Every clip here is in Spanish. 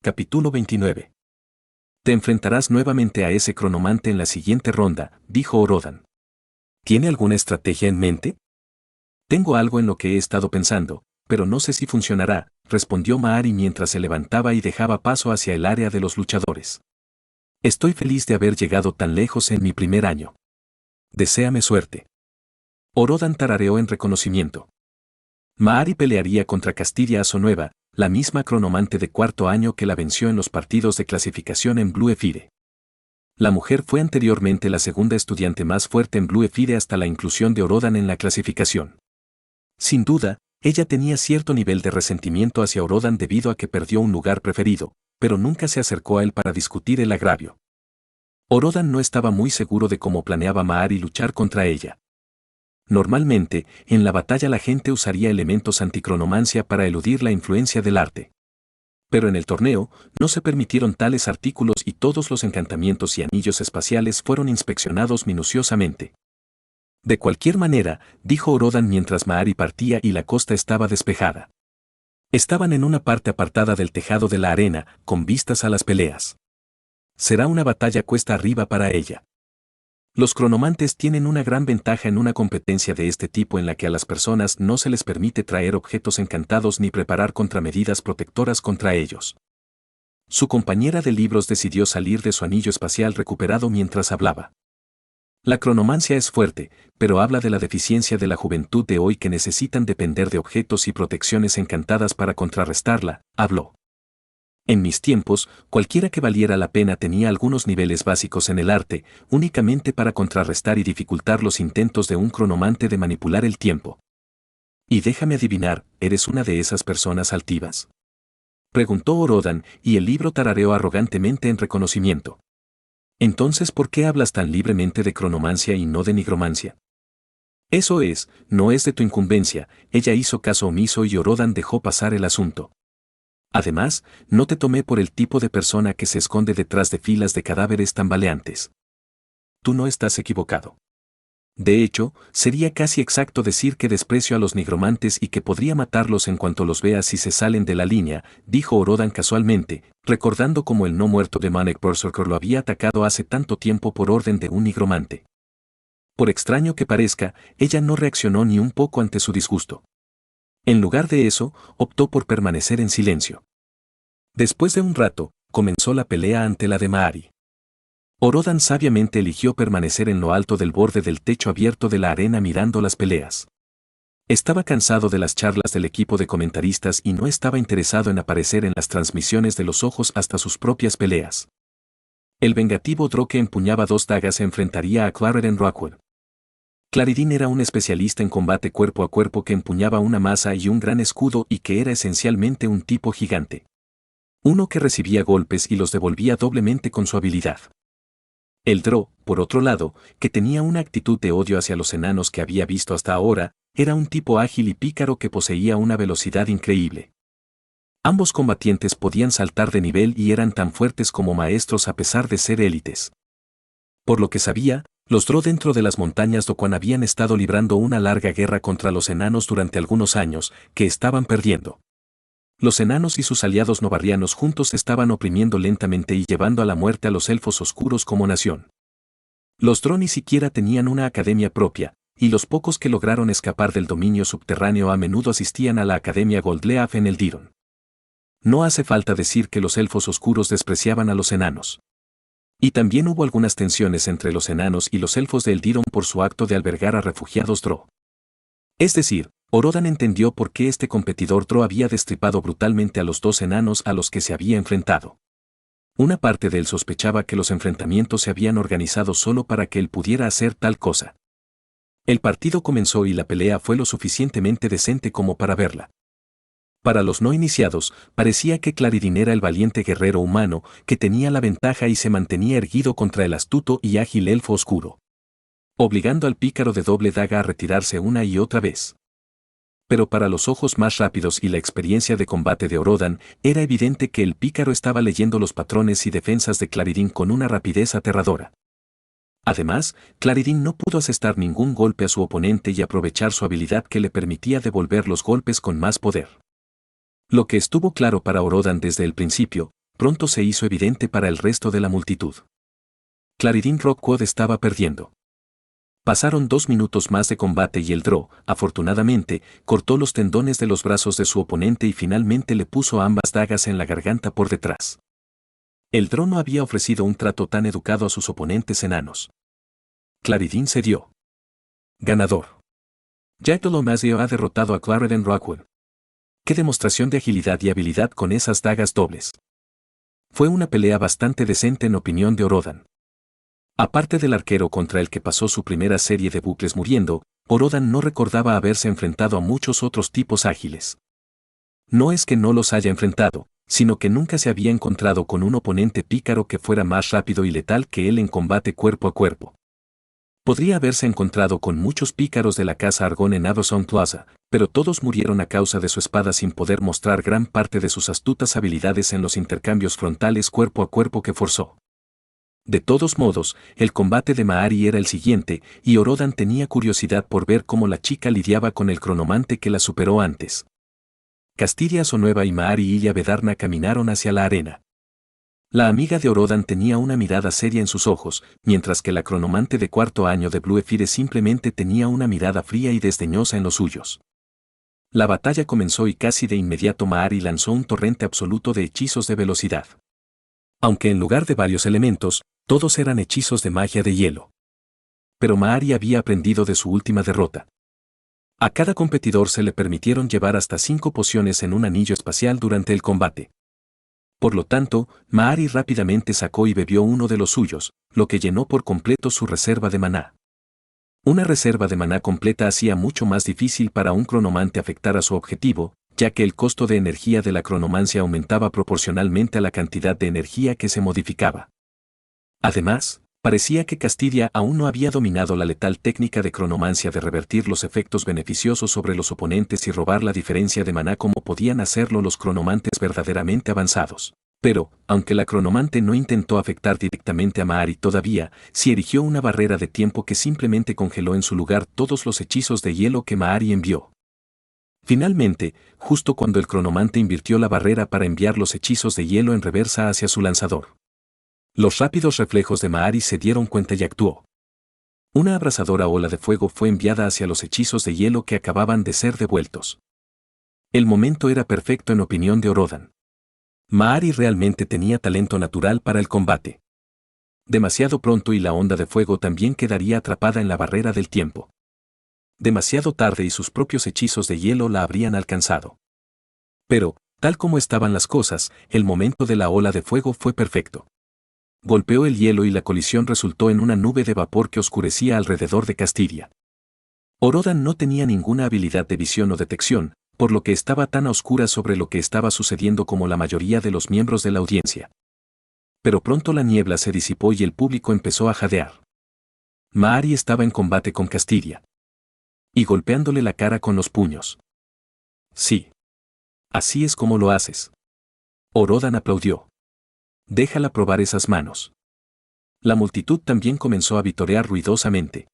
Capítulo 29. Te enfrentarás nuevamente a ese cronomante en la siguiente ronda, dijo Orodan. ¿Tiene alguna estrategia en mente? Tengo algo en lo que he estado pensando, pero no sé si funcionará, respondió Maari mientras se levantaba y dejaba paso hacia el área de los luchadores. Estoy feliz de haber llegado tan lejos en mi primer año. Deséame suerte. Orodan tarareó en reconocimiento. Maari pelearía contra Castidia Asonueva, la misma cronomante de cuarto año que la venció en los partidos de clasificación en Blue Ephyre. La mujer fue anteriormente la segunda estudiante más fuerte en Blue Ephyre hasta la inclusión de Orodan en la clasificación. Sin duda, ella tenía cierto nivel de resentimiento hacia Orodan debido a que perdió un lugar preferido, pero nunca se acercó a él para discutir el agravio. Orodan no estaba muy seguro de cómo planeaba Maari luchar contra ella. Normalmente, en la batalla la gente usaría elementos anticronomancia para eludir la influencia del arte. Pero en el torneo, no se permitieron tales artículos y todos los encantamientos y anillos espaciales fueron inspeccionados minuciosamente. De cualquier manera, dijo Orodan mientras Maari partía y la costa estaba despejada. Estaban en una parte apartada del tejado de la arena, con vistas a las peleas. Será una batalla cuesta arriba para ella. Los cronomantes tienen una gran ventaja en una competencia de este tipo en la que a las personas no se les permite traer objetos encantados ni preparar contramedidas protectoras contra ellos. Su compañera de libros decidió salir de su anillo espacial recuperado mientras hablaba. La cronomancia es fuerte, pero habla de la deficiencia de la juventud de hoy que necesitan depender de objetos y protecciones encantadas para contrarrestarla, habló. En mis tiempos, cualquiera que valiera la pena tenía algunos niveles básicos en el arte, únicamente para contrarrestar y dificultar los intentos de un cronomante de manipular el tiempo. Y déjame adivinar, ¿eres una de esas personas altivas? Preguntó Orodan, y el libro tarareó arrogantemente en reconocimiento. Entonces, ¿por qué hablas tan libremente de cronomancia y no de nigromancia? Eso no es de tu incumbencia, ella hizo caso omiso y Orodan dejó pasar el asunto. Además, no te tomé por el tipo de persona que se esconde detrás de filas de cadáveres tambaleantes. Tú no estás equivocado. De hecho, sería casi exacto decir que desprecio a los nigromantes y que podría matarlos en cuanto los vea si se salen de la línea, dijo Orodan casualmente, recordando cómo el no muerto de Manek Berserker lo había atacado hace tanto tiempo por orden de un nigromante. Por extraño que parezca, ella no reaccionó ni un poco ante su disgusto. En lugar de eso, optó por permanecer en silencio. Después de un rato, comenzó la pelea ante la de Maari. Orodan sabiamente eligió permanecer en lo alto del borde del techo abierto de la arena mirando las peleas. Estaba cansado de las charlas del equipo de comentaristas y no estaba interesado en aparecer en las transmisiones de los ojos hasta sus propias peleas. El vengativo Drow que empuñaba 2 dagas se enfrentaría a Clarendon Rockwell. Clarendon era un especialista en combate cuerpo a cuerpo que empuñaba una maza y un gran escudo y que era esencialmente un tipo gigante. Uno que recibía golpes y los devolvía doblemente con su habilidad. El Drow, por otro lado, que tenía una actitud de odio hacia los enanos que había visto hasta ahora, era un tipo ágil y pícaro que poseía una velocidad increíble. Ambos combatientes podían saltar de nivel y eran tan fuertes como maestros a pesar de ser élites. Por lo que sabía, los Drow dentro de las montañas Dokkan habían estado librando una larga guerra contra los enanos durante algunos años, que estaban perdiendo. Los enanos y sus aliados novarrianos juntos estaban oprimiendo lentamente y llevando a la muerte a los elfos oscuros como nación. Los Drow ni siquiera tenían una academia propia, y los pocos que lograron escapar del dominio subterráneo a menudo asistían a la Academia Goldleaf en el Diron. No hace falta decir que los elfos oscuros despreciaban a los enanos. Y también hubo algunas tensiones entre los enanos y los elfos de Eldiron por su acto de albergar a refugiados Drow. Es decir, Orodan entendió por qué este competidor Drow había destripado brutalmente a los 2 enanos a los que se había enfrentado. Una parte de él sospechaba que los enfrentamientos se habían organizado solo para que él pudiera hacer tal cosa. El partido comenzó y la pelea fue lo suficientemente decente como para verla. Para los no iniciados, parecía que Clarendon era el valiente guerrero humano que tenía la ventaja y se mantenía erguido contra el astuto y ágil elfo oscuro, obligando al pícaro de doble daga a retirarse una y otra vez. Pero para los ojos más rápidos y la experiencia de combate de Orodan, era evidente que el pícaro estaba leyendo los patrones y defensas de Clarendon con una rapidez aterradora. Además, Clarendon no pudo asestar ningún golpe a su oponente y aprovechar su habilidad que le permitía devolver los golpes con más poder. Lo que estuvo claro para Orodan desde el principio, pronto se hizo evidente para el resto de la multitud. Clarendon Rockwood estaba perdiendo. Pasaron 2 minutos más de combate y el Drow, afortunadamente, cortó los tendones de los brazos de su oponente y finalmente le puso ambas dagas en la garganta por detrás. El Drow no había ofrecido un trato tan educado a sus oponentes enanos. Clarendon cedió. Ganador. Jack Dolomasio ha derrotado a Clarendon Rockwood. ¡Qué demostración de agilidad y habilidad con esas dagas dobles! Fue una pelea bastante decente en opinión de Orodan. Aparte del arquero contra el que pasó su primera serie de bucles muriendo, Orodan no recordaba haberse enfrentado a muchos otros tipos ágiles. No es que no los haya enfrentado, sino que nunca se había encontrado con un oponente pícaro que fuera más rápido y letal que él en combate cuerpo a cuerpo. Podría haberse encontrado con muchos pícaros de la casa Argón en Aberson Plaza, pero todos murieron a causa de su espada sin poder mostrar gran parte de sus astutas habilidades en los intercambios frontales cuerpo a cuerpo que forzó. De todos modos, el combate de Maari era el siguiente, y Orodan tenía curiosidad por ver cómo la chica lidiaba con el cronomante que la superó antes. Castiria Sonueva y Maari Illa Vedarna caminaron hacia la arena. La amiga de Orodan tenía una mirada seria en sus ojos, mientras que la cronomante de 4º año de Bluefire simplemente tenía una mirada fría y desdeñosa en los suyos. La batalla comenzó y casi de inmediato Maari lanzó un torrente absoluto de hechizos de velocidad. Aunque en lugar de varios elementos, todos eran hechizos de magia de hielo. Pero Maari había aprendido de su última derrota. A cada competidor se le permitieron llevar hasta 5 pociones en un anillo espacial durante el combate. Por lo tanto, Maari rápidamente sacó y bebió uno de los suyos, lo que llenó por completo su reserva de maná. Una reserva de maná completa hacía mucho más difícil para un cronomante afectar a su objetivo, ya que el costo de energía de la cronomancia aumentaba proporcionalmente a la cantidad de energía que se modificaba. Además, parecía que Castidia aún no había dominado la letal técnica de cronomancia de revertir los efectos beneficiosos sobre los oponentes y robar la diferencia de maná como podían hacerlo los cronomantes verdaderamente avanzados. Pero, aunque la cronomante no intentó afectar directamente a Maari todavía, sí erigió una barrera de tiempo que simplemente congeló en su lugar todos los hechizos de hielo que Maari envió. Finalmente, justo cuando el cronomante invirtió la barrera para enviar los hechizos de hielo en reversa hacia su lanzador, los rápidos reflejos de Maari se dieron cuenta y actuó. Una abrasadora ola de fuego fue enviada hacia los hechizos de hielo que acababan de ser devueltos. El momento era perfecto en opinión de Orodan. Maari realmente tenía talento natural para el combate. Demasiado pronto y la onda de fuego también quedaría atrapada en la barrera del tiempo. Demasiado tarde y sus propios hechizos de hielo la habrían alcanzado. Pero, tal como estaban las cosas, el momento de la ola de fuego fue perfecto. Golpeó el hielo y la colisión resultó en una nube de vapor que oscurecía alrededor de Castidia. Orodan no tenía ninguna habilidad de visión o detección, por lo que estaba tan a oscuras sobre lo que estaba sucediendo como la mayoría de los miembros de la audiencia. Pero pronto la niebla se disipó y el público empezó a jadear. Maari estaba en combate con Castidia. Y golpeándole la cara con los puños. Sí. Así es como lo haces. Orodan aplaudió. Déjala probar esas manos. La multitud también comenzó a vitorear ruidosamente.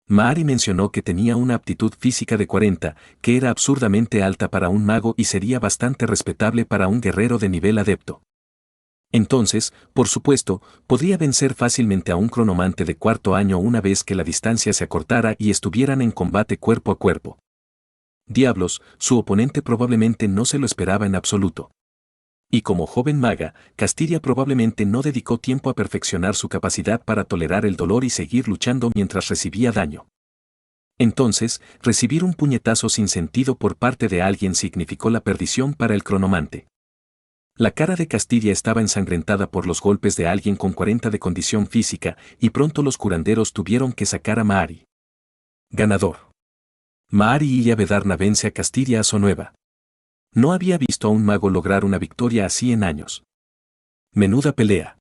Maari mencionó que tenía una aptitud física de 40, que era absurdamente alta para un mago y sería bastante respetable para un guerrero de nivel adepto. Entonces, por supuesto, podría vencer fácilmente a un cronomante de 4º año una vez que la distancia se acortara y estuvieran en combate cuerpo a cuerpo. Diablos, su oponente probablemente no se lo esperaba en absoluto. Y como joven maga, Castidia probablemente no dedicó tiempo a perfeccionar su capacidad para tolerar el dolor y seguir luchando mientras recibía daño. Entonces, recibir un puñetazo sin sentido por parte de alguien significó la perdición para el cronomante. La cara de Castidia estaba ensangrentada por los golpes de alguien con 40 de condición física, y pronto los curanderos tuvieron que sacar a Maari. Ganador. Maari Illa Vedarna vence a Castidia Sonueva. No había visto a un mago lograr una victoria así en años. Menuda pelea.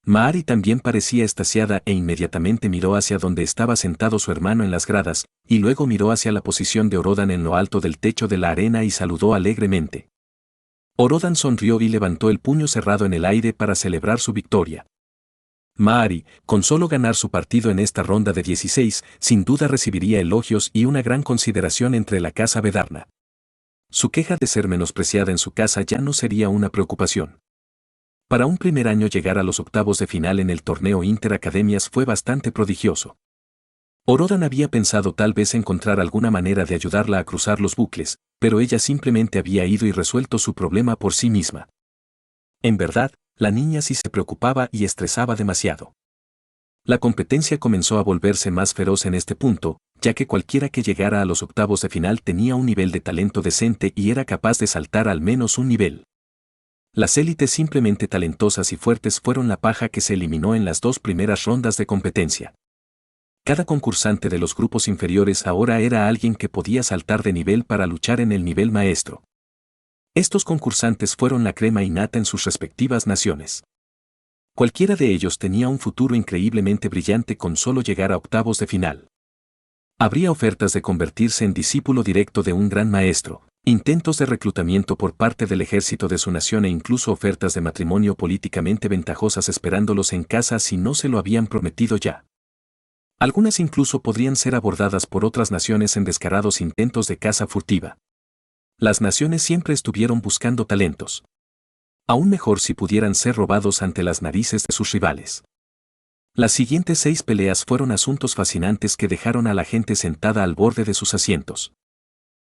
Maari también parecía extasiada e inmediatamente miró hacia donde estaba sentado su hermano en las gradas, y luego miró hacia la posición de Orodan en lo alto del techo de la arena y saludó alegremente. Orodan sonrió y levantó el puño cerrado en el aire para celebrar su victoria. Maari, con solo ganar su partido en esta ronda de 16, sin duda recibiría elogios y una gran consideración entre la casa Vedarna. Su queja de ser menospreciada en su casa ya no sería una preocupación. Para un primer año llegar a los octavos de final en el torneo Interacademias fue bastante prodigioso. Orodan había pensado tal vez encontrar alguna manera de ayudarla a cruzar los bucles, pero ella simplemente había ido y resuelto su problema por sí misma. En verdad, la niña sí se preocupaba y estresaba demasiado. La competencia comenzó a volverse más feroz en este punto, ya que cualquiera que llegara a los octavos de final tenía un nivel de talento decente y era capaz de saltar al menos un nivel. Las élites simplemente talentosas y fuertes fueron la paja que se eliminó en las 2 primeras rondas de competencia. Cada concursante de los grupos inferiores ahora era alguien que podía saltar de nivel para luchar en el nivel maestro. Estos concursantes fueron la crema innata en sus respectivas naciones. Cualquiera de ellos tenía un futuro increíblemente brillante con solo llegar a octavos de final. Habría ofertas de convertirse en discípulo directo de un gran maestro, intentos de reclutamiento por parte del ejército de su nación e incluso ofertas de matrimonio políticamente ventajosas esperándolos en casa si no se lo habían prometido ya. Algunas incluso podrían ser abordadas por otras naciones en descarados intentos de caza furtiva. Las naciones siempre estuvieron buscando talentos. Aún mejor si pudieran ser robados ante las narices de sus rivales. Las siguientes 6 peleas fueron asuntos fascinantes que dejaron a la gente sentada al borde de sus asientos.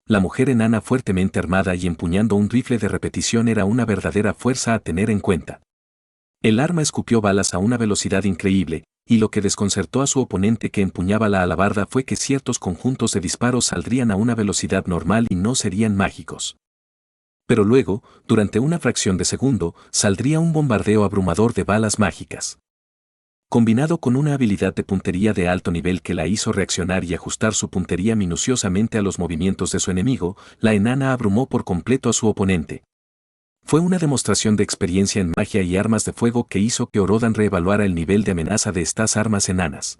La mujer enana fuertemente armada y empuñando un rifle de repetición era una verdadera fuerza a tener en cuenta. El arma escupió balas a una velocidad increíble, y lo que desconcertó a su oponente que empuñaba la alabarda fue que ciertos conjuntos de disparos saldrían a una velocidad normal y no serían mágicos. Pero luego, durante una fracción de segundo, saldría un bombardeo abrumador de balas mágicas. Combinado con una habilidad de puntería de alto nivel que la hizo reaccionar y ajustar su puntería minuciosamente a los movimientos de su enemigo, la enana abrumó por completo a su oponente. Fue una demostración de experiencia en magia y armas de fuego que hizo que Orodan reevaluara el nivel de amenaza de estas armas enanas.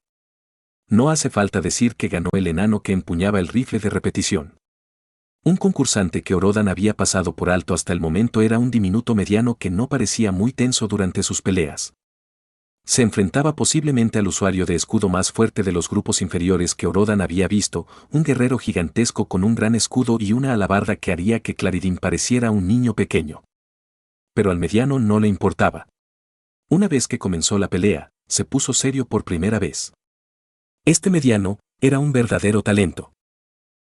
No hace falta decir que ganó el enano que empuñaba el rifle de repetición. Un concursante que Orodan había pasado por alto hasta el momento era un diminuto mediano que no parecía muy tenso durante sus peleas. Se enfrentaba posiblemente al usuario de escudo más fuerte de los grupos inferiores que Orodan había visto, un guerrero gigantesco con un gran escudo y una alabarda que haría que Claridín pareciera un niño pequeño. Pero al mediano no le importaba. Una vez que comenzó la pelea, se puso serio por primera vez. Este mediano era un verdadero talento.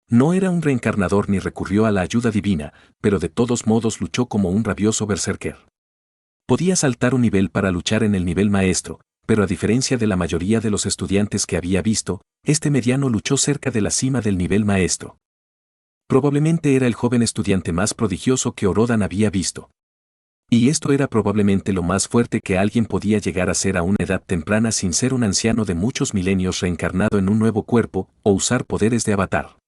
No era un reencarnador ni recurrió a la ayuda divina, pero de todos modos luchó como un rabioso berserker. Podía saltar un nivel para luchar en el nivel maestro, pero a diferencia de la mayoría de los estudiantes que había visto, este mediano luchó cerca de la cima del nivel maestro. Probablemente era el joven estudiante más prodigioso que Orodan había visto. Y esto era probablemente lo más fuerte que alguien podía llegar a ser a una edad temprana sin ser un anciano de muchos milenios reencarnado en un nuevo cuerpo o usar poderes de avatar.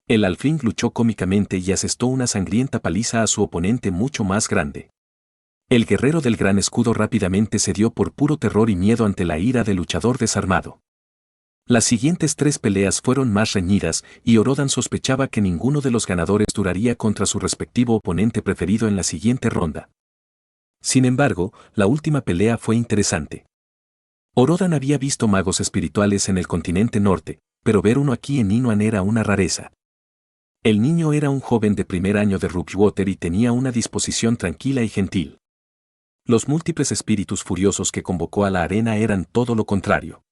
El alfling luchó cómicamente y asestó una sangrienta paliza a su oponente mucho más grande. El guerrero del gran escudo rápidamente cedió por puro terror y miedo ante la ira del luchador desarmado. Las siguientes 3 peleas fueron más reñidas y Orodan sospechaba que ninguno de los ganadores duraría contra su respectivo oponente preferido en la siguiente ronda. Sin embargo, la última pelea fue interesante. Orodan había visto magos espirituales en el continente norte, pero ver uno aquí en Inuan era una rareza. El niño era un joven de primer año de Rookwater y tenía una disposición tranquila y gentil. Los múltiples espíritus furiosos que convocó a la arena eran todo lo contrario.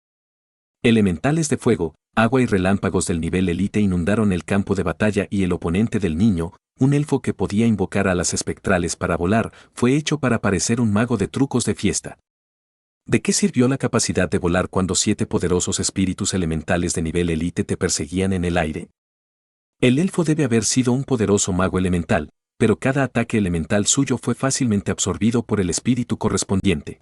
Elementales de fuego, agua y relámpagos del nivel élite inundaron el campo de batalla y el oponente del niño, un elfo que podía invocar a las espectrales para volar, fue hecho para parecer un mago de trucos de fiesta. ¿De qué sirvió la capacidad de volar cuando 7 poderosos espíritus elementales de nivel élite te perseguían en el aire? El elfo debe haber sido un poderoso mago elemental, pero cada ataque elemental suyo fue fácilmente absorbido por el espíritu correspondiente.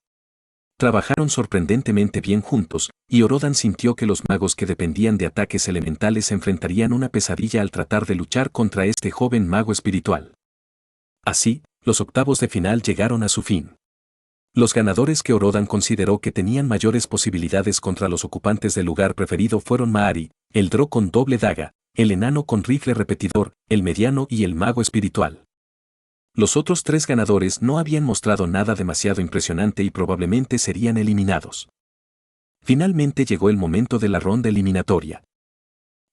Trabajaron sorprendentemente bien juntos, y Orodan sintió que los magos que dependían de ataques elementales enfrentarían una pesadilla al tratar de luchar contra este joven mago espiritual. Así, los octavos de final llegaron a su fin. Los ganadores que Orodan consideró que tenían mayores posibilidades contra los ocupantes del lugar preferido fueron Maari, el Drow con doble daga, el enano con rifle repetidor, el mediano y el mago espiritual. Los otros 3 ganadores no habían mostrado nada demasiado impresionante y probablemente serían eliminados. Finalmente llegó el momento de la ronda eliminatoria.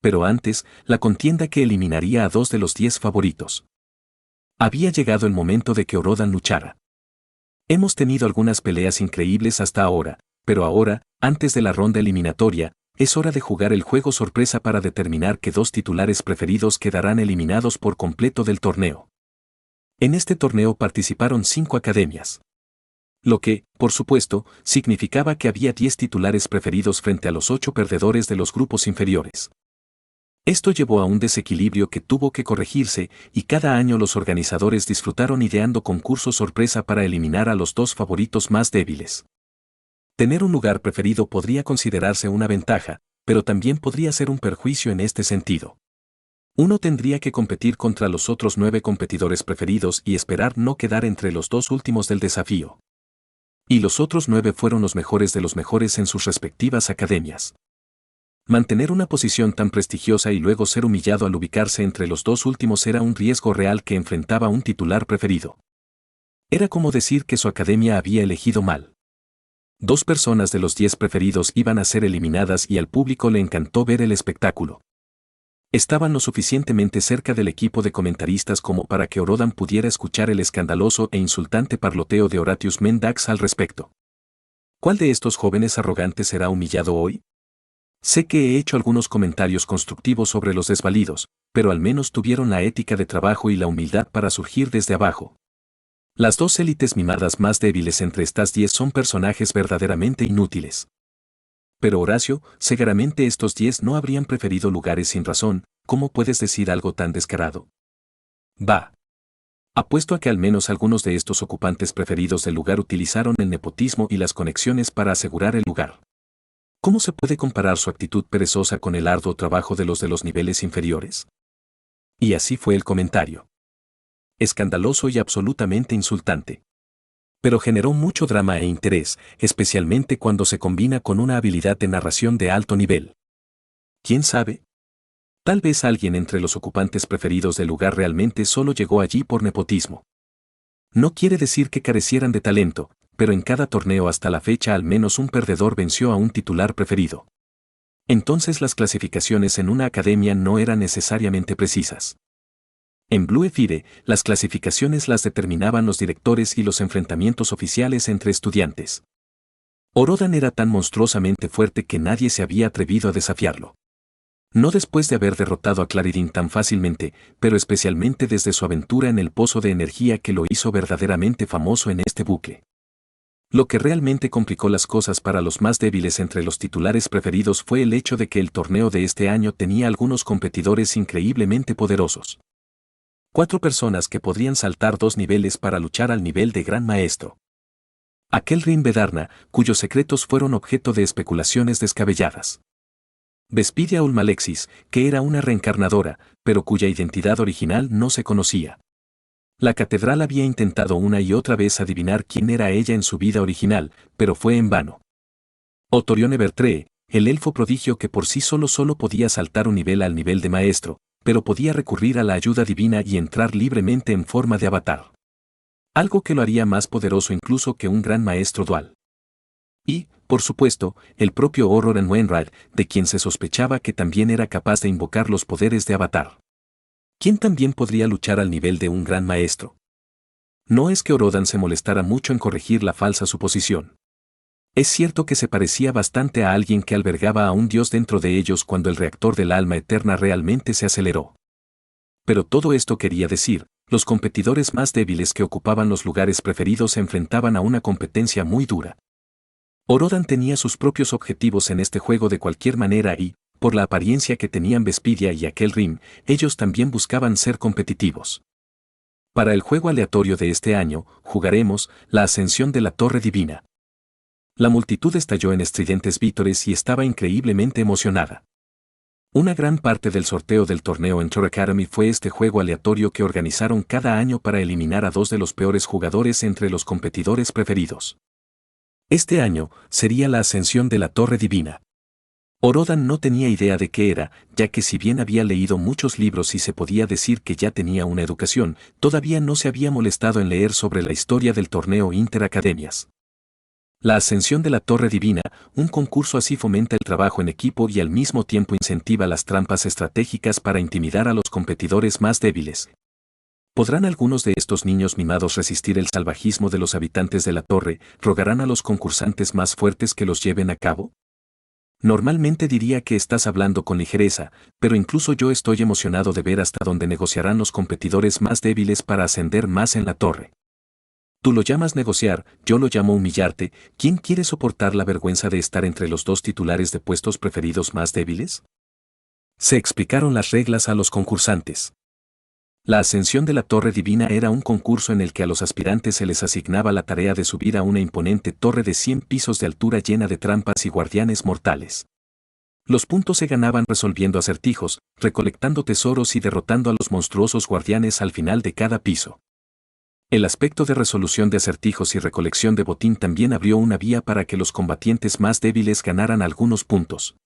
Pero antes, la contienda que eliminaría a 2 de los 10 favoritos. Había llegado el momento de que Orodan luchara. Hemos tenido algunas peleas increíbles hasta ahora, pero ahora, antes de la ronda eliminatoria, es hora de jugar el juego sorpresa para determinar qué dos titulares preferidos quedarán eliminados por completo del torneo. En este torneo participaron 5 academias. Lo que, por supuesto, significaba que había 10 titulares preferidos frente a los 8 perdedores de los grupos inferiores. Esto llevó a un desequilibrio que tuvo que corregirse, y cada año los organizadores disfrutaron ideando concursos sorpresa para eliminar a los 2 favoritos más débiles. Tener un lugar preferido podría considerarse una ventaja, pero también podría ser un perjuicio en este sentido. Uno tendría que competir contra los otros 9 competidores preferidos y esperar no quedar entre los 2 últimos del desafío. Y los otros 9 fueron los mejores de los mejores en sus respectivas academias. Mantener una posición tan prestigiosa y luego ser humillado al ubicarse entre los 2 últimos era un riesgo real que enfrentaba un titular preferido. Era como decir que su academia había elegido mal. 2 personas de los 10 preferidos iban a ser eliminadas y al público le encantó ver el espectáculo. Estaban lo suficientemente cerca del equipo de comentaristas como para que Orodan pudiera escuchar el escandaloso e insultante parloteo de Horatius Mendax al respecto. ¿Cuál de estos jóvenes arrogantes será humillado hoy? Sé que he hecho algunos comentarios constructivos sobre los desvalidos, pero al menos tuvieron la ética de trabajo y la humildad para surgir desde abajo. Las 2 élites mimadas más débiles entre estas 10 son personajes verdaderamente inútiles. Pero Horacio, seguramente estos 10 no habrían preferido lugares sin razón. ¿Cómo puedes decir algo tan descarado? Bah. Apuesto a que al menos algunos de estos ocupantes preferidos del lugar utilizaron el nepotismo y las conexiones para asegurar el lugar. ¿Cómo se puede comparar su actitud perezosa con el arduo trabajo de los niveles inferiores? Y así fue el comentario. Escandaloso y absolutamente insultante. Pero generó mucho drama e interés, especialmente cuando se combina con una habilidad de narración de alto nivel. ¿Quién sabe? Tal vez alguien entre los ocupantes preferidos del lugar realmente solo llegó allí por nepotismo. No quiere decir que carecieran de talento, pero en cada torneo hasta la fecha al menos un perdedor venció a un titular preferido. Entonces las clasificaciones en una academia no eran necesariamente precisas. En Blue Ephyre, las clasificaciones las determinaban los directores y los enfrentamientos oficiales entre estudiantes. Orodan era tan monstruosamente fuerte que nadie se había atrevido a desafiarlo. No después de haber derrotado a Claridin tan fácilmente, pero especialmente desde su aventura en el pozo de energía que lo hizo verdaderamente famoso en este bucle. Lo que realmente complicó las cosas para los más débiles entre los titulares preferidos fue el hecho de que el torneo de este año tenía algunos competidores increíblemente poderosos. 4 personas que podrían saltar 2 niveles para luchar al nivel de Gran Maestro. Akelrim Vedarna, cuyos secretos fueron objeto de especulaciones descabelladas. Vespidia Ulmalexis, que era una reencarnadora, pero cuya identidad original no se conocía. La catedral había intentado una y otra vez adivinar quién era ella en su vida original, pero fue en vano. Otorione Bertree, el elfo prodigio que por sí solo podía saltar un nivel al nivel de maestro, pero podía recurrir a la ayuda divina y entrar libremente en forma de avatar. Algo que lo haría más poderoso incluso que un gran maestro dual. Y, por supuesto, el propio Orodan Wainwright, de quien se sospechaba que también era capaz de invocar los poderes de avatar. ¿Quién también podría luchar al nivel de un gran maestro? No es que Orodan se molestara mucho en corregir la falsa suposición. Es cierto que se parecía bastante a alguien que albergaba a un dios dentro de ellos cuando el reactor del alma eterna realmente se aceleró. Pero todo esto quería decir, los competidores más débiles que ocupaban los lugares preferidos se enfrentaban a una competencia muy dura. Orodan tenía sus propios objetivos en este juego de cualquier manera y, por la apariencia que tenían Vespidia y Akelrim, ellos también buscaban ser competitivos. Para el juego aleatorio de este año, jugaremos la Ascensión de la Torre Divina. La multitud estalló en estridentes vítores y estaba increíblemente emocionada. Una gran parte del sorteo del torneo en Tor Academy fue este juego aleatorio que organizaron cada año para eliminar a 2 de los peores jugadores entre los competidores preferidos. Este año sería la Ascensión de la Torre Divina. Orodan no tenía idea de qué era, ya que si bien había leído muchos libros y se podía decir que ya tenía una educación, todavía no se había molestado en leer sobre la historia del torneo Interacademias. La Ascensión de la Torre Divina, un concurso así fomenta el trabajo en equipo y al mismo tiempo incentiva las trampas estratégicas para intimidar a los competidores más débiles. ¿Podrán algunos de estos niños mimados resistir el salvajismo de los habitantes de la torre? ¿Rogarán a los concursantes más fuertes que los lleven a cabo? Normalmente diría que estás hablando con ligereza, pero incluso yo estoy emocionado de ver hasta dónde negociarán los competidores más débiles para ascender más en la torre. Tú lo llamas negociar, yo lo llamo humillarte. ¿Quién quiere soportar la vergüenza de estar entre los dos titulares de puestos preferidos más débiles? Se explicaron las reglas a los concursantes. La ascensión de la Torre Divina era un concurso en el que a los aspirantes se les asignaba la tarea de subir a una imponente torre de 100 pisos de altura llena de trampas y guardianes mortales. Los puntos se ganaban resolviendo acertijos, recolectando tesoros y derrotando a los monstruosos guardianes al final de cada piso. El aspecto de resolución de acertijos y recolección de botín también abrió una vía para que los combatientes más débiles ganaran algunos puntos.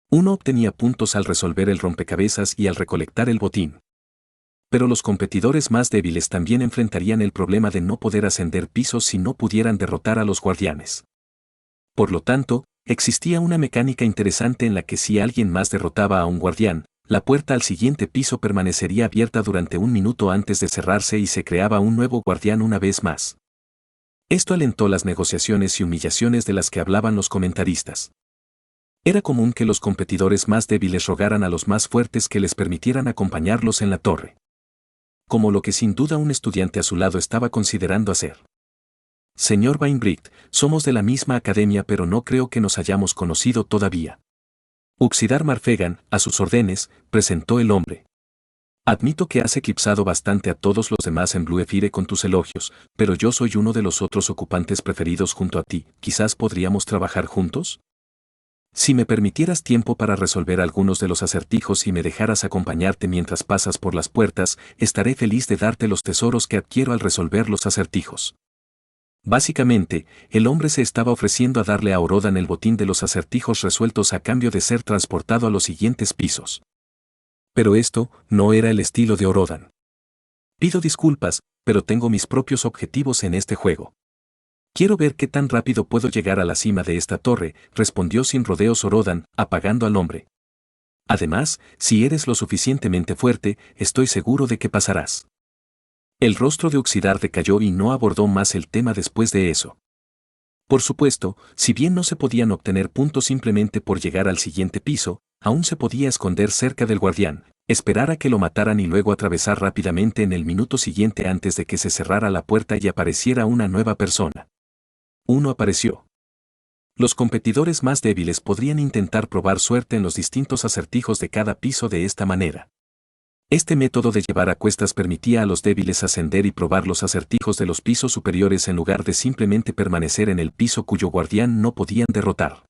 Uno obtenía puntos al resolver el rompecabezas y al recolectar el botín. Pero los competidores más débiles también enfrentarían el problema de no poder ascender pisos si no pudieran derrotar a los guardianes. Por lo tanto, existía una mecánica interesante en la que si alguien más derrotaba a un guardián, la puerta al siguiente piso permanecería abierta durante un minuto antes de cerrarse y se creaba un nuevo guardián una vez más. Esto alentó las negociaciones y humillaciones de las que hablaban los comentaristas. Era común que los competidores más débiles rogaran a los más fuertes que les permitieran acompañarlos en la torre. Como lo que sin duda un estudiante a su lado estaba considerando hacer. Señor Bainbright, somos de la misma academia pero no creo que nos hayamos conocido todavía. Uxidar Marfegan, a sus órdenes, presentó el hombre. Admito que has eclipsado bastante a todos los demás en Blue Ephyre con tus elogios, pero yo soy uno de los otros ocupantes preferidos junto a ti. ¿Quizás podríamos trabajar juntos? Si me permitieras tiempo para resolver algunos de los acertijos y me dejaras acompañarte mientras pasas por las puertas, estaré feliz de darte los tesoros que adquiero al resolver los acertijos. Básicamente, el hombre se estaba ofreciendo a darle a Orodan el botín de los acertijos resueltos a cambio de ser transportado a los siguientes pisos. Pero esto no era el estilo de Orodan. Pido disculpas, pero tengo mis propios objetivos en este juego. Quiero ver qué tan rápido puedo llegar a la cima de esta torre, respondió sin rodeos Orodan, apagando al hombre. Además, si eres lo suficientemente fuerte, estoy seguro de que pasarás. El rostro de Uxidar decayó y no abordó más el tema después de eso. Por supuesto, si bien no se podían obtener puntos simplemente por llegar al siguiente piso, aún se podía esconder cerca del guardián, esperar a que lo mataran y luego atravesar rápidamente en el minuto siguiente antes de que se cerrara la puerta y apareciera una nueva persona. Uno apareció. Los competidores más débiles podrían intentar probar suerte en los distintos acertijos de cada piso de esta manera. Este método de llevar a cuestas permitía a los débiles ascender y probar los acertijos de los pisos superiores en lugar de simplemente permanecer en el piso cuyo guardián no podían derrotar.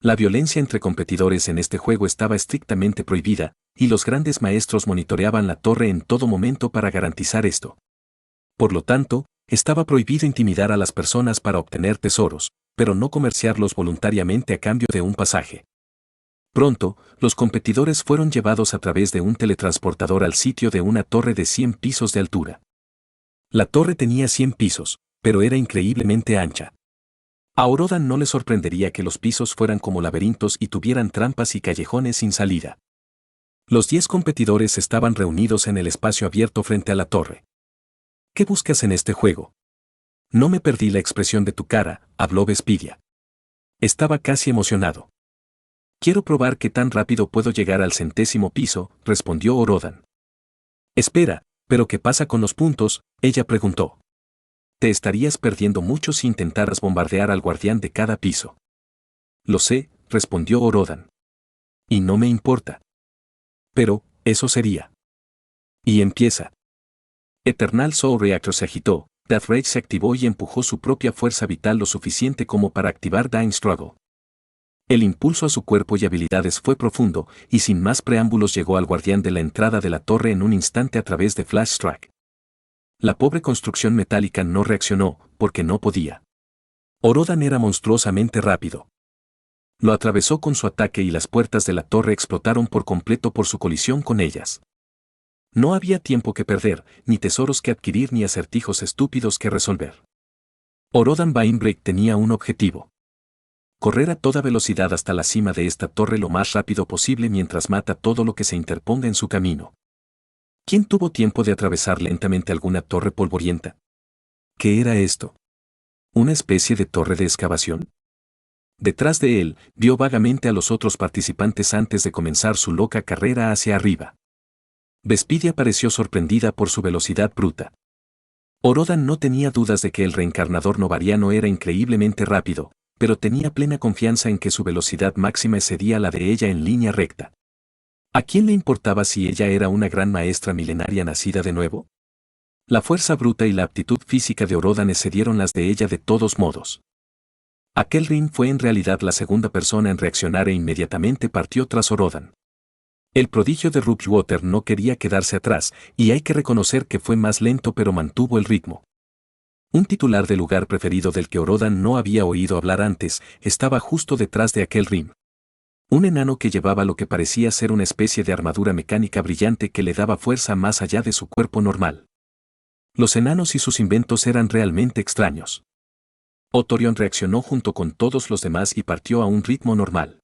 La violencia entre competidores en este juego estaba estrictamente prohibida, y los grandes maestros monitoreaban la torre en todo momento para garantizar esto. Por lo tanto, estaba prohibido intimidar a las personas para obtener tesoros, pero no comerciarlos voluntariamente a cambio de un pasaje. Pronto, los competidores fueron llevados a través de un teletransportador al sitio de una torre de 100 pisos de altura. La torre tenía 100 pisos, pero era increíblemente ancha. A Orodan no le sorprendería que los pisos fueran como laberintos y tuvieran trampas y callejones sin salida. Los 10 competidores estaban reunidos en el espacio abierto frente a la torre. ¿Qué buscas en este juego? No me perdí la expresión de tu cara, habló Vespidia. Estaba casi emocionado. Quiero probar qué tan rápido puedo llegar al 100º piso, respondió Orodan. Espera, ¿pero qué pasa con los puntos?, ella preguntó. Te estarías perdiendo mucho si intentaras bombardear al guardián de cada piso. Lo sé, respondió Orodan. Y no me importa. Pero, eso sería. Y empieza. Eternal Soul Reactor se agitó, Death Rage se activó y empujó su propia fuerza vital lo suficiente como para activar Dying Struggle. El impulso a su cuerpo y habilidades fue profundo, y sin más preámbulos llegó al guardián de la entrada de la torre en un instante a través de Flash Strike. La pobre construcción metálica no reaccionó, porque no podía. Orodan era monstruosamente rápido. Lo atravesó con su ataque y las puertas de la torre explotaron por completo por su colisión con ellas. No había tiempo que perder, ni tesoros que adquirir ni acertijos estúpidos que resolver. Orodan Bainbreak tenía un objetivo. Correr a toda velocidad hasta la cima de esta torre lo más rápido posible mientras mata todo lo que se interponga en su camino. ¿Quién tuvo tiempo de atravesar lentamente alguna torre polvorienta? ¿Qué era esto? ¿Una especie de torre de excavación? Detrás de él, vio vagamente a los otros participantes antes de comenzar su loca carrera hacia arriba. Vespidia pareció sorprendida por su velocidad bruta. Orodan no tenía dudas de que el reencarnador novariano era increíblemente rápido, pero tenía plena confianza en que su velocidad máxima excedía la de ella en línea recta. ¿A quién le importaba si ella era una gran maestra milenaria nacida de nuevo? La fuerza bruta y la aptitud física de Orodan excedieron las de ella de todos modos. Akelrim fue en realidad la segunda persona en reaccionar e inmediatamente partió tras Orodan. El prodigio de Rookwater no quería quedarse atrás, y hay que reconocer que fue más lento pero mantuvo el ritmo. Un titular del lugar preferido del que Orodan no había oído hablar antes, estaba justo detrás de Akelrim. Un enano que llevaba lo que parecía ser una especie de armadura mecánica brillante que le daba fuerza más allá de su cuerpo normal. Los enanos y sus inventos eran realmente extraños. Otorion reaccionó junto con todos los demás y partió a un ritmo normal.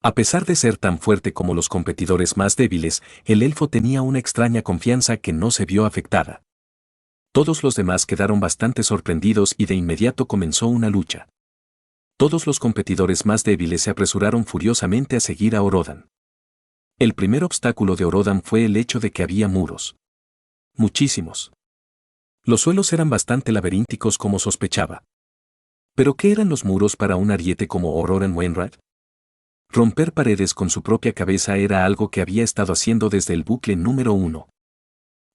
A pesar de ser tan fuerte como los competidores más débiles, el elfo tenía una extraña confianza que no se vio afectada. Todos los demás quedaron bastante sorprendidos y de inmediato comenzó una lucha. Todos los competidores más débiles se apresuraron furiosamente a seguir a Orodan. El primer obstáculo de Orodan fue el hecho de que había muros. Muchísimos. Los suelos eran bastante laberínticos como sospechaba. ¿Pero qué eran los muros para un ariete como Orodan Wainwright? Romper paredes con su propia cabeza era algo que había estado haciendo desde el bucle número 1.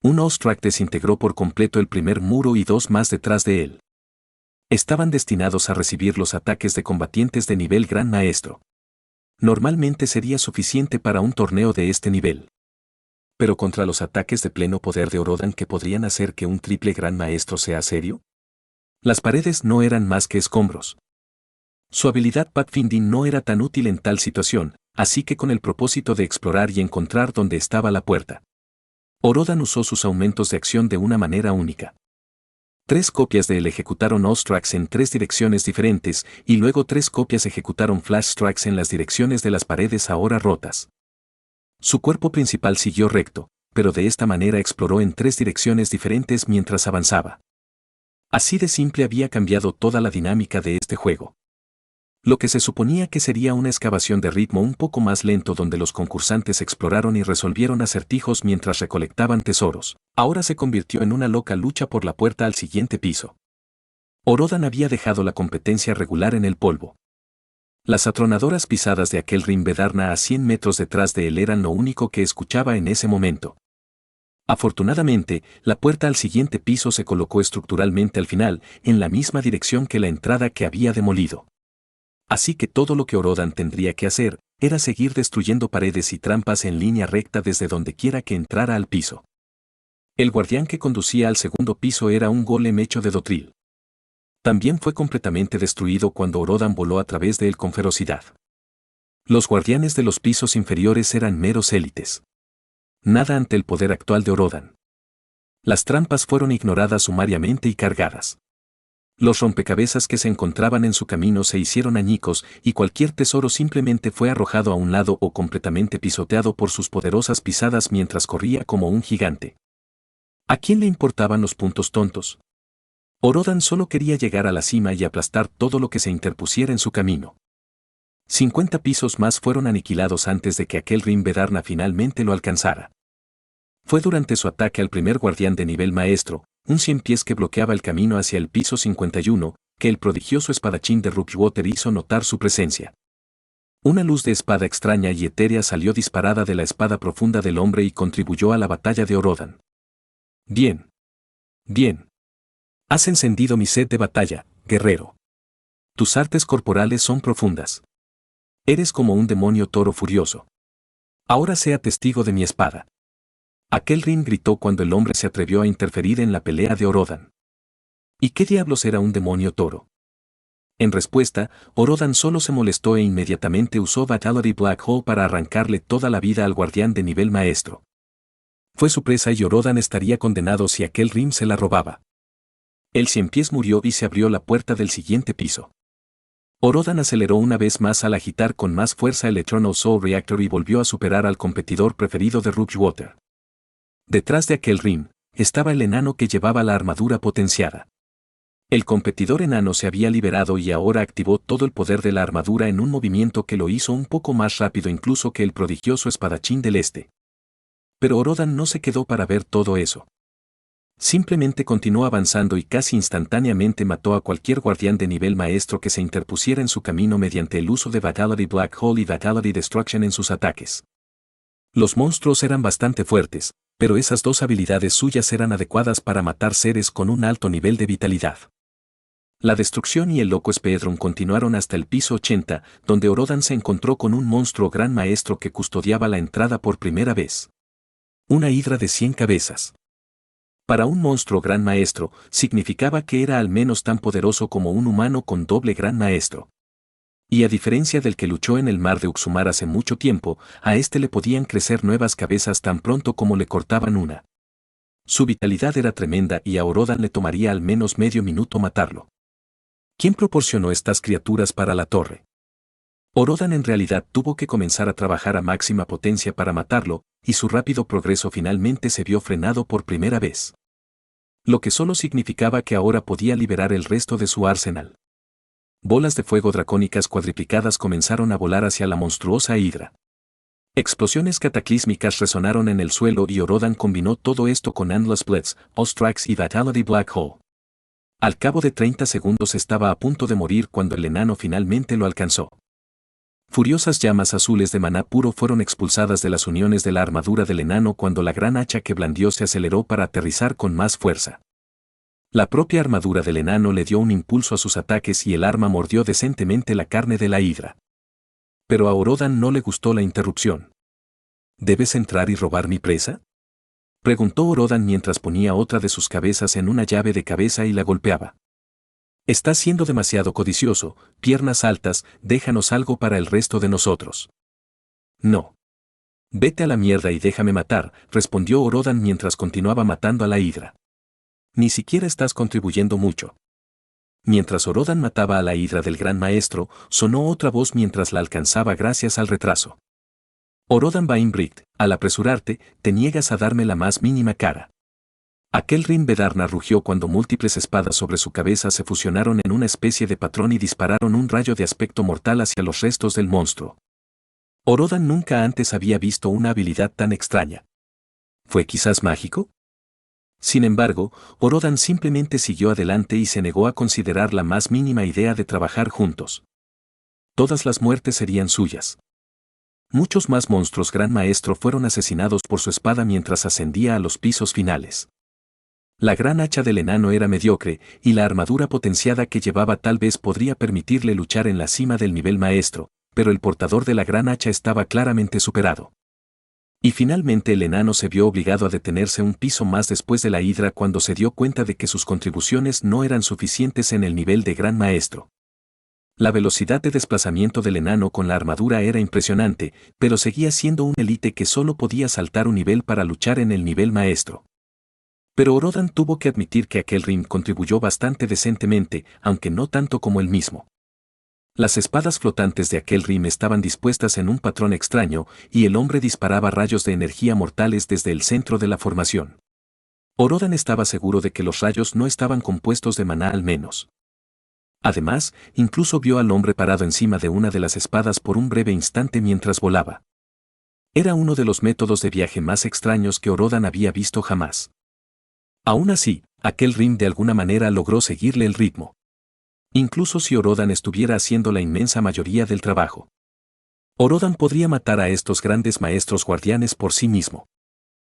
Un Ostrak desintegró por completo el primer muro y dos más detrás de él. Estaban destinados a recibir los ataques de combatientes de nivel Gran Maestro. Normalmente sería suficiente para un torneo de este nivel. Pero contra los ataques de pleno poder de Orodan que podrían hacer que un triple Gran Maestro sea serio. Las paredes no eran más que escombros. Su habilidad Pathfinding no era tan útil en tal situación, así que con el propósito de explorar y encontrar dónde estaba la puerta, Orodan usó sus aumentos de acción de una manera única. 3 copias de él ejecutaron Ostraks en 3 direcciones diferentes, y luego 3 copias ejecutaron Flash Strikes en las direcciones de las paredes ahora rotas. Su cuerpo principal siguió recto, pero de esta manera exploró en 3 direcciones diferentes mientras avanzaba. Así de simple había cambiado toda la dinámica de este juego. Lo que se suponía que sería una excavación de ritmo un poco más lento donde los concursantes exploraron y resolvieron acertijos mientras recolectaban tesoros, ahora se convirtió en una loca lucha por la puerta al siguiente piso. Orodan había dejado la competencia regular en el polvo. Las atronadoras pisadas de Akelrim Vedarna a 100 metros detrás de él eran lo único que escuchaba en ese momento. Afortunadamente, la puerta al siguiente piso se colocó estructuralmente al final, en la misma dirección que la entrada que había demolido. Así que todo lo que Orodan tendría que hacer era seguir destruyendo paredes y trampas en línea recta desde donde quiera que entrara al piso. El guardián que conducía al segundo piso era un golem hecho de dotril. También fue completamente destruido cuando Orodan voló a través de él con ferocidad. Los guardianes de los pisos inferiores eran meros élites. Nada ante el poder actual de Orodan. Las trampas fueron ignoradas sumariamente y cargadas. Los rompecabezas que se encontraban en su camino se hicieron añicos y cualquier tesoro simplemente fue arrojado a un lado o completamente pisoteado por sus poderosas pisadas mientras corría como un gigante. ¿A quién le importaban los puntos tontos? Orodan solo quería llegar a la cima y aplastar todo lo que se interpusiera en su camino. 50 pisos más fueron aniquilados antes de que Akelrim Vedarna finalmente lo alcanzara. Fue durante su ataque al primer guardián de nivel maestro, un 100 pies que bloqueaba el camino hacia el piso 51, que el prodigioso espadachín de Rookwater hizo notar su presencia. Una luz de espada extraña y etérea salió disparada de la espada profunda del hombre y contribuyó a la batalla de Orodan. Bien. Bien. Has encendido mi sed de batalla, guerrero. Tus artes corporales son profundas. Eres como un demonio toro furioso. Ahora sea testigo de mi espada. Akelrim gritó cuando el hombre se atrevió a interferir en la pelea de Orodan. ¿Y qué diablos era un demonio toro? En respuesta, Orodan solo se molestó e inmediatamente usó Vitality Black Hole para arrancarle toda la vida al guardián de nivel maestro. Fue su presa y Orodan estaría condenado si Akelrim se la robaba. El 100 pies murió y se abrió la puerta del siguiente piso. Orodan aceleró una vez más al agitar con más fuerza el Eternal Soul Reactor y volvió a superar al competidor preferido de Rookwater. Detrás de aquel rim, estaba el enano que llevaba la armadura potenciada. El competidor enano se había liberado y ahora activó todo el poder de la armadura en un movimiento que lo hizo un poco más rápido incluso que el prodigioso espadachín del este. Pero Orodan no se quedó para ver todo eso. Simplemente continuó avanzando y casi instantáneamente mató a cualquier guardián de nivel maestro que se interpusiera en su camino mediante el uso de Vitality Black Hole y Vitality Destruction en sus ataques. Los monstruos eran bastante fuertes, pero esas dos habilidades suyas eran adecuadas para matar seres con un alto nivel de vitalidad. La destrucción y el loco Speedrun continuaron hasta el piso 80, donde Orodan se encontró con un monstruo gran maestro que custodiaba la entrada por primera vez. Una hidra de 100 cabezas. Para un monstruo gran maestro, significaba que era al menos tan poderoso como un humano con doble gran maestro. Y a diferencia del que luchó en el mar de Uxumar hace mucho tiempo, a este le podían crecer nuevas cabezas tan pronto como le cortaban una. Su vitalidad era tremenda y a Orodan le tomaría al menos medio minuto matarlo. ¿Quién proporcionó estas criaturas para la torre? Orodan en realidad tuvo que comenzar a trabajar a máxima potencia para matarlo, y su rápido progreso finalmente se vio frenado por primera vez. Lo que solo significaba que ahora podía liberar el resto de su arsenal. Bolas de fuego dracónicas cuadriplicadas comenzaron a volar hacia la monstruosa hidra. Explosiones cataclísmicas resonaron en el suelo y Orodan combinó todo esto con Endless Blitz, Ostrax y Vitality Black Hole. Al cabo de 30 segundos estaba a punto de morir cuando el enano finalmente lo alcanzó. Furiosas llamas azules de maná puro fueron expulsadas de las uniones de la armadura del enano cuando la gran hacha que blandió se aceleró para aterrizar con más fuerza. La propia armadura del enano le dio un impulso a sus ataques y el arma mordió decentemente la carne de la hidra. Pero a Orodan no le gustó la interrupción. ¿Debes entrar y robar mi presa?, preguntó Orodan mientras ponía otra de sus cabezas en una llave de cabeza y la golpeaba. Estás siendo demasiado codicioso, piernas altas, déjanos algo para el resto de nosotros. No. Vete a la mierda y déjame matar, respondió Orodan mientras continuaba matando a la hidra. Ni siquiera estás contribuyendo mucho. Mientras Orodan mataba a la hidra del gran maestro, sonó otra voz mientras la alcanzaba gracias al retraso. Orodan Bainbricht, al apresurarte, te niegas a darme la más mínima cara. Aquel Rim Vedarna rugió cuando múltiples espadas sobre su cabeza se fusionaron en una especie de patrón y dispararon un rayo de aspecto mortal hacia los restos del monstruo. Orodan nunca antes había visto una habilidad tan extraña. ¿Fue quizás mágico? Sin embargo, Orodan simplemente siguió adelante y se negó a considerar la más mínima idea de trabajar juntos. Todas las muertes serían suyas. Muchos más monstruos gran maestro fueron asesinados por su espada mientras ascendía a los pisos finales. La gran hacha del enano era mediocre, y la armadura potenciada que llevaba tal vez podría permitirle luchar en la cima del nivel maestro, pero el portador de la gran hacha estaba claramente superado. Y finalmente el enano se vio obligado a detenerse un piso más después de la hidra cuando se dio cuenta de que sus contribuciones no eran suficientes en el nivel de gran maestro. La velocidad de desplazamiento del enano con la armadura era impresionante, pero seguía siendo un élite que solo podía saltar un nivel para luchar en el nivel maestro. Pero Orodan tuvo que admitir que aquel Rim contribuyó bastante decentemente, aunque no tanto como él mismo. Las espadas flotantes de aquel Rim estaban dispuestas en un patrón extraño, y el hombre disparaba rayos de energía mortales desde el centro de la formación. Orodan estaba seguro de que los rayos no estaban compuestos de maná al menos. Además, incluso vio al hombre parado encima de una de las espadas por un breve instante mientras volaba. Era uno de los métodos de viaje más extraños que Orodan había visto jamás. Aún así, aquel Rim de alguna manera logró seguirle el ritmo. Incluso si Orodan estuviera haciendo la inmensa mayoría del trabajo. Orodan podría matar a estos grandes maestros guardianes por sí mismo.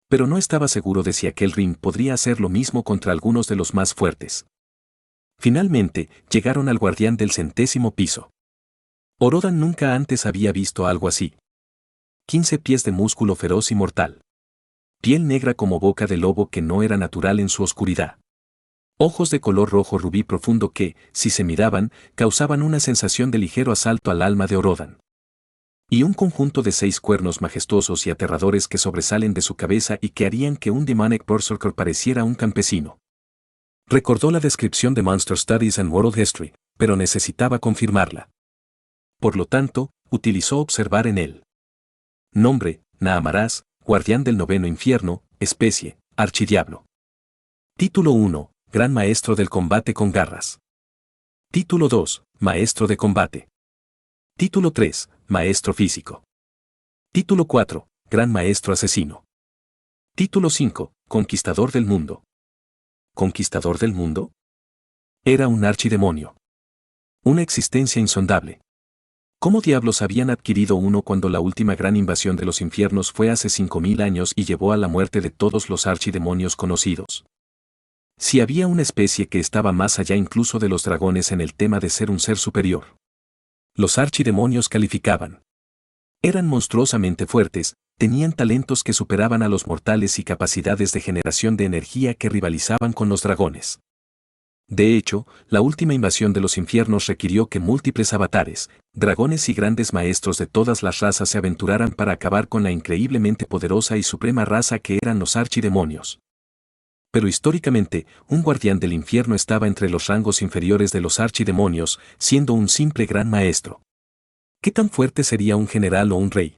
Pero no estaba seguro de si aquel Rim podría hacer lo mismo contra algunos de los más fuertes. Finalmente, llegaron al guardián del 100º piso. Orodan nunca antes había visto algo así. 15 pies de músculo feroz y mortal. Piel negra como boca de lobo que no era natural en su oscuridad. Ojos de color rojo rubí profundo que, si se miraban, causaban una sensación de ligero asalto al alma de Orodan. Y un conjunto de 6 cuernos majestuosos y aterradores que sobresalen de su cabeza y que harían que un Demonic Berserker pareciera un campesino. Recordó la descripción de Monster Studies and World History, pero necesitaba confirmarla. Por lo tanto, utilizó observar en él. Nombre, Naamaraz, guardián del 9º infierno, especie, archidiablo. Título 1, Gran Maestro del Combate con Garras. Título 2, Maestro de Combate. Título 3, Maestro Físico. Título 4, Gran Maestro Asesino. Título 5, Conquistador del Mundo. ¿Conquistador del mundo? Era un archidemonio. Una existencia insondable. ¿Cómo diablos habían adquirido uno cuando la última gran invasión de los infiernos fue hace 5000 años y llevó a la muerte de todos los archidemonios conocidos? Si había una especie que estaba más allá incluso de los dragones en el tema de ser un ser superior. Los archidemonios calificaban. Eran monstruosamente fuertes, tenían talentos que superaban a los mortales y capacidades de generación de energía que rivalizaban con los dragones. De hecho, la última invasión de los infiernos requirió que múltiples avatares, dragones y grandes maestros de todas las razas se aventuraran para acabar con la increíblemente poderosa y suprema raza que eran los archidemonios. Pero históricamente, un guardián del infierno estaba entre los rangos inferiores de los archidemonios, siendo un simple gran maestro. ¿Qué tan fuerte sería un general o un rey?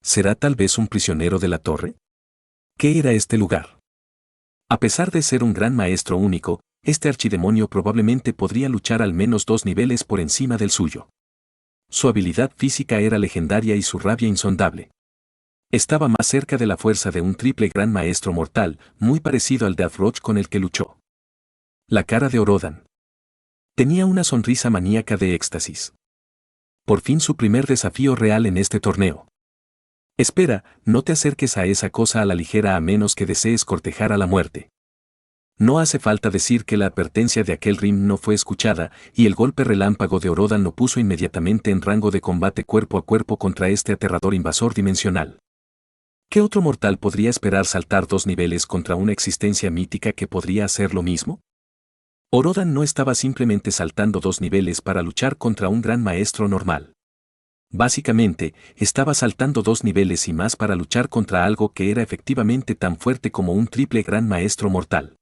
¿Será tal vez un prisionero de la torre? ¿Qué era este lugar? A pesar de ser un gran maestro único, este archidemonio probablemente podría luchar al menos 2 niveles por encima del suyo. Su habilidad física era legendaria y su rabia insondable. Estaba más cerca de la fuerza de un triple gran maestro mortal, muy parecido al Deathwatch con el que luchó. La cara de Orodan. Tenía una sonrisa maníaca de éxtasis. Por fin su primer desafío real en este torneo. Espera, no te acerques a esa cosa a la ligera a menos que desees cortejar a la muerte. No hace falta decir que la advertencia de aquel rim no fue escuchada, y el golpe relámpago de Orodan lo puso inmediatamente en rango de combate cuerpo a cuerpo contra este aterrador invasor dimensional. ¿Qué otro mortal podría esperar saltar 2 niveles contra una existencia mítica que podría hacer lo mismo? Orodan no estaba simplemente saltando 2 niveles para luchar contra un gran maestro normal. Básicamente, estaba saltando 2 niveles y más para luchar contra algo que era efectivamente tan fuerte como un triple gran maestro mortal.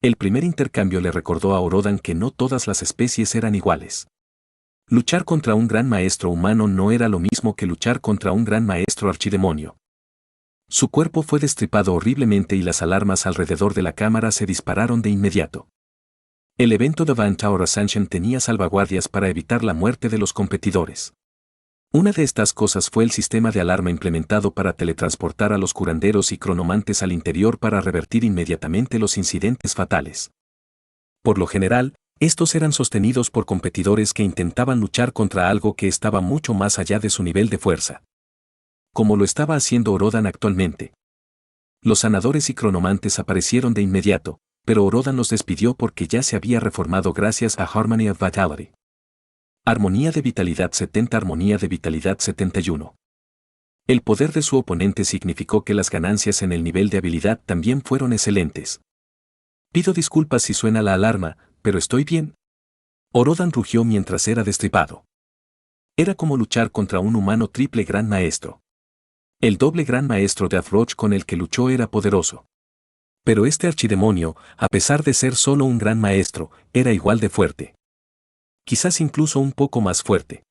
El primer intercambio le recordó a Orodan que no todas las especies eran iguales. Luchar contra un gran maestro humano no era lo mismo que luchar contra un gran maestro archidemonio. Su cuerpo fue destripado horriblemente y las alarmas alrededor de la cámara se dispararon de inmediato. El evento de Van Tower Ascension tenía salvaguardias para evitar la muerte de los competidores. Una de estas cosas fue el sistema de alarma implementado para teletransportar a los curanderos y cronomantes al interior para revertir inmediatamente los incidentes fatales. Por lo general, estos eran sostenidos por competidores que intentaban luchar contra algo que estaba mucho más allá de su nivel de fuerza. Como lo estaba haciendo Orodan actualmente. Los sanadores y cronomantes aparecieron de inmediato, pero Orodan los despidió porque ya se había reformado gracias a Harmony of Vitality. Armonía de vitalidad 70, armonía de vitalidad 71. El poder de su oponente significó que las ganancias en el nivel de habilidad también fueron excelentes. Pido disculpas si suena la alarma, pero estoy bien. Orodan rugió mientras era destripado. Era como luchar contra un humano triple gran maestro. El doble gran maestro de Deathwatch con el que luchó era poderoso. Pero este archidemonio, a pesar de ser solo un gran maestro, era igual de fuerte. Quizás incluso un poco más fuerte.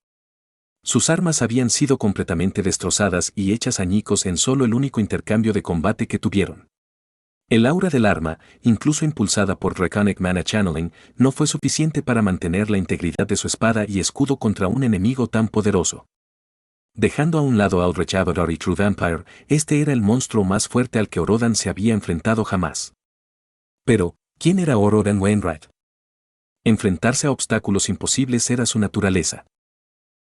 Sus armas habían sido completamente destrozadas y hechas añicos en solo el único intercambio de combate que tuvieron. El aura del arma, incluso impulsada por Draconic Mana Channeling, no fue suficiente para mantener la integridad de su espada y escudo contra un enemigo tan poderoso. Dejando a un lado a Aldrich Avatar y True Vampire, este era el monstruo más fuerte al que Orodan se había enfrentado jamás. Pero, ¿quién era Orodan Wainwright? Enfrentarse a obstáculos imposibles era su naturaleza.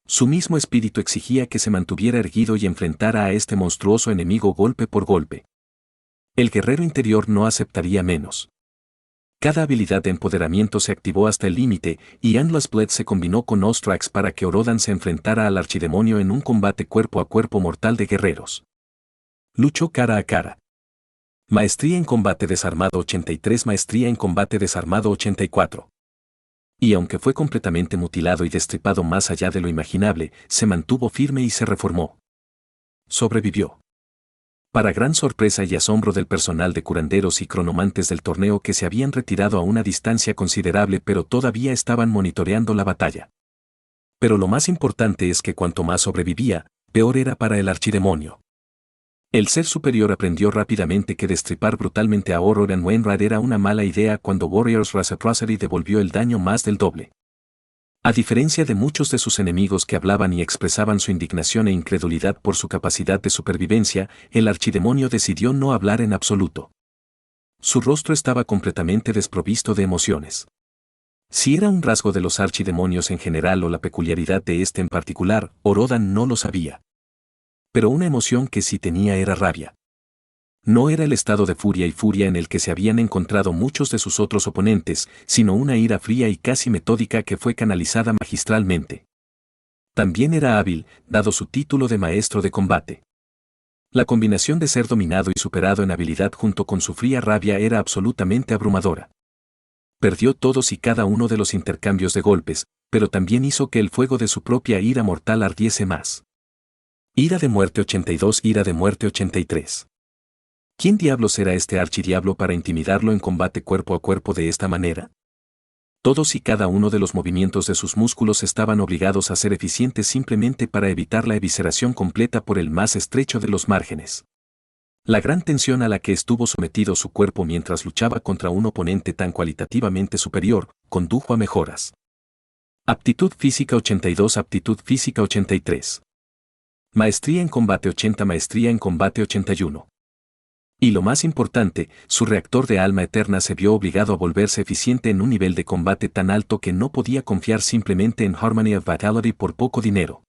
Su mismo espíritu exigía que se mantuviera erguido y enfrentara a este monstruoso enemigo golpe por golpe. El guerrero interior no aceptaría menos. Cada habilidad de empoderamiento se activó hasta el límite, y Endless Blade se combinó con Ostrax para que Orodan se enfrentara al archidemonio en un combate cuerpo a cuerpo mortal de guerreros. Luchó cara a cara. Maestría en combate desarmado 83, maestría en combate desarmado 84. Y aunque fue completamente mutilado y destripado más allá de lo imaginable, se mantuvo firme y se reformó. Sobrevivió. Para gran sorpresa y asombro del personal de curanderos y cronomantes del torneo que se habían retirado a una distancia considerable pero todavía estaban monitoreando la batalla. Pero lo más importante es que cuanto más sobrevivía, peor era para el archidemonio. El ser superior aprendió rápidamente que destripar brutalmente a Orodan Wainwright era una mala idea cuando Warriors Reciprocity devolvió el daño más del doble. A diferencia de muchos de sus enemigos que hablaban y expresaban su indignación e incredulidad por su capacidad de supervivencia, el archidemonio decidió no hablar en absoluto. Su rostro estaba completamente desprovisto de emociones. Si era un rasgo de los archidemonios en general o la peculiaridad de este en particular, Orodan no lo sabía. Pero una emoción que sí tenía era rabia. No era el estado de furia y furia en el que se habían encontrado muchos de sus otros oponentes, sino una ira fría y casi metódica que fue canalizada magistralmente. También era hábil, dado su título de maestro de combate. La combinación de ser dominado y superado en habilidad junto con su fría rabia era absolutamente abrumadora. Perdió todos y cada uno de los intercambios de golpes, pero también hizo que el fuego de su propia ira mortal ardiese más. Ira de muerte 82, ira de muerte 83. ¿Quién diablos era este archidiablo para intimidarlo en combate cuerpo a cuerpo de esta manera? Todos y cada uno de los movimientos de sus músculos estaban obligados a ser eficientes simplemente para evitar la evisceración completa por el más estrecho de los márgenes. La gran tensión a la que estuvo sometido su cuerpo mientras luchaba contra un oponente tan cualitativamente superior, condujo a mejoras. Aptitud física 82, aptitud física 83. Maestría en combate 80, maestría en combate 81. Y lo más importante, su reactor de alma eterna se vio obligado a volverse eficiente en un nivel de combate tan alto que no podía confiar simplemente en Harmony of Vitality por poco dinero.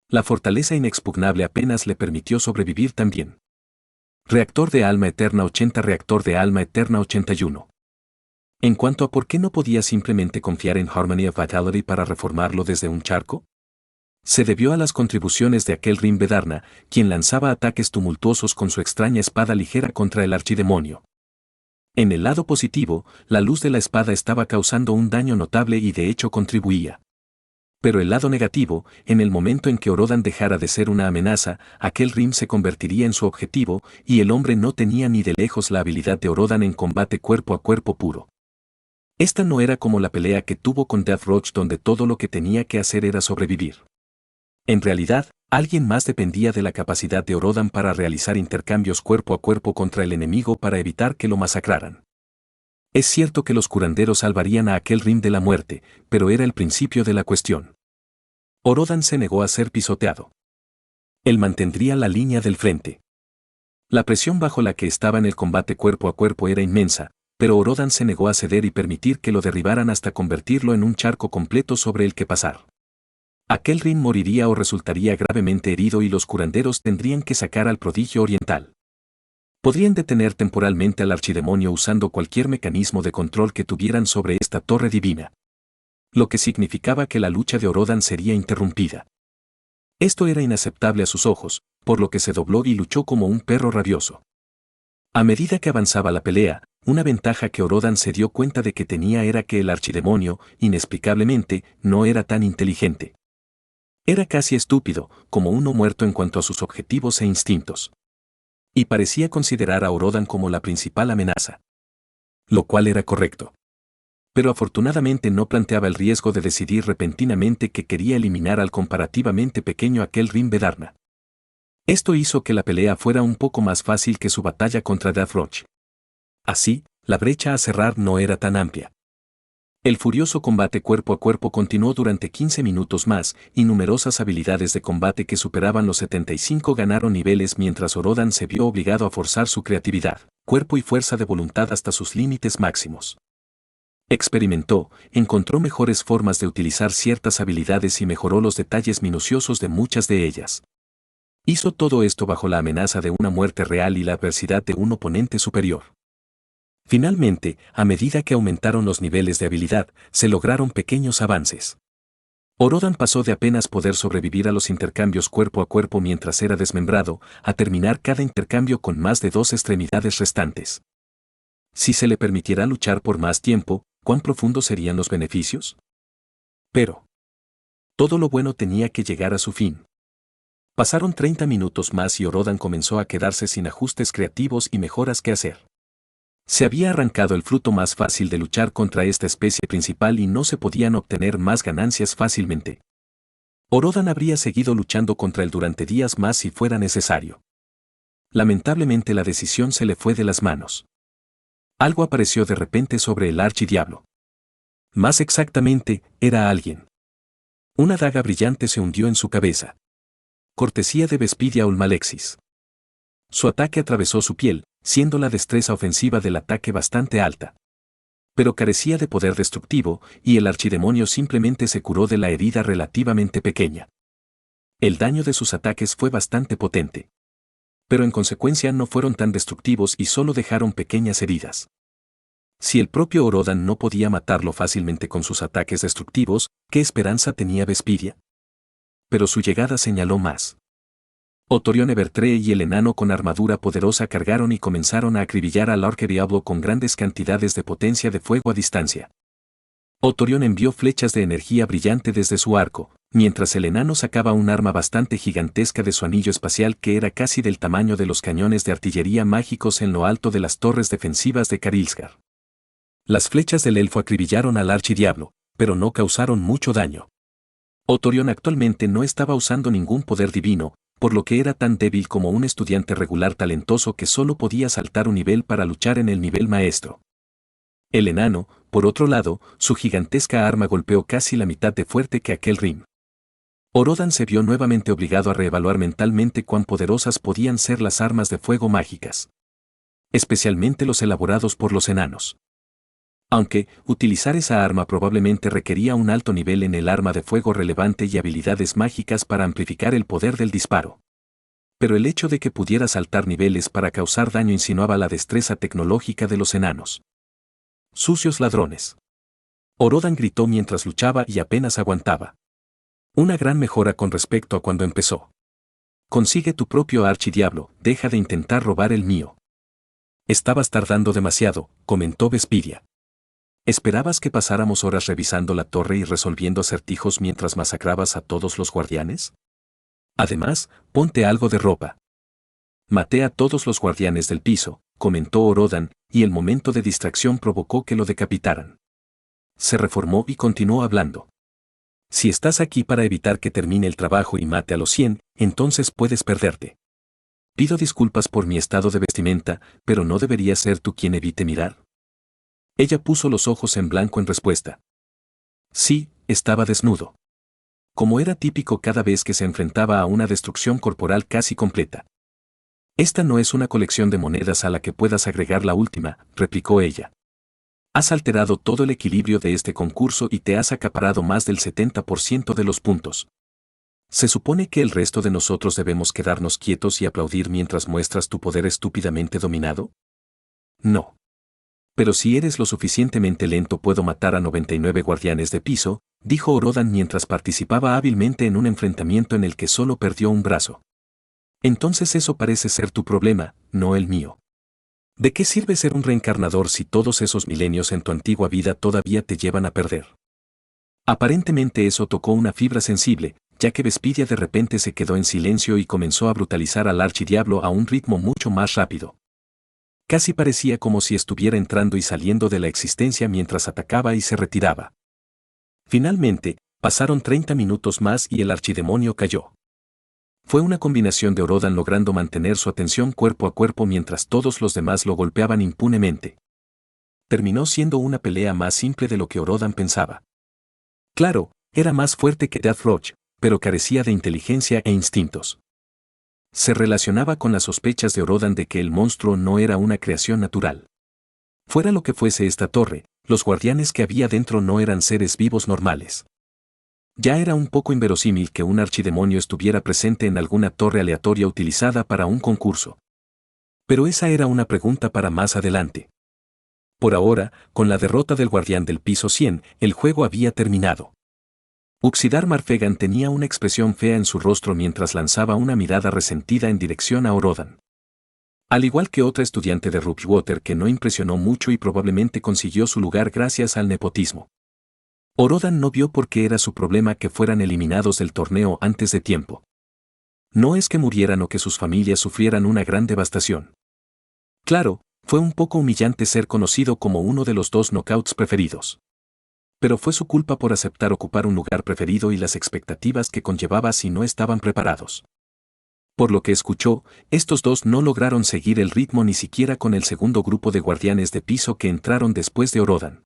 La fortaleza inexpugnable apenas le permitió sobrevivir también. Reactor de alma eterna 80, reactor de alma eterna 81. En cuanto a por qué no podía simplemente confiar en Harmony of Vitality para reformarlo desde un charco, se debió a las contribuciones de aquel Rim Vedarna, quien lanzaba ataques tumultuosos con su extraña espada ligera contra el archidemonio. En el lado positivo, la luz de la espada estaba causando un daño notable y de hecho contribuía. Pero el lado negativo, en el momento en que Orodan dejara de ser una amenaza, aquel Rim se convertiría en su objetivo, y el hombre no tenía ni de lejos la habilidad de Orodan en combate cuerpo a cuerpo puro. Esta no era como la pelea que tuvo con Deathroach, donde todo lo que tenía que hacer era sobrevivir. En realidad, alguien más dependía de la capacidad de Orodan para realizar intercambios cuerpo a cuerpo contra el enemigo para evitar que lo masacraran. Es cierto que los curanderos salvarían a aquel Rim de la muerte, pero era el principio de la cuestión. Orodan se negó a ser pisoteado. Él mantendría la línea del frente. La presión bajo la que estaba en el combate cuerpo a cuerpo era inmensa, pero Orodan se negó a ceder y permitir que lo derribaran hasta convertirlo en un charco completo sobre el que pasar. Aquel Rim moriría o resultaría gravemente herido y los curanderos tendrían que sacar al prodigio oriental. Podrían detener temporalmente al archidemonio usando cualquier mecanismo de control que tuvieran sobre esta torre divina. Lo que significaba que la lucha de Orodan sería interrumpida. Esto era inaceptable a sus ojos, por lo que se dobló y luchó como un perro rabioso. A medida que avanzaba la pelea, una ventaja que Orodan se dio cuenta de que tenía era que el archidemonio, inexplicablemente, no era tan inteligente. Era casi estúpido, como uno muerto en cuanto a sus objetivos e instintos. Y parecía considerar a Orodan como la principal amenaza. Lo cual era correcto. Pero afortunadamente no planteaba el riesgo de decidir repentinamente que quería eliminar al comparativamente pequeño aquel Rim Vedarna. Esto hizo que la pelea fuera un poco más fácil que su batalla contra Deathroach. Así, la brecha a cerrar no era tan amplia. El furioso combate cuerpo a cuerpo continuó durante 15 minutos más, y numerosas habilidades de combate que superaban los 75 ganaron niveles mientras Orodan se vio obligado a forzar su creatividad, cuerpo y fuerza de voluntad hasta sus límites máximos. Experimentó, encontró mejores formas de utilizar ciertas habilidades y mejoró los detalles minuciosos de muchas de ellas. Hizo todo esto bajo la amenaza de una muerte real y la adversidad de un oponente superior. Finalmente, a medida que aumentaron los niveles de habilidad, se lograron pequeños avances. Orodan pasó de apenas poder sobrevivir a los intercambios cuerpo a cuerpo mientras era desmembrado, a terminar cada intercambio con más de 2 extremidades restantes. Si se le permitiera luchar por más tiempo, ¿cuán profundos serían los beneficios? Pero todo lo bueno tenía que llegar a su fin. Pasaron 30 minutos más y Orodan comenzó a quedarse sin ajustes creativos y mejoras que hacer. Se había arrancado el fruto más fácil de luchar contra esta especie principal y no se podían obtener más ganancias fácilmente. Orodan habría seguido luchando contra él durante días más si fuera necesario. Lamentablemente la decisión se le fue de las manos. Algo apareció de repente sobre el archidiablo. Más exactamente, era alguien. Una daga brillante se hundió en su cabeza. Cortesía de Vespidia Ulmalexis. Su ataque atravesó su piel, siendo la destreza ofensiva del ataque bastante alta. Pero carecía de poder destructivo, y el archidemonio simplemente se curó de la herida relativamente pequeña. El daño de sus ataques fue bastante potente. Pero en consecuencia no fueron tan destructivos y solo dejaron pequeñas heridas. Si el propio Orodan no podía matarlo fácilmente con sus ataques destructivos, ¿qué esperanza tenía Vespidia? Pero su llegada señaló más. Otorion Evertree y el enano con armadura poderosa cargaron y comenzaron a acribillar al archidiablo con grandes cantidades de potencia de fuego a distancia. Otorion envió flechas de energía brillante desde su arco, mientras el enano sacaba un arma bastante gigantesca de su anillo espacial que era casi del tamaño de los cañones de artillería mágicos en lo alto de las torres defensivas de Carilsgar. Las flechas del elfo acribillaron al archidiablo, pero no causaron mucho daño. Otorion actualmente no estaba usando ningún poder divino, por lo que era tan débil como un estudiante regular talentoso que solo podía saltar un nivel para luchar en el nivel maestro. El enano, por otro lado, su gigantesca arma golpeó casi la mitad de fuerte que aquel Rim. Orodan se vio nuevamente obligado a reevaluar mentalmente cuán poderosas podían ser las armas de fuego mágicas. Especialmente los elaborados por los enanos. Aunque, utilizar esa arma probablemente requería un alto nivel en el arma de fuego relevante y habilidades mágicas para amplificar el poder del disparo. Pero el hecho de que pudiera saltar niveles para causar daño insinuaba la destreza tecnológica de los enanos. Sucios ladrones. Orodan gritó mientras luchaba y apenas aguantaba. Una gran mejora con respecto a cuando empezó. Consigue tu propio archidiablo, deja de intentar robar el mío. Estabas tardando demasiado, comentó Vespidia. ¿Esperabas que pasáramos horas revisando la torre y resolviendo acertijos mientras masacrabas a todos los guardianes? Además, ponte algo de ropa. Maté a todos los guardianes del piso, comentó Orodan, y el momento de distracción provocó que lo decapitaran. Se reformó y continuó hablando. Si estás aquí para evitar que termine el trabajo y mate a los 100, entonces puedes perderte. Pido disculpas por mi estado de vestimenta, pero ¿no deberías ser tú quien evite mirar? Ella puso los ojos en blanco en respuesta. Sí, estaba desnudo. Como era típico cada vez que se enfrentaba a una destrucción corporal casi completa. Esta no es una colección de monedas a la que puedas agregar la última, replicó ella. Has alterado todo el equilibrio de este concurso y te has acaparado más del 70% de los puntos. ¿Se supone que el resto de nosotros debemos quedarnos quietos y aplaudir mientras muestras tu poder estúpidamente dominado? No. Pero si eres lo suficientemente lento puedo matar a 99 guardianes de piso, dijo Orodan mientras participaba hábilmente en un enfrentamiento en el que solo perdió un brazo. Entonces eso parece ser tu problema, no el mío. ¿De qué sirve ser un reencarnador si todos esos milenios en tu antigua vida todavía te llevan a perder? Aparentemente eso tocó una fibra sensible, ya que Vespidia de repente se quedó en silencio y comenzó a brutalizar al archidiablo a un ritmo mucho más rápido. Casi parecía como si estuviera entrando y saliendo de la existencia mientras atacaba y se retiraba. Finalmente, pasaron 30 minutos más y el archidemonio cayó. Fue una combinación de Orodan logrando mantener su atención cuerpo a cuerpo mientras todos los demás lo golpeaban impunemente. Terminó siendo una pelea más simple de lo que Orodan pensaba. Claro, era más fuerte que Deathwatch, pero carecía de inteligencia e instintos. Se relacionaba con las sospechas de Orodan de que el monstruo no era una creación natural. Fuera lo que fuese esta torre, los guardianes que había dentro no eran seres vivos normales. Ya era un poco inverosímil que un archidemonio estuviera presente en alguna torre aleatoria utilizada para un concurso. Pero esa era una pregunta para más adelante. Por ahora, con la derrota del guardián del piso 100, el juego había terminado. Uxidar Marfegan tenía una expresión fea en su rostro mientras lanzaba una mirada resentida en dirección a Orodan. Al igual que otra estudiante de Rubywater que no impresionó mucho y probablemente consiguió su lugar gracias al nepotismo. Orodan no vio por qué era su problema que fueran eliminados del torneo antes de tiempo. No es que murieran o que sus familias sufrieran una gran devastación. Claro, fue un poco humillante ser conocido como uno de los 2 knockouts preferidos. Pero fue su culpa por aceptar ocupar un lugar preferido y las expectativas que conllevaba si no estaban preparados. Por lo que escuchó, estos dos no lograron seguir el ritmo ni siquiera con el segundo grupo de guardianes de piso que entraron después de Orodan.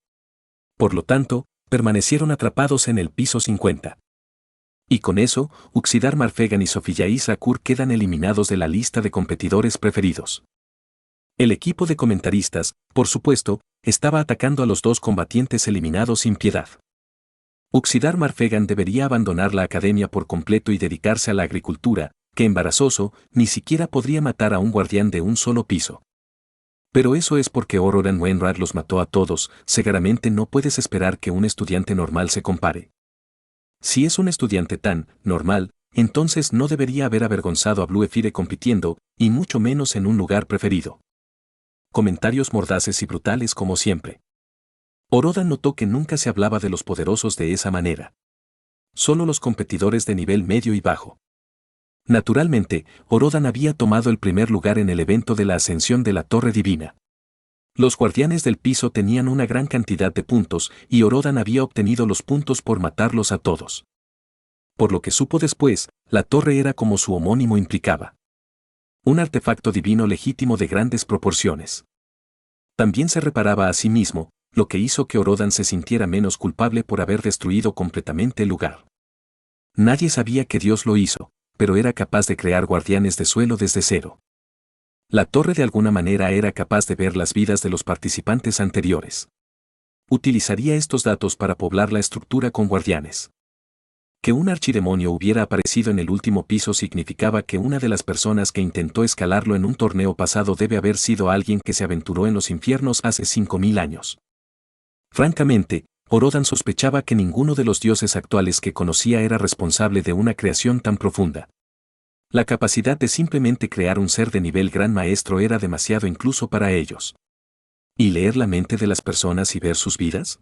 Por lo tanto, permanecieron atrapados en el piso 50. Y con eso, Uxidar Marfegan y Sofiyais Rakur quedan eliminados de la lista de competidores preferidos. El equipo de comentaristas, por supuesto, estaba atacando a los dos combatientes eliminados sin piedad. Uxidar Marfegan debería abandonar la academia por completo y dedicarse a la agricultura, que embarazoso, ni siquiera podría matar a un guardián de un solo piso. Pero eso es porque Orodan Wainwright los mató a todos, seguramente no puedes esperar que un estudiante normal se compare. Si es un estudiante tan normal, entonces no debería haber avergonzado a Blue Ephyre compitiendo, y mucho menos en un lugar preferido. Comentarios mordaces y brutales como siempre. Orodan notó que nunca se hablaba de los poderosos de esa manera. Solo los competidores de nivel medio y bajo. Naturalmente, Orodan había tomado el primer lugar en el evento de la ascensión de la Torre Divina. Los guardianes del piso tenían una gran cantidad de puntos y Orodan había obtenido los puntos por matarlos a todos. Por lo que supo después, la torre era como su homónimo implicaba. Un artefacto divino legítimo de grandes proporciones. También se reparaba a sí mismo, lo que hizo que Orodan se sintiera menos culpable por haber destruido completamente el lugar. Nadie sabía que Dios lo hizo, pero era capaz de crear guardianes de suelo desde cero. La torre de alguna manera era capaz de ver las vidas de los participantes anteriores. Utilizaría estos datos para poblar la estructura con guardianes. Que un archidemonio hubiera aparecido en el último piso significaba que una de las personas que intentó escalarlo en un torneo pasado debe haber sido alguien que se aventuró en los infiernos hace 5000 años. Francamente, Orodan sospechaba que ninguno de los dioses actuales que conocía era responsable de una creación tan profunda. La capacidad de simplemente crear un ser de nivel gran maestro era demasiado incluso para ellos. ¿Y leer la mente de las personas y ver sus vidas?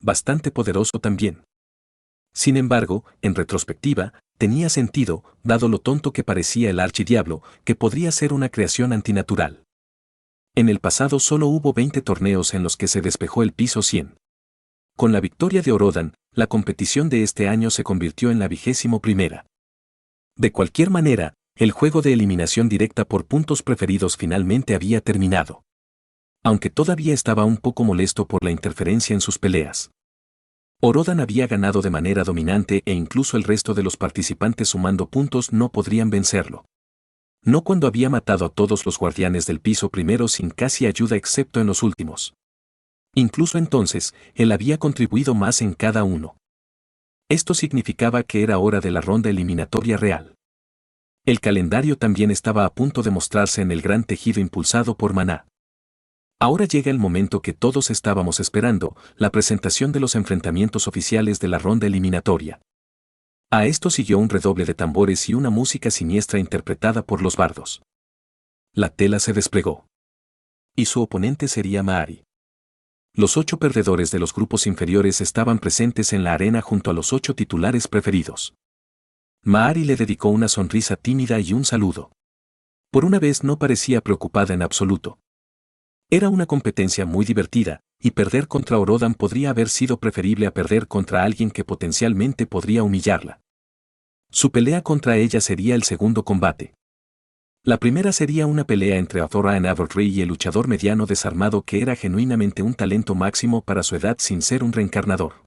Bastante poderoso también. Sin embargo, en retrospectiva, tenía sentido, dado lo tonto que parecía el archidiablo, que podría ser una creación antinatural. En el pasado solo hubo 20 torneos en los que se despejó el piso 100. Con la victoria de Orodan, la competición de este año se convirtió en la 21ª. De cualquier manera, el juego de eliminación directa por puntos preferidos finalmente había terminado. Aunque todavía estaba un poco molesto por la interferencia en sus peleas. Orodan había ganado de manera dominante e incluso el resto de los participantes sumando puntos no podrían vencerlo. No cuando había matado a todos los guardianes del piso primero sin casi ayuda excepto en los últimos. Incluso entonces, él había contribuido más en cada uno. Esto significaba que era hora de la ronda eliminatoria real. El calendario también estaba a punto de mostrarse en el gran tejido impulsado por Maná. Ahora llega el momento que todos estábamos esperando, la presentación de los enfrentamientos oficiales de la ronda eliminatoria. A esto siguió un redoble de tambores y una música siniestra interpretada por los bardos. La tela se desplegó. Y su oponente sería Maari. Los 8 perdedores de los grupos inferiores estaban presentes en la arena junto a los 8 titulares preferidos. Maari le dedicó una sonrisa tímida y un saludo. Por una vez no parecía preocupada en absoluto. Era una competencia muy divertida, y perder contra Orodan podría haber sido preferible a perder contra alguien que potencialmente podría humillarla. Su pelea contra ella sería el segundo combate. La primera sería una pelea entre Athoran Avery y el luchador mediano desarmado que era genuinamente un talento máximo para su edad sin ser un reencarnador.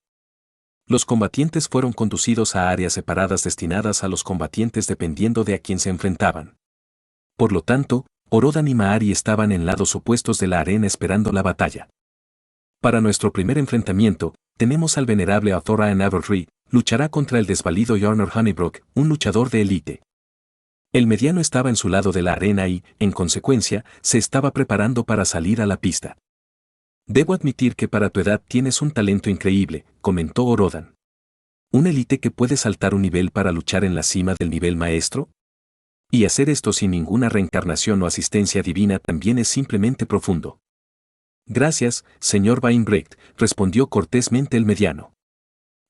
Los combatientes fueron conducidos a áreas separadas destinadas a los combatientes dependiendo de a quién se enfrentaban. Por lo tanto, Orodan y Maari estaban en lados opuestos de la arena esperando la batalla. Para nuestro primer enfrentamiento, tenemos al venerable Athoran Avery, luchará contra el desvalido Yarnor Honeybrook, un luchador de élite. El mediano estaba en su lado de la arena y, en consecuencia, se estaba preparando para salir a la pista. Debo admitir que para tu edad tienes un talento increíble, comentó Orodan. ¿Un élite que puede saltar un nivel para luchar en la cima del nivel maestro? Y hacer esto sin ninguna reencarnación o asistencia divina también es simplemente profundo. Gracias, señor Wainwright, respondió cortésmente el mediano.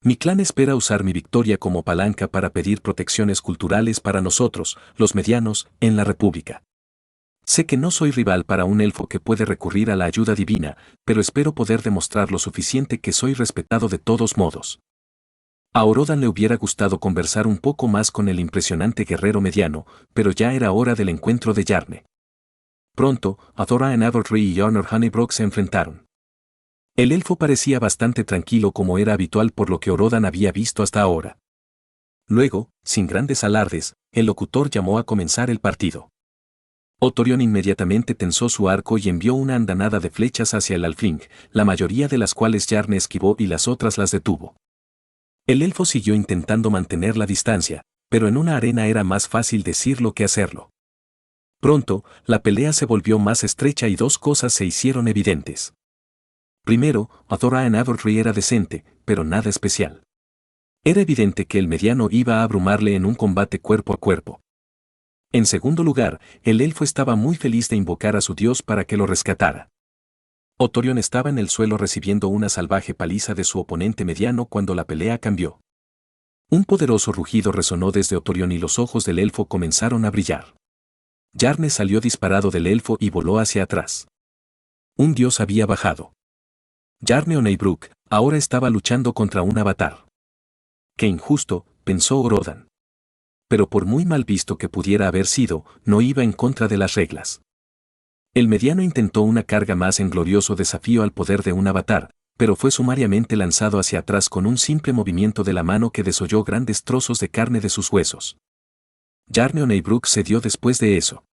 Mi clan espera usar mi victoria como palanca para pedir protecciones culturales para nosotros, los medianos, en la República. Sé que no soy rival para un elfo que puede recurrir a la ayuda divina, pero espero poder demostrar lo suficiente que soy respetado de todos modos. A Orodan le hubiera gustado conversar un poco más con el impresionante guerrero mediano, pero ya era hora del encuentro de Yarne. Pronto, Thoraen Abertree y Honor Honeybrook se enfrentaron. El elfo parecía bastante tranquilo como era habitual por lo que Orodan había visto hasta ahora. Luego, sin grandes alardes, el locutor llamó a comenzar el partido. Othorion inmediatamente tensó su arco y envió una andanada de flechas hacia el alfling, la mayoría de las cuales Yarne esquivó y las otras las detuvo. El elfo siguió intentando mantener la distancia, pero en una arena era más fácil decirlo que hacerlo. Pronto, la pelea se volvió más estrecha y dos cosas se hicieron evidentes. Primero, Thoraen Abertree era decente, pero nada especial. Era evidente que el mediano iba a abrumarle en un combate cuerpo a cuerpo. En segundo lugar, el elfo estaba muy feliz de invocar a su dios para que lo rescatara. Othorion estaba en el suelo recibiendo una salvaje paliza de su oponente mediano cuando la pelea cambió. Un poderoso rugido resonó desde Othorion y los ojos del elfo comenzaron a brillar. Yarne salió disparado del elfo y voló hacia atrás. Un dios había bajado. Yarne Honeybrook ahora estaba luchando contra un avatar. Qué injusto, pensó Orodan. Pero por muy mal visto que pudiera haber sido, no iba en contra de las reglas. El mediano intentó una carga más en glorioso desafío al poder de un avatar, pero fue sumariamente lanzado hacia atrás con un simple movimiento de la mano que desolló grandes trozos de carne de sus huesos. Yarne Honeybrook cedió después de eso.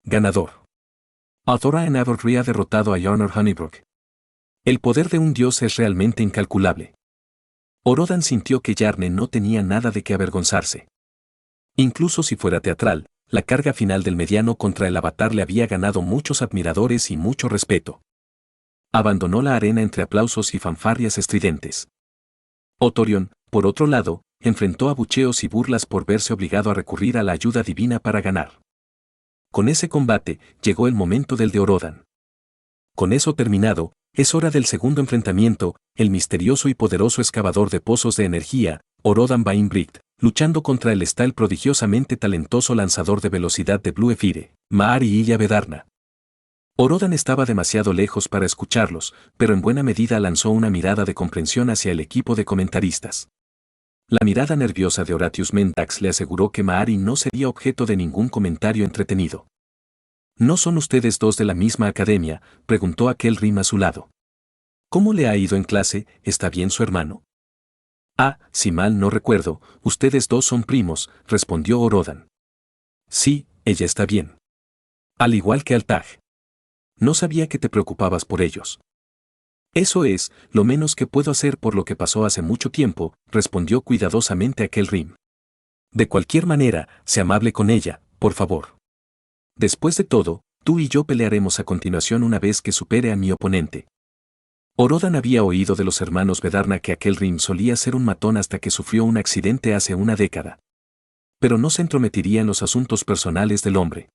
Ganador. Thoraen Abertree ha derrotado a Honor Honeybrook. El poder de un dios es realmente incalculable. Orodan sintió que Yarne no tenía nada de qué avergonzarse. Incluso si fuera teatral, la carga final del mediano contra el avatar le había ganado muchos admiradores y mucho respeto. Abandonó la arena entre aplausos y fanfarrias estridentes. Othorion, por otro lado, enfrentó abucheos y burlas por verse obligado a recurrir a la ayuda divina para ganar. Con ese combate, llegó el momento del de Orodan. Con eso terminado, es hora del segundo enfrentamiento, el misterioso y poderoso excavador de pozos de energía, Orodan Bainbright, luchando contra el está el prodigiosamente talentoso lanzador de velocidad de Blue Ephyre, Maari Illa Vedarna. Orodan estaba demasiado lejos para escucharlos, pero en buena medida lanzó una mirada de comprensión hacia el equipo de comentaristas. La mirada nerviosa de Horatius Mentax le aseguró que Maari no sería objeto de ningún comentario entretenido. ¿No son ustedes dos de la misma academia?, preguntó aquel Rim a su lado. ¿Cómo le ha ido en clase? ¿Está bien su hermano? Ah, si mal no recuerdo, ustedes dos son primos, respondió Orodan. Sí, ella está bien. Al igual que Altag. No sabía que te preocupabas por ellos. Eso es, lo menos que puedo hacer por lo que pasó hace mucho tiempo, respondió cuidadosamente aquel Rim. De cualquier manera, sé amable con ella, por favor. Después de todo, tú y yo pelearemos a continuación una vez que supere a mi oponente. Orodan había oído de los hermanos Vedarna que aquel Rim solía ser un matón hasta que sufrió un accidente hace una década. Pero no se entrometiría en los asuntos personales del hombre.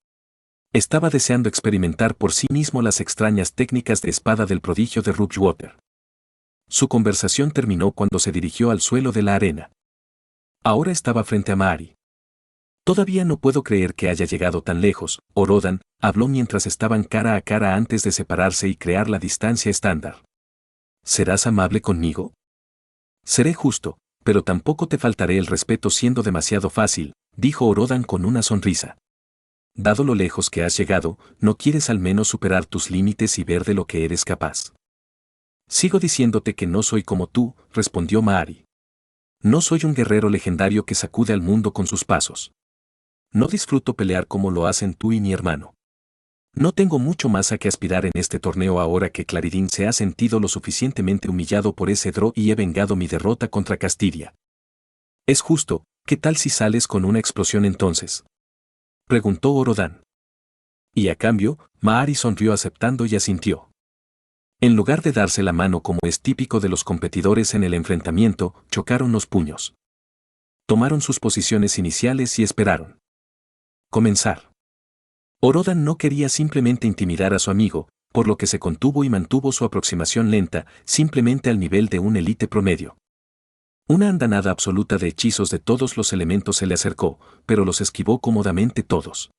Estaba deseando experimentar por sí mismo las extrañas técnicas de espada del prodigio de Rookwater. Su conversación terminó cuando se dirigió al suelo de la arena. Ahora estaba frente a Maari. Todavía no puedo creer que haya llegado tan lejos, Orodan, habló mientras estaban cara a cara antes de separarse y crear la distancia estándar. ¿Serás amable conmigo? Seré justo, pero tampoco te faltaré el respeto siendo demasiado fácil, dijo Orodan con una sonrisa. Dado lo lejos que has llegado, ¿no quieres al menos superar tus límites y ver de lo que eres capaz? Sigo diciéndote que no soy como tú, respondió Maari. No soy un guerrero legendario que sacude al mundo con sus pasos. No disfruto pelear como lo hacen tú y mi hermano. No tengo mucho más a que aspirar en este torneo ahora que Claridín se ha sentido lo suficientemente humillado por ese draw y he vengado mi derrota contra Castiria. Es justo, ¿qué tal si sales con una explosión entonces? Preguntó Orodan. Y a cambio, Maari sonrió aceptando y asintió. En lugar de darse la mano como es típico de los competidores en el enfrentamiento, chocaron los puños. Tomaron sus posiciones iniciales y esperaron. Comenzar. Orodan no quería simplemente intimidar a su amigo, por lo que se contuvo y mantuvo su aproximación lenta, simplemente al nivel de un élite promedio. Una andanada absoluta de hechizos de todos los elementos se le acercó, pero los esquivó cómodamente todos.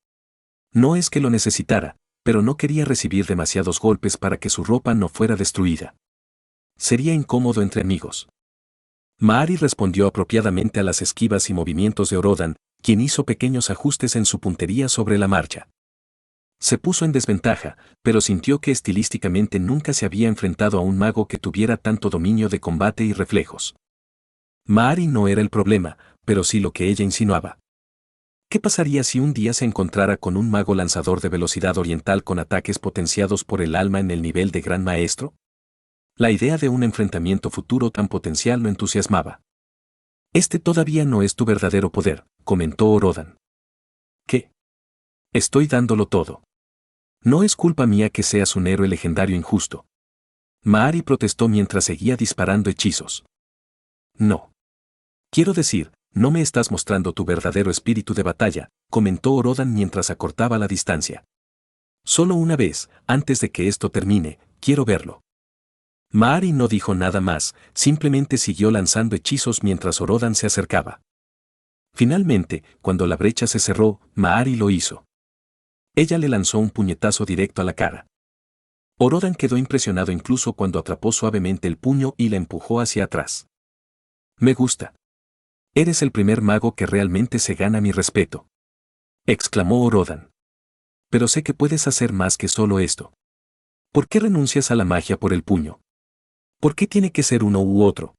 No es que lo necesitara, pero no quería recibir demasiados golpes para que su ropa no fuera destruida. Sería incómodo entre amigos. Maari respondió apropiadamente a las esquivas y movimientos de Orodan, quien hizo pequeños ajustes en su puntería sobre la marcha. Se puso en desventaja, pero sintió que estilísticamente nunca se había enfrentado a un mago que tuviera tanto dominio de combate y reflejos. Maari no era el problema, pero sí lo que ella insinuaba. ¿Qué pasaría si un día se encontrara con un mago lanzador de velocidad oriental con ataques potenciados por el alma en el nivel de gran maestro? La idea de un enfrentamiento futuro tan potencial lo entusiasmaba. Este todavía no es tu verdadero poder, comentó Orodan. ¿Qué? Estoy dándolo todo. No es culpa mía que seas un héroe legendario injusto. Maari protestó mientras seguía disparando hechizos. No. Quiero decir, no me estás mostrando tu verdadero espíritu de batalla, comentó Orodan mientras acortaba la distancia. Solo una vez, antes de que esto termine, quiero verlo. Maari no dijo nada más, simplemente siguió lanzando hechizos mientras Orodan se acercaba. Finalmente, cuando la brecha se cerró, Maari lo hizo. Ella le lanzó un puñetazo directo a la cara. Orodan quedó impresionado incluso cuando atrapó suavemente el puño y la empujó hacia atrás. Me gusta. Eres el primer mago que realmente se gana mi respeto, exclamó Orodan. Pero sé que puedes hacer más que solo esto. ¿Por qué renuncias a la magia por el puño? ¿Por qué tiene que ser uno u otro?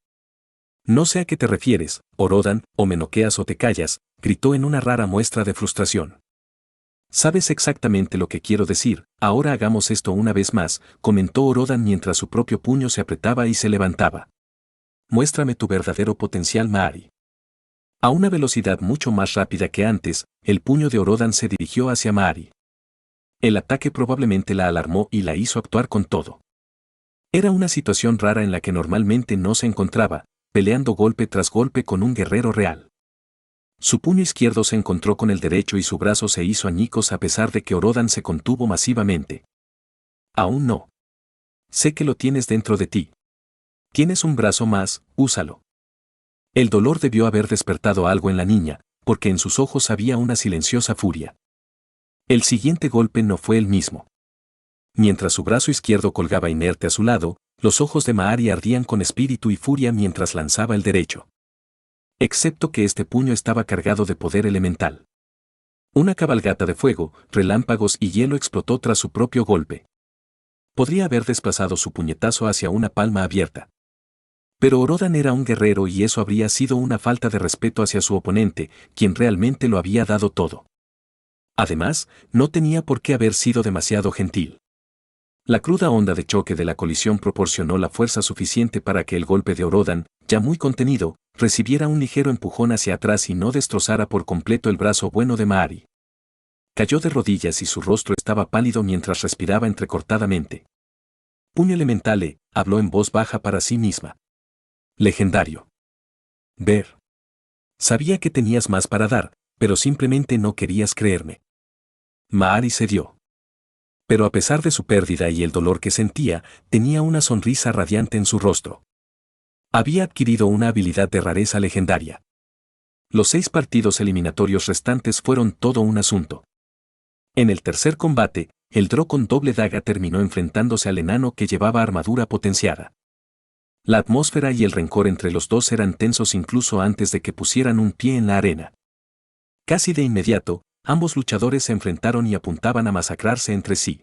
No sé a qué te refieres, Orodan, o me noqueas o te callas, gritó en una rara muestra de frustración. Sabes exactamente lo que quiero decir, ahora hagamos esto una vez más, comentó Orodan mientras su propio puño se apretaba y se levantaba. Muéstrame tu verdadero potencial, Maari. A una velocidad mucho más rápida que antes, el puño de Orodan se dirigió hacia Maari. El ataque probablemente la alarmó y la hizo actuar con todo. Era una situación rara en la que normalmente no se encontraba, peleando golpe tras golpe con un guerrero real. Su puño izquierdo se encontró con el derecho y su brazo se hizo añicos a pesar de que Orodan se contuvo masivamente. Aún no. Sé que lo tienes dentro de ti. Tienes un brazo más, úsalo. El dolor debió haber despertado algo en la niña, porque en sus ojos había una silenciosa furia. El siguiente golpe no fue el mismo. Mientras su brazo izquierdo colgaba inerte a su lado, los ojos de Maari ardían con espíritu y furia mientras lanzaba el derecho. Excepto que este puño estaba cargado de poder elemental. Una cabalgata de fuego, relámpagos y hielo explotó tras su propio golpe. Podría haber desplazado su puñetazo hacia una palma abierta. Pero Orodan era un guerrero y eso habría sido una falta de respeto hacia su oponente, quien realmente lo había dado todo. Además, no tenía por qué haber sido demasiado gentil. La cruda onda de choque de la colisión proporcionó la fuerza suficiente para que el golpe de Orodan, ya muy contenido, recibiera un ligero empujón hacia atrás y no destrozara por completo el brazo bueno de Maari. Cayó de rodillas y su rostro estaba pálido mientras respiraba entrecortadamente. Puño elemental, habló en voz baja para sí misma. Legendario. Ver. Sabía que tenías más para dar, pero simplemente no querías creerme. Maari cedió. Pero a pesar de su pérdida y el dolor que sentía, tenía una sonrisa radiante en su rostro. Había adquirido una habilidad de rareza legendaria. Los 6 partidos eliminatorios restantes fueron todo un asunto. En el tercer combate, el Drow con doble daga terminó enfrentándose al enano que llevaba armadura potenciada. La atmósfera y el rencor entre los dos eran tensos incluso antes de que pusieran un pie en la arena. Casi de inmediato, ambos luchadores se enfrentaron y apuntaban a masacrarse entre sí.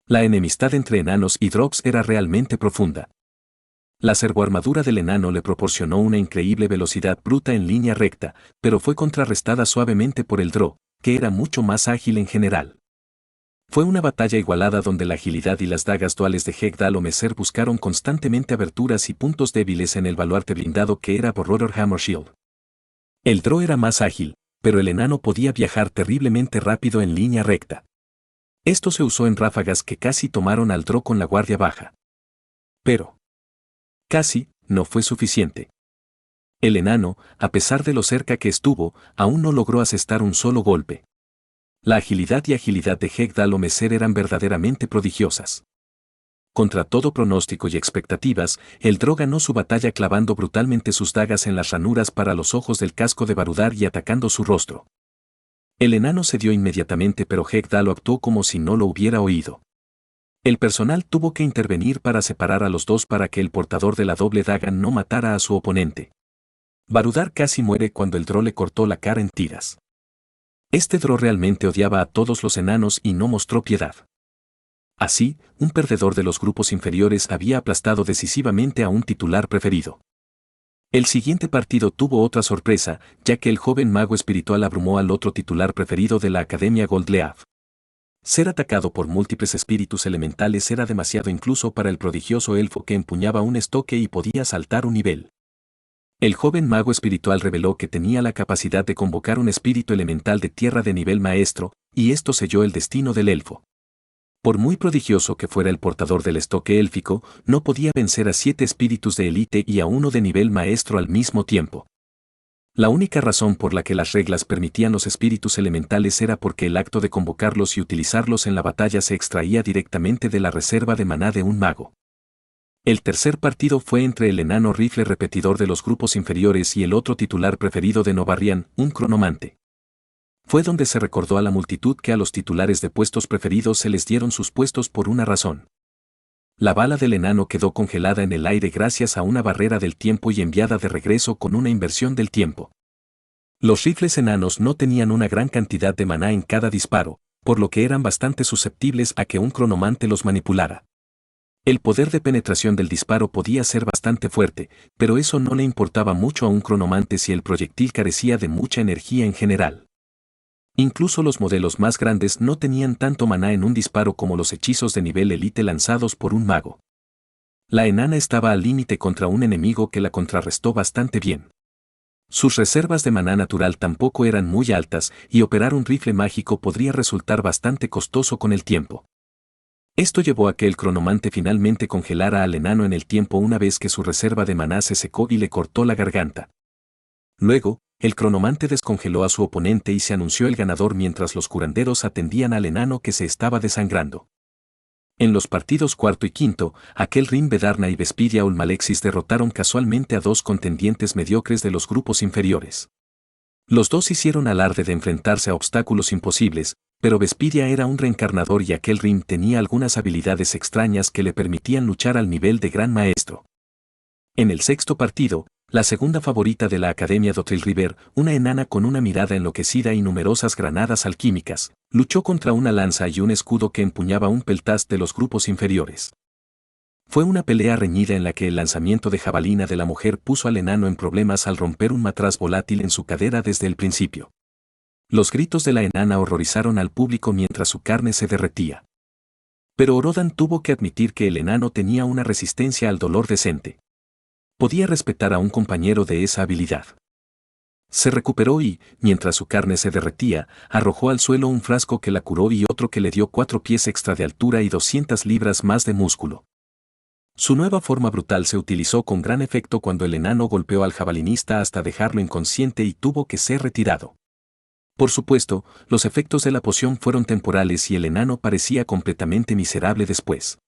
La enemistad entre enanos y Drows era realmente profunda. La servoarmadura del enano le proporcionó una increíble velocidad bruta en línea recta, pero fue contrarrestada suavemente por el Drow, que era mucho más ágil en general. Fue una batalla igualada donde la agilidad y las dagas duales de Hegdal o Meser buscaron constantemente aberturas y puntos débiles en el baluarte blindado que era Borrodor Hammershield. El Drow era más ágil, pero el enano podía viajar terriblemente rápido en línea recta. Esto se usó en ráfagas que casi tomaron al Drow con la guardia baja. Pero casi no fue suficiente. El enano, a pesar de lo cerca que estuvo, aún no logró asestar un solo golpe. La agilidad y agilidad de Hegdal o Meser eran verdaderamente prodigiosas. Contra todo pronóstico y expectativas, el Drow ganó su batalla clavando brutalmente sus dagas en las ranuras para los ojos del casco de Barudar y atacando su rostro. El enano cedió inmediatamente pero Hegdal actuó como si no lo hubiera oído. El personal tuvo que intervenir para separar a los dos para que el portador de la doble daga no matara a su oponente. Barudar casi muere cuando el Drow le cortó la cara en tiras. Este Drow realmente odiaba a todos los enanos y no mostró piedad. Así, un perdedor de los grupos inferiores había aplastado decisivamente a un titular preferido. El siguiente partido tuvo otra sorpresa, ya que el joven mago espiritual abrumó al otro titular preferido de la Academia Goldleaf. Ser atacado por múltiples espíritus elementales era demasiado incluso para el prodigioso elfo que empuñaba un estoque y podía saltar un nivel. El joven mago espiritual reveló que tenía la capacidad de convocar un espíritu elemental de tierra de nivel maestro, y esto selló el destino del elfo. Por muy prodigioso que fuera el portador del estoque élfico, no podía vencer a 7 espíritus de élite y a uno de nivel maestro al mismo tiempo. La única razón por la que las reglas permitían los espíritus elementales era porque el acto de convocarlos y utilizarlos en la batalla se extraía directamente de la reserva de maná de un mago. El tercer partido fue entre el enano rifle repetidor de los grupos inferiores y el otro titular preferido de Novarrian, un cronomante. Fue donde se recordó a la multitud que a los titulares de puestos preferidos se les dieron sus puestos por una razón. La bala del enano quedó congelada en el aire gracias a una barrera del tiempo y enviada de regreso con una inversión del tiempo. Los rifles enanos no tenían una gran cantidad de maná en cada disparo, por lo que eran bastante susceptibles a que un cronomante los manipulara. El poder de penetración del disparo podía ser bastante fuerte, pero eso no le importaba mucho a un cronomante si el proyectil carecía de mucha energía en general. Incluso los modelos más grandes no tenían tanto maná en un disparo como los hechizos de nivel élite lanzados por un mago. La enana estaba al límite contra un enemigo que la contrarrestó bastante bien. Sus reservas de maná natural tampoco eran muy altas y operar un rifle mágico podría resultar bastante costoso con el tiempo. Esto llevó a que el cronomante finalmente congelara al enano en el tiempo una vez que su reserva de maná se secó y le cortó la garganta. Luego, el cronomante descongeló a su oponente y se anunció el ganador mientras los curanderos atendían al enano que se estaba desangrando. En los partidos cuarto y quinto, aquel Rim Bedarna y Vespidia Ulmalexis derrotaron casualmente a 2 contendientes mediocres de los grupos inferiores. Los dos hicieron alarde de enfrentarse a obstáculos imposibles, pero Vespidia era un reencarnador y aquel Rim tenía algunas habilidades extrañas que le permitían luchar al nivel de gran maestro. En el sexto partido, la segunda favorita de la Academia Dotril River, una enana con una mirada enloquecida y numerosas granadas alquímicas, luchó contra una lanza y un escudo que empuñaba un peltaz de los grupos inferiores. Fue una pelea reñida en la que el lanzamiento de jabalina de la mujer puso al enano en problemas al romper un matraz volátil en su cadera desde el principio. Los gritos de la enana horrorizaron al público mientras su carne se derretía. Pero Orodan tuvo que admitir que el enano tenía una resistencia al dolor decente. Podía respetar a un compañero de esa habilidad. Se recuperó y, mientras su carne se derretía, arrojó al suelo un frasco que la curó y otro que le dio 4 pies extra de altura y 200 libras más de músculo. Su nueva forma brutal se utilizó con gran efecto cuando el enano golpeó al jabalinista hasta dejarlo inconsciente y tuvo que ser retirado. Por supuesto, los efectos de la poción fueron temporales y el enano parecía completamente miserable después.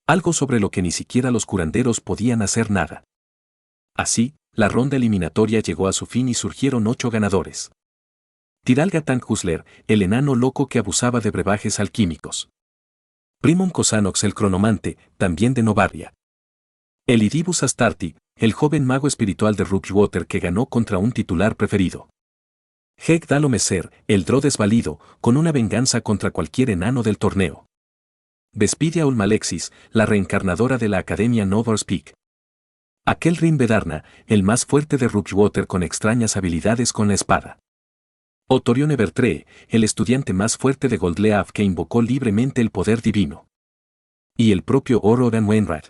Algo sobre lo que ni siquiera los curanderos podían hacer nada. Así, la ronda eliminatoria llegó a su fin y surgieron 8 ganadores. Tiralga Tankhusler, el enano loco que abusaba de brebajes alquímicos. Primon Cosanox el cronomante, también de Novarria. Elidibus Astarti, el joven mago espiritual de Rookwater que ganó contra un titular preferido. Heg Dalomeser, el Drow desvalido, con una venganza contra cualquier enano del torneo. Vespidia Ulmalexis, la reencarnadora de la Academia Novar's Peak. Aquel Rim Bedarna, el más fuerte de Rookwater con extrañas habilidades con la espada. Otorion Evertree, el estudiante más fuerte de Goldleaf que invocó libremente el poder divino. Y el propio Orodan Wainwright.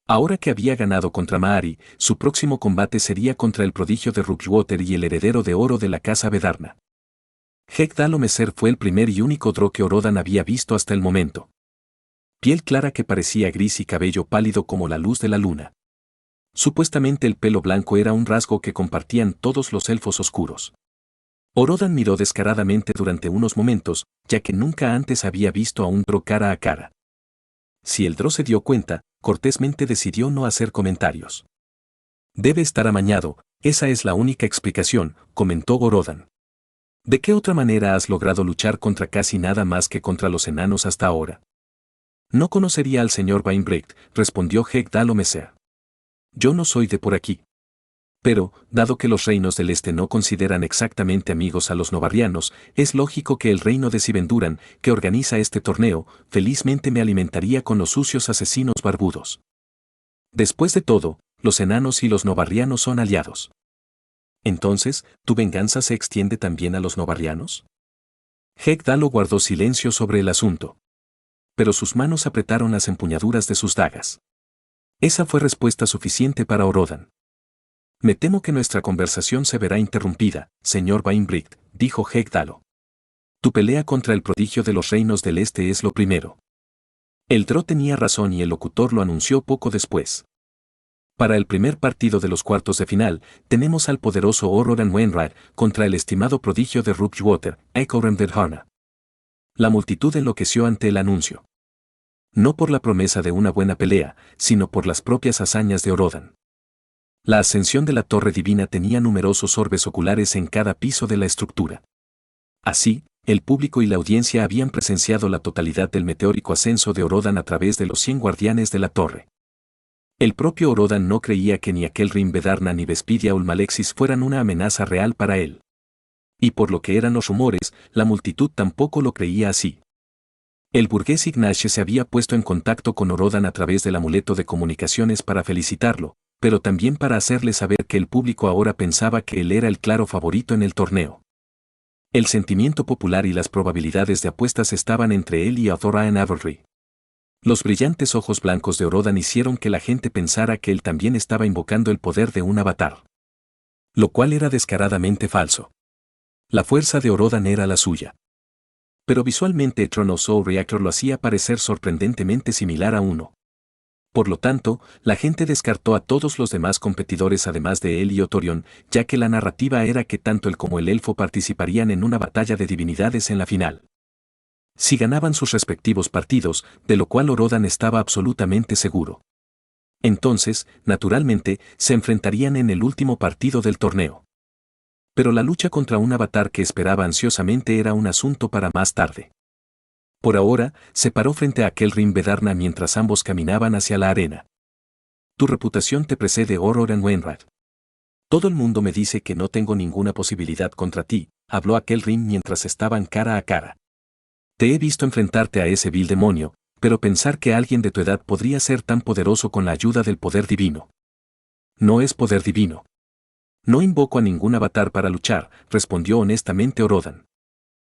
Ahora que había ganado contra Maari, su próximo combate sería contra el prodigio de Rookwater y el heredero de oro de la casa Bedarna. Heg Dalomeser fue el primer y único Drow que Orodan había visto hasta el momento. Piel clara que parecía gris y cabello pálido como la luz de la luna. Supuestamente el pelo blanco era un rasgo que compartían todos los elfos oscuros. Orodan miró descaradamente durante unos momentos, ya que nunca antes había visto a un Drow cara a cara. Si el Drow se dio cuenta, cortésmente decidió no hacer comentarios. Debe estar amañado, esa es la única explicación, comentó Orodan. ¿De qué otra manera has logrado luchar contra casi nada más que contra los enanos hasta ahora? No conocería al señor Bainbrecht, respondió Hegdalomeser. Yo no soy de por aquí. Pero, dado que los reinos del este no consideran exactamente amigos a los novarrianos, es lógico que el reino de Sivenduran, que organiza este torneo, felizmente me alimentaría con los sucios asesinos barbudos. Después de todo, los enanos y los novarrianos son aliados. Entonces, ¿tu venganza se extiende también a los novarrianos? Hegdalo guardó silencio sobre el asunto. Pero sus manos apretaron las empuñaduras de sus dagas. Esa fue respuesta suficiente para Orodan. Me temo que nuestra conversación se verá interrumpida, señor Bainbrecht, dijo Hegdalo. Tu pelea contra el prodigio de los reinos del este es lo primero. El Dró tenía razón y el locutor lo anunció poco después. Para el primer partido de los cuartos de final, tenemos al poderoso Orodan Wainwright contra el estimado prodigio de Rookwater, Eikoram Vedharna. La multitud enloqueció ante el anuncio. No por la promesa de una buena pelea, sino por las propias hazañas de Orodan. La ascensión de la Torre Divina tenía numerosos orbes oculares en cada piso de la estructura. Así, el público y la audiencia habían presenciado la totalidad del meteórico ascenso de Orodan a través de los 100 guardianes de la torre. El propio Orodan no creía que ni aquel Rim Vedarna ni Vespidia Ulmalexis fueran una amenaza real para él. Y por lo que eran los rumores, la multitud tampoco lo creía así. El burgués Ignace se había puesto en contacto con Orodan a través del amuleto de comunicaciones para felicitarlo, pero también para hacerle saber que el público ahora pensaba que él era el claro favorito en el torneo. El sentimiento popular y las probabilidades de apuestas estaban entre él y Athoraen Avelry. Los brillantes ojos blancos de Orodan hicieron que la gente pensara que él también estaba invocando el poder de un avatar. Lo cual era descaradamente falso. La fuerza de Orodan era la suya. Pero visualmente Throne of Soul Reactor lo hacía parecer sorprendentemente similar a uno. Por lo tanto, la gente descartó a todos los demás competidores además de él y Otorion, ya que la narrativa era que tanto él como el elfo participarían en una batalla de divinidades en la final. Si ganaban sus respectivos partidos, de lo cual Orodan estaba absolutamente seguro. Entonces, naturalmente, se enfrentarían en el último partido del torneo. Pero la lucha contra un avatar que esperaba ansiosamente era un asunto para más tarde. Por ahora, se paró frente a aquel Rim Vedarna mientras ambos caminaban hacia la arena. Tu reputación te precede, Orodan Wainwright. Todo el mundo me dice que no tengo ninguna posibilidad contra ti, habló aquel Rim mientras estaban cara a cara. Te he visto enfrentarte a ese vil demonio, pero pensar que alguien de tu edad podría ser tan poderoso con la ayuda del poder divino. No es poder divino. No invoco a ningún avatar para luchar, respondió honestamente Orodan.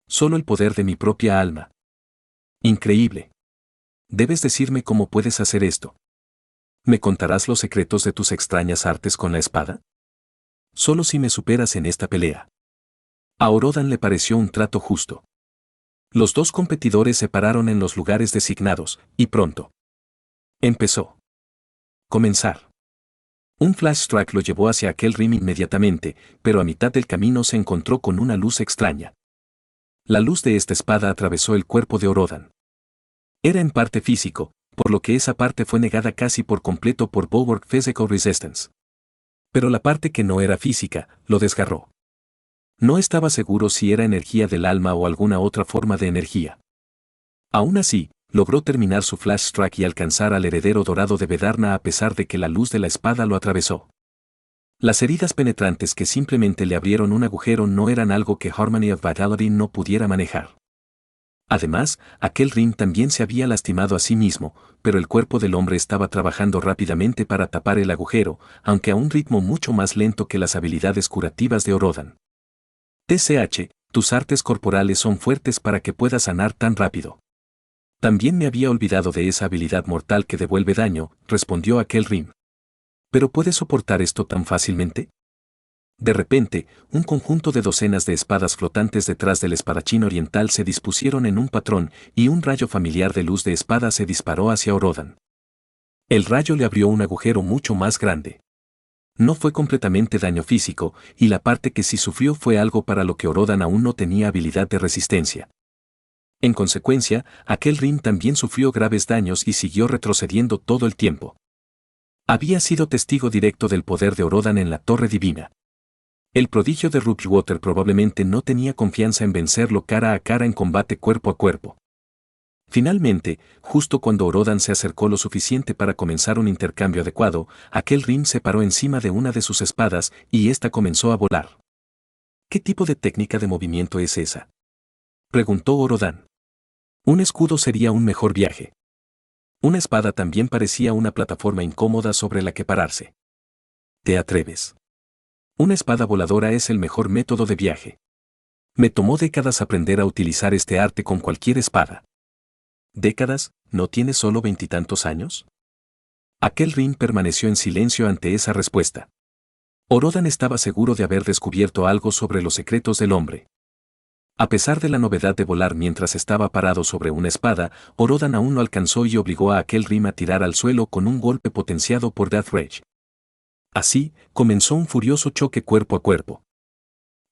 Solo el poder de mi propia alma. Increíble. Debes decirme cómo puedes hacer esto. ¿Me contarás los secretos de tus extrañas artes con la espada? Solo si me superas en esta pelea. A Orodan le pareció un trato justo. Los dos competidores se pararon en los lugares designados, y pronto. Empezó. Comenzar. Un flash track lo llevó hacia aquel Rim inmediatamente, pero a mitad del camino se encontró con una luz extraña. La luz de esta espada atravesó el cuerpo de Orodan. Era en parte físico, por lo que esa parte fue negada casi por completo por Bulwark Physical Resistance. Pero la parte que no era física, lo desgarró. No estaba seguro si era energía del alma o alguna otra forma de energía. Aún así, logró terminar su flash track y alcanzar al heredero dorado de Vedarna a pesar de que la luz de la espada lo atravesó. Las heridas penetrantes que simplemente le abrieron un agujero no eran algo que Harmony of Vitality no pudiera manejar. Además, aquel Rim también se había lastimado a sí mismo, pero el cuerpo del hombre estaba trabajando rápidamente para tapar el agujero, aunque a un ritmo mucho más lento que las habilidades curativas de Orodan. TCH, tus artes corporales son fuertes para que puedas sanar tan rápido. También me había olvidado de esa habilidad mortal que devuelve daño, respondió aquel Rim. ¿Pero puedes soportar esto tan fácilmente? De repente, un conjunto de docenas de espadas flotantes detrás del espadachín oriental se dispusieron en un patrón y un rayo familiar de luz de espada se disparó hacia Orodan. El rayo le abrió un agujero mucho más grande. No fue completamente daño físico, y la parte que sí sufrió fue algo para lo que Orodan aún no tenía habilidad de resistencia. En consecuencia, aquel Rim también sufrió graves daños y siguió retrocediendo todo el tiempo. Había sido testigo directo del poder de Orodan en la Torre Divina. El prodigio de Rookwater probablemente no tenía confianza en vencerlo cara a cara en combate cuerpo a cuerpo. Finalmente, justo cuando Orodan se acercó lo suficiente para comenzar un intercambio adecuado, aquel Rim se paró encima de una de sus espadas y ésta comenzó a volar. ¿Qué tipo de técnica de movimiento es esa?, preguntó Orodan. Un escudo sería un mejor viaje. Una espada también parecía una plataforma incómoda sobre la que pararse. ¿Te atreves? Una espada voladora es el mejor método de viaje. Me tomó décadas aprender a utilizar este arte con cualquier espada. ¿Décadas? ¿No tienes solo 20 años? Aquel Rim permaneció en silencio ante esa respuesta. Orodan estaba seguro de haber descubierto algo sobre los secretos del hombre. A pesar de la novedad de volar mientras estaba parado sobre una espada, Orodan aún no alcanzó y obligó a aquel Rim a tirar al suelo con un golpe potenciado por Death Rage. Así, comenzó un furioso choque cuerpo a cuerpo.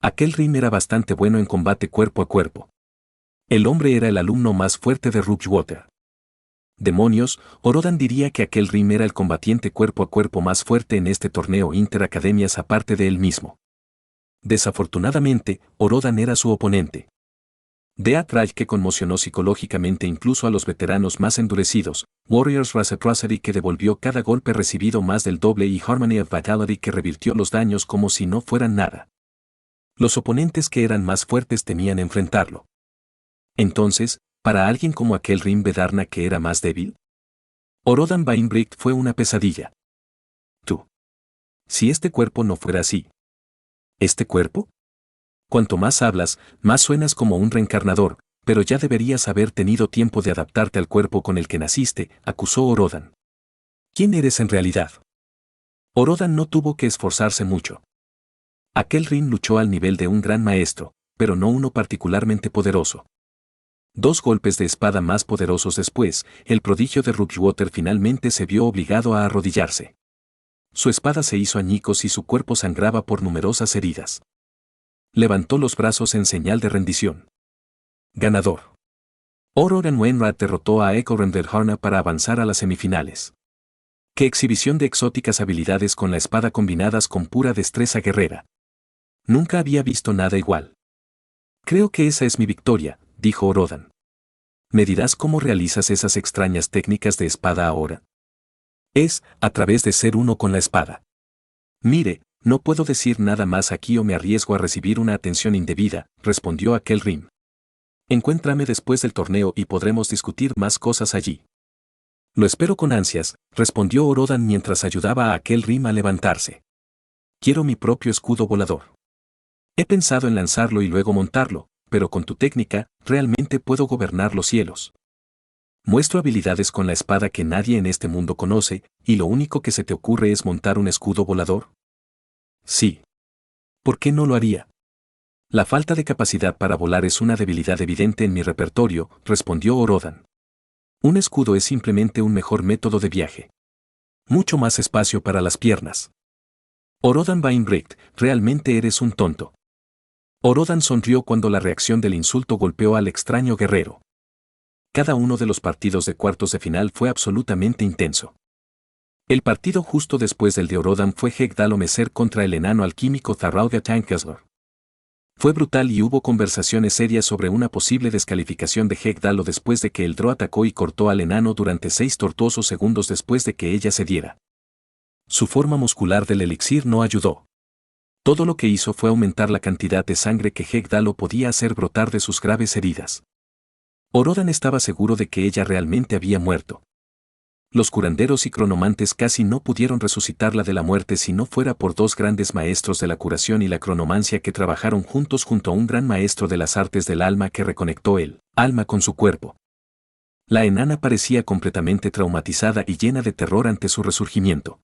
Aquel Rim era bastante bueno en combate cuerpo a cuerpo. El hombre era el alumno más fuerte de Rookwater. Demonios, Orodan diría que aquel Rim era el combatiente cuerpo a cuerpo más fuerte en este torneo interacademias aparte de él mismo. Desafortunadamente, Orodan era su oponente. Death Rage, que conmocionó psicológicamente incluso a los veteranos más endurecidos, Warriors Reciprocity, que devolvió cada golpe recibido más del doble, y Harmony of Vitality, que revirtió los daños como si no fueran nada. Los oponentes que eran más fuertes temían enfrentarlo. Entonces, ¿para alguien como aquel Rim Vedarna que era más débil? Orodan Bainbricht fue una pesadilla. Tú. Si este cuerpo no fuera así. ¿Este cuerpo? Cuanto más hablas, más suenas como un reencarnador, pero ya deberías haber tenido tiempo de adaptarte al cuerpo con el que naciste, acusó Orodan. ¿Quién eres en realidad? Orodan no tuvo que esforzarse mucho. Aquel Rim luchó al nivel de un gran maestro, pero no uno particularmente poderoso. 2 golpes de espada más poderosos después, el prodigio de Rookwater finalmente se vio obligado a arrodillarse. Su espada se hizo añicos y su cuerpo sangraba por numerosas heridas. Levantó los brazos en señal de rendición. Ganador. Orodan Wainwright derrotó a Echo Renderharna para avanzar a las semifinales. ¡Qué exhibición de exóticas habilidades con la espada combinadas con pura destreza guerrera! Nunca había visto nada igual. Creo que esa es mi victoria, dijo Orodan. ¿Me dirás cómo realizas esas extrañas técnicas de espada ahora? Es, a través de ser uno con la espada. Mire, no puedo decir nada más aquí o me arriesgo a recibir una atención indebida, respondió aquel Rim. Encuéntrame después del torneo y podremos discutir más cosas allí. Lo espero con ansias, respondió Orodan mientras ayudaba a aquel Rim a levantarse. Quiero mi propio escudo volador. He pensado en lanzarlo y luego montarlo, pero con tu técnica, realmente puedo gobernar los cielos. Muestro habilidades con la espada que nadie en este mundo conoce, y lo único que se te ocurre es montar un escudo volador. Sí. ¿Por qué no lo haría? La falta de capacidad para volar es una debilidad evidente en mi repertorio, respondió Orodan. Un escudo es simplemente un mejor método de viaje. Mucho más espacio para las piernas. Orodan Bainbricht, realmente eres un tonto. Orodan sonrió cuando la reacción del insulto golpeó al extraño guerrero. Cada uno de los partidos de cuartos de final fue absolutamente intenso. El partido justo después del de Orodan fue Hegdalo Meser contra el enano alquímico Tharauga Tankesler. Fue brutal y hubo conversaciones serias sobre una posible descalificación de Hegdalo después de que el Drow atacó y cortó al enano durante 6 tortuosos segundos después de que ella cediera. Su forma muscular del elixir no ayudó. Todo lo que hizo fue aumentar la cantidad de sangre que Hegdalo podía hacer brotar de sus graves heridas. Orodan estaba seguro de que ella realmente había muerto. Los curanderos y cronomantes casi no pudieron resucitarla de la muerte si no fuera por 2 grandes maestros de la curación y la cronomancia que trabajaron juntos junto a un gran maestro de las artes del alma que reconectó el alma con su cuerpo. La enana parecía completamente traumatizada y llena de terror ante su resurgimiento.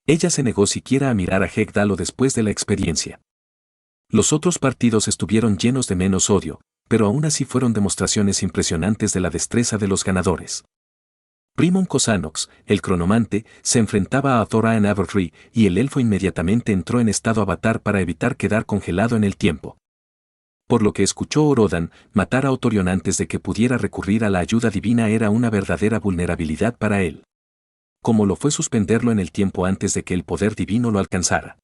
Ella se negó siquiera a mirar a Hegdalo después de la experiencia. Los otros partidos estuvieron llenos de menos odio, pero aún así fueron demostraciones impresionantes de la destreza de los ganadores. Primon Cosanox, el cronomante, se enfrentaba a Thoraen Abertree y el elfo inmediatamente entró en estado avatar para evitar quedar congelado en el tiempo. Por lo que escuchó Orodan, matar a Otorion antes de que pudiera recurrir a la ayuda divina era una verdadera vulnerabilidad para él. Como lo fue suspenderlo en el tiempo antes de que el poder divino lo alcanzara.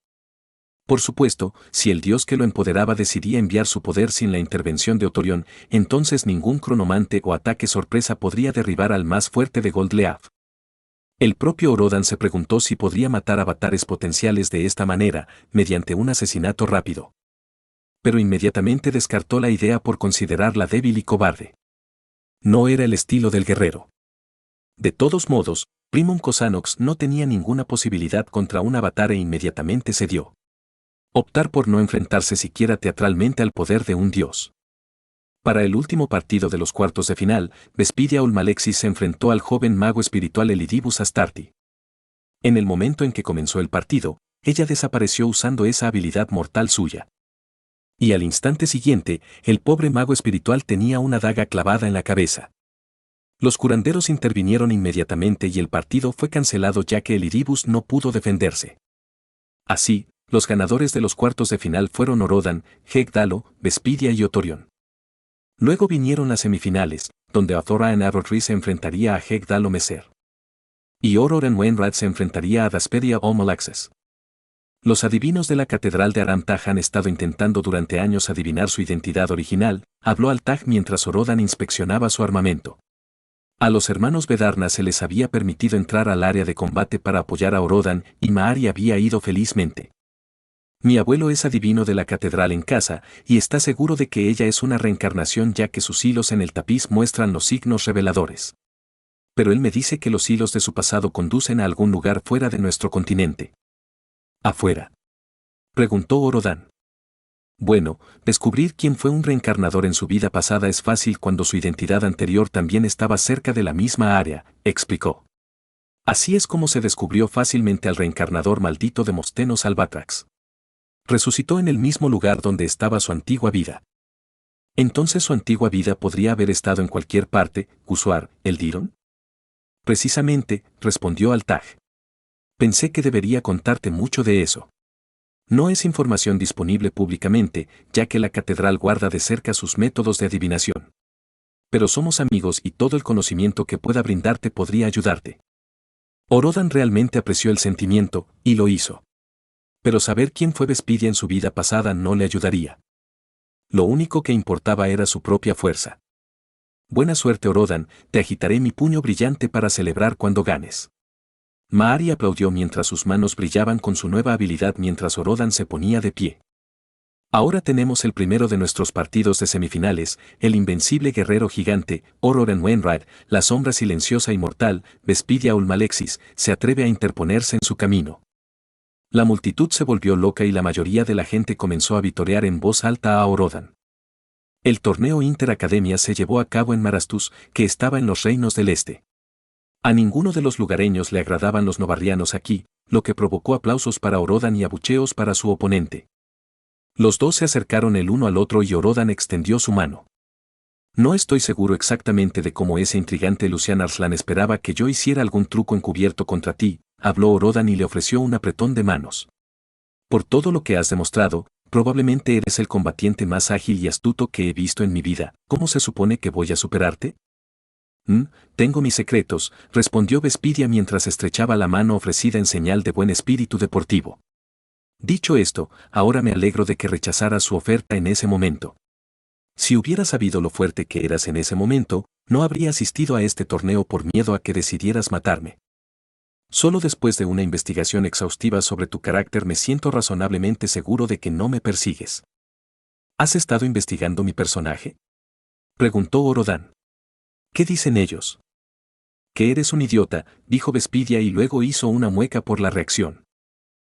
Por supuesto, si el dios que lo empoderaba decidía enviar su poder sin la intervención de Otorion, entonces ningún cronomante o ataque sorpresa podría derribar al más fuerte de Goldleaf. El propio Orodan se preguntó si podría matar avatares potenciales de esta manera, mediante un asesinato rápido. Pero inmediatamente descartó la idea por considerarla débil y cobarde. No era el estilo del guerrero. De todos modos, Primum Cosanox no tenía ninguna posibilidad contra un avatar e inmediatamente cedió. Optar por no enfrentarse siquiera teatralmente al poder de un dios. Para el último partido de los cuartos de final, Vespidia Ulmalexis se enfrentó al joven mago espiritual Elidibus Astarte. En el momento en que comenzó el partido, ella desapareció usando esa habilidad mortal suya. Y al instante siguiente, el pobre mago espiritual tenía una daga clavada en la cabeza. Los curanderos intervinieron inmediatamente y el partido fue cancelado ya que Elidibus no pudo defenderse. Así, los ganadores de los cuartos de final fueron Orodan, Hegdalo, Vespidia y Otorion. Luego vinieron las semifinales, donde Azora en Arodri se enfrentaría a Hegdalo Meser. Y Ororan Wainwright se enfrentaría a Dasperia Omolaxes. Los adivinos de la Catedral de Aram-Taj han estado intentando durante años adivinar su identidad original, habló Al-Taj mientras Orodan inspeccionaba su armamento. A los hermanos Vedarna se les había permitido entrar al área de combate para apoyar a Orodan y Maari había ido felizmente. Mi abuelo es adivino de la catedral en casa y está seguro de que ella es una reencarnación ya que sus hilos en el tapiz muestran los signos reveladores. Pero él me dice que los hilos de su pasado conducen a algún lugar fuera de nuestro continente. ¿Afuera?, preguntó Orodan. Bueno, descubrir quién fue un reencarnador en su vida pasada es fácil cuando su identidad anterior también estaba cerca de la misma área, explicó. Así es como se descubrió fácilmente al reencarnador maldito de Mostenos Albatrax. Resucitó en el mismo lugar donde estaba su antigua vida. Entonces su antigua vida podría haber estado en cualquier parte, Usuar, Eldiron. Precisamente, respondió Al-Taj. Pensé que debería contarte mucho de eso. No es información disponible públicamente, ya que la catedral guarda de cerca sus métodos de adivinación. Pero somos amigos y todo el conocimiento que pueda brindarte podría ayudarte. Orodan realmente apreció el sentimiento, y lo hizo. Pero saber quién fue Vespidia en su vida pasada no le ayudaría. Lo único que importaba era su propia fuerza. Buena suerte, Orodan, te agitaré mi puño brillante para celebrar cuando ganes. Maari aplaudió mientras sus manos brillaban con su nueva habilidad mientras Orodan se ponía de pie. Ahora tenemos el primero de nuestros partidos de semifinales, el invencible guerrero gigante, Ororan Wainwright, la sombra silenciosa y mortal, Vespidia Ulmalexis, se atreve a interponerse en su camino. La multitud se volvió loca y la mayoría de la gente comenzó a vitorear en voz alta a Orodan. El torneo Interacademia se llevó a cabo en Marastus, que estaba en los Reinos del Este. A ninguno de los lugareños le agradaban los novarrianos aquí, lo que provocó aplausos para Orodan y abucheos para su oponente. Los dos se acercaron el uno al otro y Orodan extendió su mano. No estoy seguro exactamente de cómo ese intrigante Lucian Arslan esperaba que yo hiciera algún truco encubierto contra ti, habló Orodan y le ofreció un apretón de manos. Por todo lo que has demostrado, probablemente eres el combatiente más ágil y astuto que he visto en mi vida. ¿Cómo se supone que voy a superarte? Tengo mis secretos, respondió Vespidia mientras estrechaba la mano ofrecida en señal de buen espíritu deportivo. Dicho esto, ahora me alegro de que rechazaras su oferta en ese momento. Si hubiera sabido lo fuerte que eras en ese momento, no habría asistido a este torneo por miedo a que decidieras matarme. Solo después de una investigación exhaustiva sobre tu carácter me siento razonablemente seguro de que no me persigues. ¿Has estado investigando mi personaje?, preguntó Orodan. ¿Qué dicen ellos? Que eres un idiota, dijo Vespidia y luego hizo una mueca por la reacción.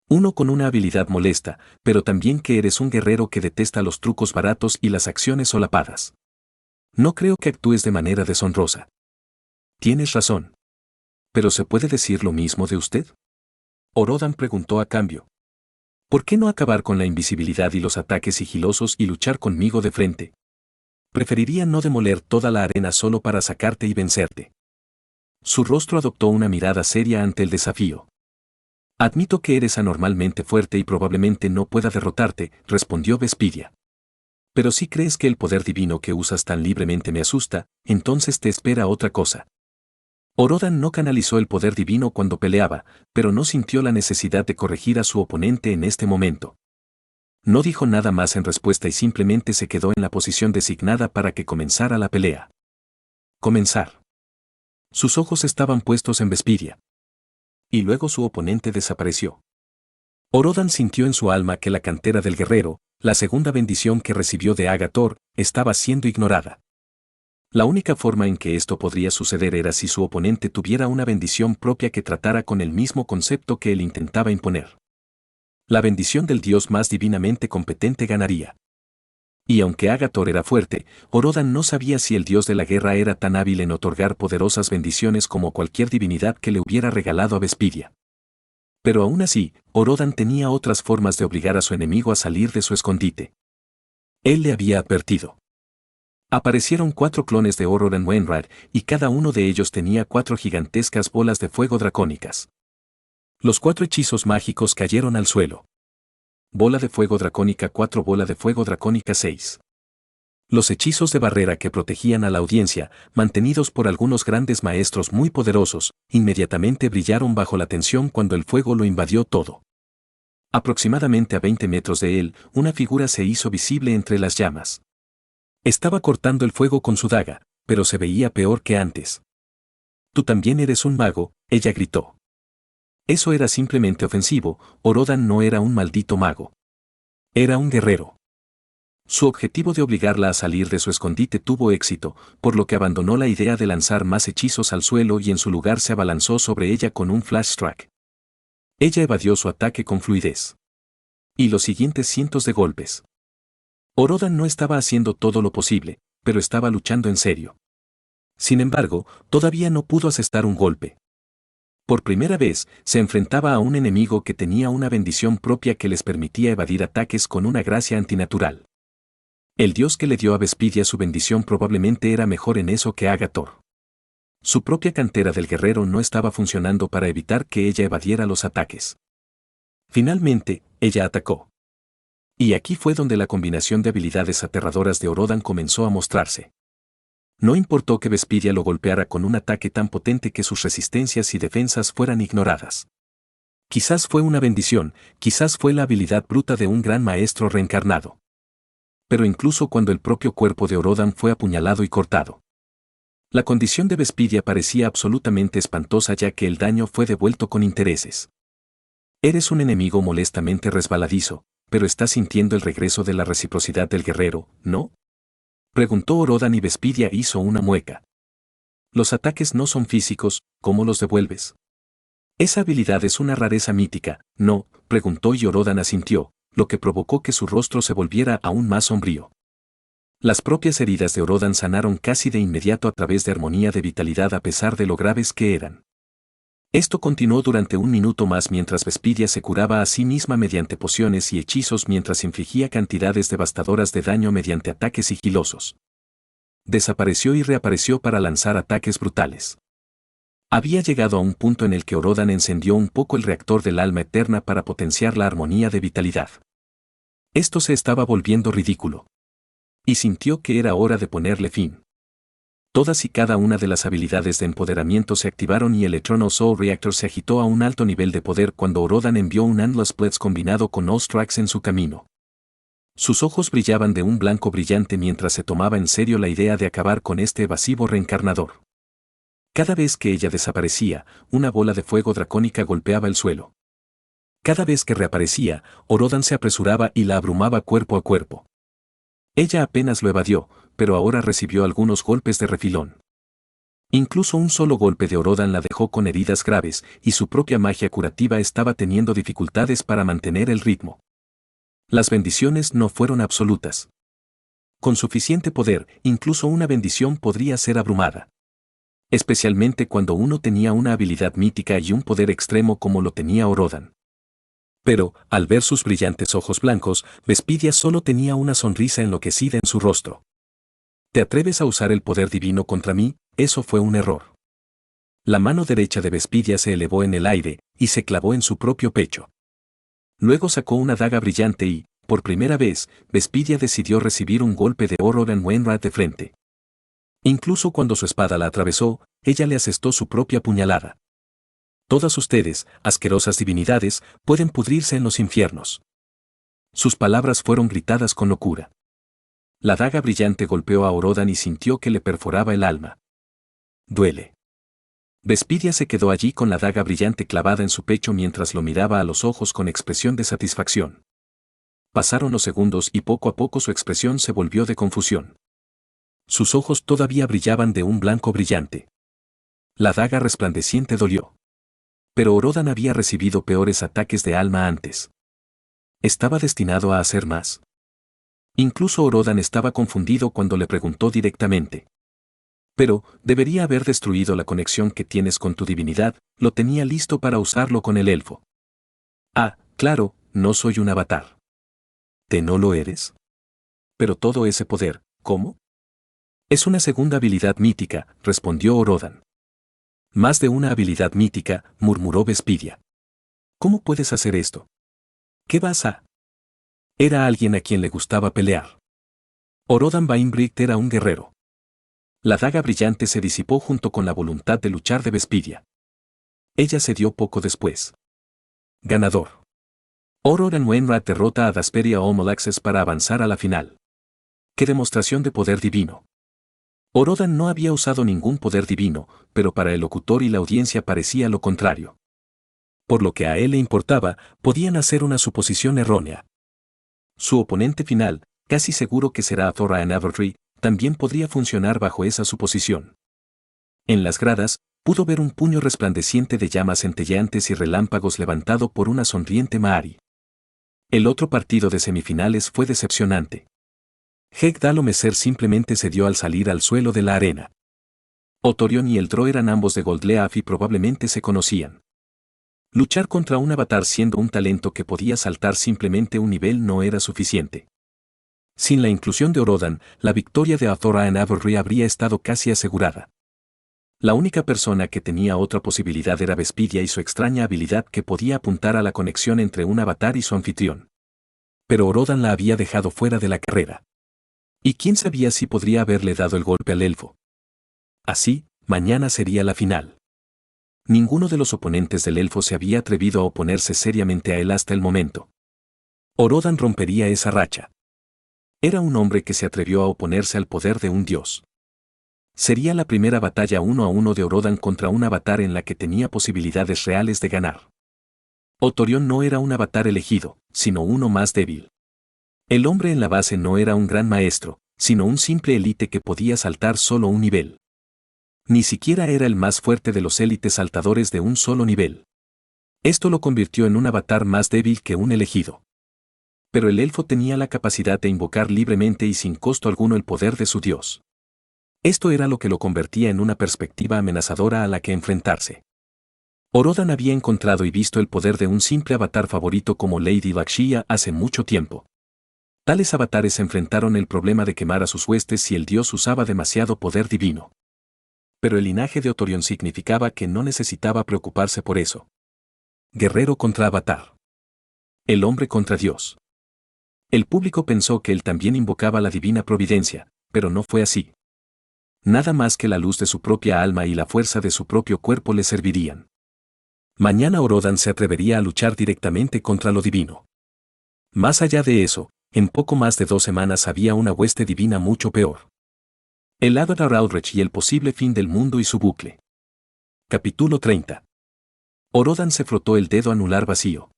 Uno con una habilidad molesta, pero también que eres un guerrero que detesta los trucos baratos y las acciones solapadas. No creo que actúes de manera deshonrosa. Tienes razón. ¿Pero se puede decir lo mismo de usted?, Orodan preguntó a cambio. ¿Por qué no acabar con la invisibilidad y los ataques sigilosos y luchar conmigo de frente? Preferiría no demoler toda la arena solo para sacarte y vencerte. Su rostro adoptó una mirada seria ante el desafío. Admito que eres anormalmente fuerte y probablemente no pueda derrotarte, respondió Vespidia. Pero si crees que el poder divino que usas tan libremente me asusta, entonces te espera otra cosa. Orodan no canalizó el poder divino cuando peleaba, pero no sintió la necesidad de corregir a su oponente en este momento. No dijo nada más en respuesta y simplemente se quedó en la posición designada para que comenzara la pelea. Comenzar. Sus ojos estaban puestos en Vespidia. Y luego su oponente desapareció. Orodan sintió en su alma que la cantera del guerrero, la segunda bendición que recibió de Agathor, estaba siendo ignorada. La única forma en que esto podría suceder era si su oponente tuviera una bendición propia que tratara con el mismo concepto que él intentaba imponer. La bendición del dios más divinamente competente ganaría. Y aunque Agathor era fuerte, Orodan no sabía si el dios de la guerra era tan hábil en otorgar poderosas bendiciones como cualquier divinidad que le hubiera regalado a Vespidia. Pero aún así, Orodan tenía otras formas de obligar a su enemigo a salir de su escondite. Él le había advertido. Aparecieron 4 clones de Orodan Wainwright y cada uno de ellos tenía 4 gigantescas bolas de fuego dracónicas. Los 4 hechizos mágicos cayeron al suelo. Bola de fuego dracónica 4, bola de fuego dracónica 6. Los hechizos de barrera que protegían a la audiencia, mantenidos por algunos grandes maestros muy poderosos, inmediatamente brillaron bajo la tensión cuando el fuego lo invadió todo. Aproximadamente a 20 metros de él, una figura se hizo visible entre las llamas. Estaba cortando el fuego con su daga, pero se veía peor que antes. «Tú también eres un mago», ella gritó. Eso era simplemente ofensivo, Orodan no era un maldito mago. Era un guerrero. Su objetivo de obligarla a salir de su escondite tuvo éxito, por lo que abandonó la idea de lanzar más hechizos al suelo y en su lugar se abalanzó sobre ella con un flash strike. Ella evadió su ataque con fluidez. Y los siguientes cientos de golpes. Orodan no estaba haciendo todo lo posible, pero estaba luchando en serio. Sin embargo, todavía no pudo asestar un golpe. Por primera vez, se enfrentaba a un enemigo que tenía una bendición propia que les permitía evadir ataques con una gracia antinatural. El dios que le dio a Vespidia su bendición probablemente era mejor en eso que Agathor. Su propia cantera del guerrero no estaba funcionando para evitar que ella evadiera los ataques. Finalmente, ella atacó. Y aquí fue donde la combinación de habilidades aterradoras de Orodan comenzó a mostrarse. No importó que Vespidia lo golpeara con un ataque tan potente que sus resistencias y defensas fueran ignoradas. Quizás fue una bendición, quizás fue la habilidad bruta de un gran maestro reencarnado. Pero incluso cuando el propio cuerpo de Orodan fue apuñalado y cortado. La condición de Vespidia parecía absolutamente espantosa ya que el daño fue devuelto con intereses. Eres un enemigo molestamente resbaladizo, pero estás sintiendo el regreso de la reciprocidad del guerrero, ¿no? Preguntó Orodan y Vespidia hizo una mueca. Los ataques no son físicos, ¿cómo los devuelves? Esa habilidad es una rareza mítica, ¿no? Preguntó y Orodan asintió, lo que provocó que su rostro se volviera aún más sombrío. Las propias heridas de Orodan sanaron casi de inmediato a través de armonía de vitalidad a pesar de lo graves que eran. Esto continuó durante 1 minuto más mientras Vespidia se curaba a sí misma mediante pociones y hechizos mientras infligía cantidades devastadoras de daño mediante ataques sigilosos. Desapareció y reapareció para lanzar ataques brutales. Había llegado a un punto en el que Orodan encendió un poco el reactor del alma eterna para potenciar la armonía de vitalidad. Esto se estaba volviendo ridículo. Y sintió que era hora de ponerle fin. Todas y cada una de las habilidades de empoderamiento se activaron y el Eternal Soul Reactor se agitó a un alto nivel de poder cuando Orodan envió un Endless Blitz combinado con Ostrax en su camino. Sus ojos brillaban de un blanco brillante mientras se tomaba en serio la idea de acabar con este evasivo reencarnador. Cada vez que ella desaparecía, una bola de fuego dracónica golpeaba el suelo. Cada vez que reaparecía, Orodan se apresuraba y la abrumaba cuerpo a cuerpo. Ella apenas lo evadió, pero ahora recibió algunos golpes de refilón. Incluso un solo golpe de Orodan la dejó con heridas graves y su propia magia curativa estaba teniendo dificultades para mantener el ritmo. Las bendiciones no fueron absolutas. Con suficiente poder, incluso una bendición podría ser abrumada. Especialmente cuando uno tenía una habilidad mítica y un poder extremo como lo tenía Orodan. Pero, al ver sus brillantes ojos blancos, Vespidia solo tenía una sonrisa enloquecida en su rostro. ¿Te atreves a usar el poder divino contra mí? Eso fue un error. La mano derecha de Vespidia se elevó en el aire y se clavó en su propio pecho. Luego sacó una daga brillante y, por primera vez, Vespidia decidió recibir un golpe de Orodan Wainwright de frente. Incluso cuando su espada la atravesó, ella le asestó su propia puñalada. Todas ustedes, asquerosas divinidades, pueden pudrirse en los infiernos. Sus palabras fueron gritadas con locura. La daga brillante golpeó a Orodan y sintió que le perforaba el alma. Duele. Vespidia se quedó allí con la daga brillante clavada en su pecho mientras lo miraba a los ojos con expresión de satisfacción. Pasaron los segundos y poco a poco su expresión se volvió de confusión. Sus ojos todavía brillaban de un blanco brillante. La daga resplandeciente dolió. Pero Orodan había recibido peores ataques de alma antes. ¿Estaba destinado a hacer más? Incluso Orodan estaba confundido cuando le preguntó directamente. Pero, debería haber destruido la conexión que tienes con tu divinidad, lo tenía listo para usarlo con el elfo. Ah, claro, no soy un avatar. ¿Te no lo eres? Pero todo ese poder, ¿cómo? Es una segunda habilidad mítica, respondió Orodan. Más de una habilidad mítica, murmuró Vespidia. ¿Cómo puedes hacer esto? ¿Qué vas a? Era alguien a quien le gustaba pelear. Orodan Bainbright era un guerrero. La daga brillante se disipó junto con la voluntad de luchar de Vespidia. Ella cedió poco después. Ganador. Orodan Wainwright derrota a Dasperia Omolaxes para avanzar a la final. ¡Qué demostración de poder divino! Orodan no había usado ningún poder divino, pero para el locutor y la audiencia parecía lo contrario. Por lo que a él le importaba, podían hacer una suposición errónea. Su oponente final, casi seguro que será Thoraen Abertree, también podría funcionar bajo esa suposición. En las gradas, pudo ver un puño resplandeciente de llamas centelleantes y relámpagos levantado por una sonriente Maari. El otro partido de semifinales fue decepcionante. Hegdalomeser simplemente cedió al salir al suelo de la arena. Otorion y el Drow eran ambos de Goldleaf y probablemente se conocían. Luchar contra un avatar siendo un talento que podía saltar simplemente un nivel no era suficiente. Sin la inclusión de Orodan, la victoria de Thoraen Abertree habría estado casi asegurada. La única persona que tenía otra posibilidad era Vespidia y su extraña habilidad que podía apuntar a la conexión entre un avatar y su anfitrión. Pero Orodan la había dejado fuera de la carrera. ¿Y quién sabía si podría haberle dado el golpe al elfo? Así, mañana sería la final. Ninguno de los oponentes del elfo se había atrevido a oponerse seriamente a él hasta el momento. Orodan rompería esa racha. Era un hombre que se atrevió a oponerse al poder de un dios. Sería la primera batalla 1-1 de Orodan contra un avatar en la que tenía posibilidades reales de ganar. Otorion no era un avatar elegido, sino uno más débil. El hombre en la base no era un gran maestro, sino un simple élite que podía saltar solo un nivel. Ni siquiera era el más fuerte de los élites saltadores de un solo nivel. Esto lo convirtió en un avatar más débil que un elegido. Pero el elfo tenía la capacidad de invocar libremente y sin costo alguno el poder de su dios. Esto era lo que lo convertía en una perspectiva amenazadora a la que enfrentarse. Orodan había encontrado y visto el poder de un simple avatar favorito como Lady Lakshia hace mucho tiempo. Tales avatares enfrentaron el problema de quemar a sus huestes si el dios usaba demasiado poder divino. Pero el linaje de Otorion significaba que no necesitaba preocuparse por eso. Guerrero contra avatar. El hombre contra Dios. El público pensó que él también invocaba la divina providencia, pero no fue así. Nada más que la luz de su propia alma y la fuerza de su propio cuerpo le servirían. Mañana Orodan se atrevería a luchar directamente contra lo divino. Más allá de eso, en poco más de 2 semanas había una hueste divina mucho peor. El Avatar Outreach y el posible fin del mundo y su bucle. Capítulo 30. Orodan se frotó el dedo anular vacío.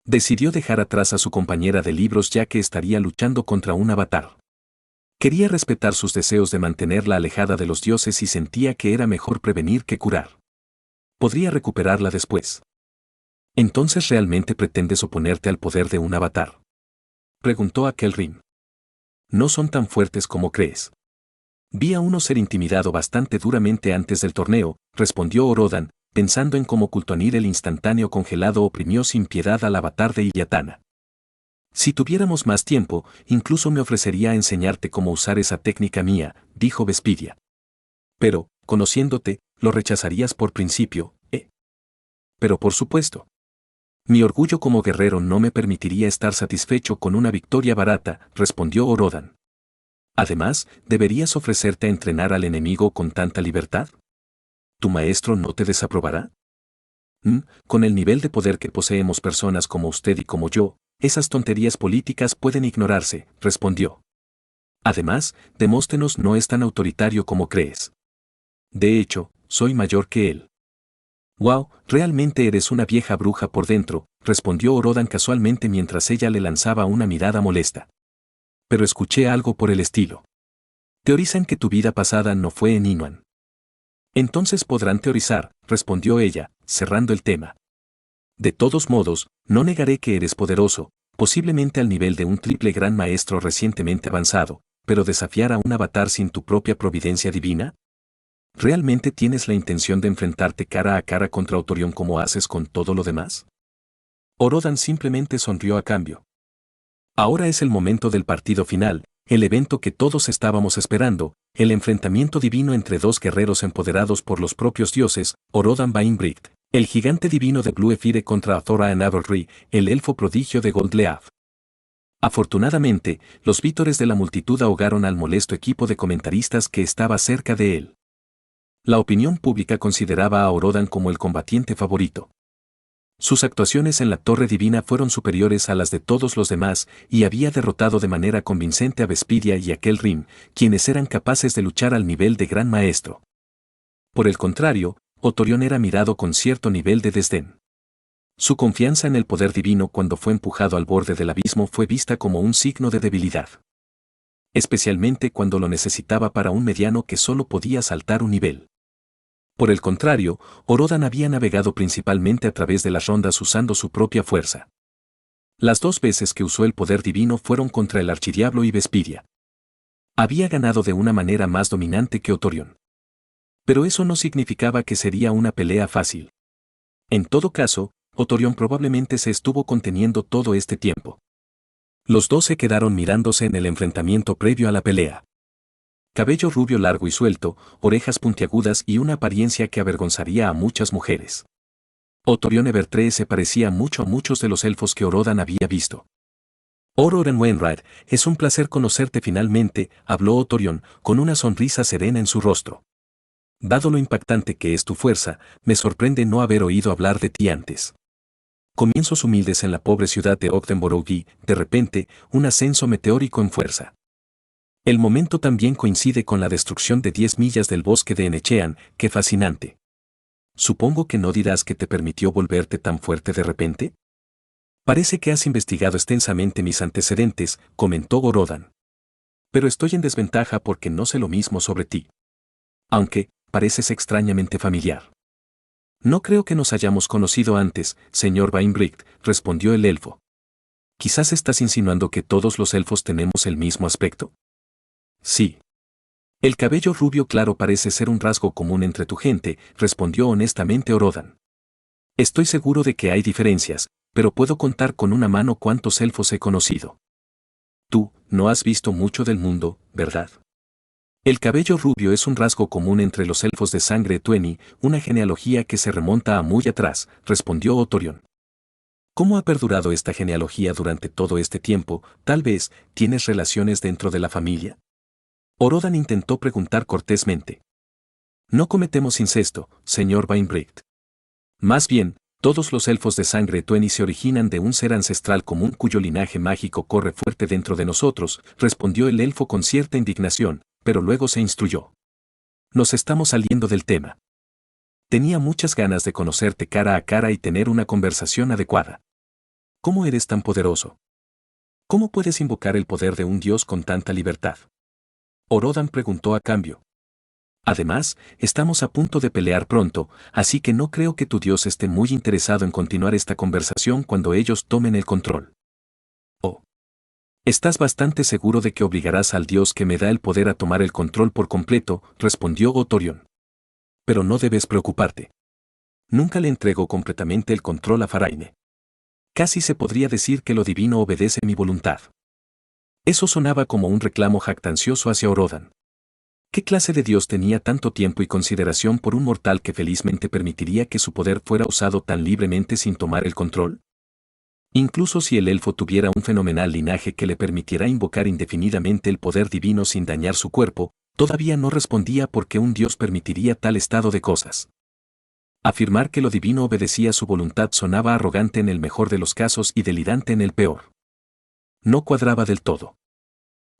Decidió dejar atrás a su compañera de libros ya que estaría luchando contra un avatar. Quería respetar sus deseos de mantenerla alejada de los dioses y sentía que era mejor prevenir que curar. Podría recuperarla después. ¿Entonces realmente pretendes oponerte al poder de un avatar?, preguntó a Kelrin. No son tan fuertes como crees. Vi a uno ser intimidado bastante duramente antes del torneo, respondió Orodan, pensando en cómo Kultonir el instantáneo congelado oprimió sin piedad al avatar de Iliatana. Si tuviéramos más tiempo, incluso me ofrecería a enseñarte cómo usar esa técnica mía, dijo Vespidia. Pero, conociéndote, lo rechazarías por principio, ¿eh? Pero por supuesto. Mi orgullo como guerrero no me permitiría estar satisfecho con una victoria barata, respondió Orodan. Además, ¿deberías ofrecerte a entrenar al enemigo con tanta libertad? ¿Tu maestro no te desaprobará? Con el nivel de poder que poseemos personas como usted y como yo, esas tonterías políticas pueden ignorarse, respondió. Además, Demóstenes no es tan autoritario como crees. De hecho, soy mayor que él. Wow, realmente eres una vieja bruja por dentro, respondió Orodan casualmente mientras ella le lanzaba una mirada molesta. Pero escuché algo por el estilo. Teorizan que tu vida pasada no fue en Inuan. Entonces podrán teorizar, respondió ella, cerrando el tema. De todos modos, no negaré que eres poderoso, posiblemente al nivel de un triple gran maestro recientemente avanzado, pero desafiar a un avatar sin tu propia providencia divina? ¿Realmente tienes la intención de enfrentarte cara a cara contra Otorion como haces con todo lo demás? Orodan simplemente sonrió a cambio. Ahora es el momento del partido final, el evento que todos estábamos esperando, el enfrentamiento divino entre dos guerreros empoderados por los propios dioses, Orodan Bainbricht, el gigante divino de Blue Ephyre contra Azora Anadolri, el elfo prodigio de Goldleaf. Afortunadamente, los vítores de la multitud ahogaron al molesto equipo de comentaristas que estaba cerca de él. La opinión pública consideraba a Orodan como el combatiente favorito. Sus actuaciones en la Torre Divina fueron superiores a las de todos los demás y había derrotado de manera convincente a Vespidia y a Kelrim, quienes eran capaces de luchar al nivel de Gran Maestro. Por el contrario, Otorion era mirado con cierto nivel de desdén. Su confianza en el poder divino cuando fue empujado al borde del abismo fue vista como un signo de debilidad. Especialmente cuando lo necesitaba para un mediano que solo podía saltar un nivel. Por el contrario, Orodan había navegado principalmente a través de las rondas usando su propia fuerza. Las dos veces que usó el poder divino fueron contra el archidiablo y Vespidia. Había ganado de una manera más dominante que Otorion. Pero eso no significaba que sería una pelea fácil. En todo caso, Otorion probablemente se estuvo conteniendo todo este tiempo. Los dos se quedaron mirándose en el enfrentamiento previo a la pelea. Cabello rubio largo y suelto, orejas puntiagudas y una apariencia que avergonzaría a muchas mujeres. Otorion Evertree se parecía mucho a muchos de los elfos que Orodan había visto. Orodan Wainwright, es un placer conocerte finalmente, habló Otorion, con una sonrisa serena en su rostro. Dado lo impactante que es tu fuerza, me sorprende no haber oído hablar de ti antes. Comienzos humildes en la pobre ciudad de Ogdenborough y, de repente, un ascenso meteórico en fuerza. El momento también coincide con la destrucción de 10 millas del bosque de Enechean, ¡qué fascinante! Supongo que no dirás que te permitió volverte tan fuerte de repente. Parece que has investigado extensamente mis antecedentes, comentó Orodan. Pero estoy en desventaja porque no sé lo mismo sobre ti. Aunque, pareces extrañamente familiar. No creo que nos hayamos conocido antes, señor Bainbricht, respondió el elfo. ¿Quizás estás insinuando que todos los elfos tenemos el mismo aspecto? Sí. El cabello rubio claro parece ser un rasgo común entre tu gente, respondió honestamente Orodan. Estoy seguro de que hay diferencias, pero puedo contar con una mano cuántos elfos he conocido. Tú, no has visto mucho del mundo, ¿verdad? El cabello rubio es un rasgo común entre los elfos de sangre Tueni, una genealogía que se remonta a muy atrás, respondió Otorion. ¿Cómo ha perdurado esta genealogía durante todo este tiempo? Tal vez, ¿tienes relaciones dentro de la familia? Orodan intentó preguntar cortésmente. No cometemos incesto, señor Bainbricht. Más bien, todos los elfos de sangre Tueni se originan de un ser ancestral común cuyo linaje mágico corre fuerte dentro de nosotros, respondió el elfo con cierta indignación, pero luego se instruyó. Nos estamos saliendo del tema. Tenía muchas ganas de conocerte cara a cara y tener una conversación adecuada. ¿Cómo eres tan poderoso? ¿Cómo puedes invocar el poder de un dios con tanta libertad? Orodan preguntó a cambio. Además, estamos a punto de pelear pronto, así que no creo que tu dios esté muy interesado en continuar esta conversación cuando ellos tomen el control. Oh. Estás bastante seguro de que obligarás al dios que me da el poder a tomar el control por completo, respondió Otorion. Pero no debes preocuparte. Nunca le entrego completamente el control a Faraine. Casi se podría decir que lo divino obedece mi voluntad. Eso sonaba como un reclamo jactancioso hacia Orodan. ¿Qué clase de dios tenía tanto tiempo y consideración por un mortal que felizmente permitiría que su poder fuera usado tan libremente sin tomar el control? Incluso si el elfo tuviera un fenomenal linaje que le permitiera invocar indefinidamente el poder divino sin dañar su cuerpo, todavía no respondía por qué un dios permitiría tal estado de cosas. Afirmar que lo divino obedecía a su voluntad sonaba arrogante en el mejor de los casos y delirante en el peor. No cuadraba del todo.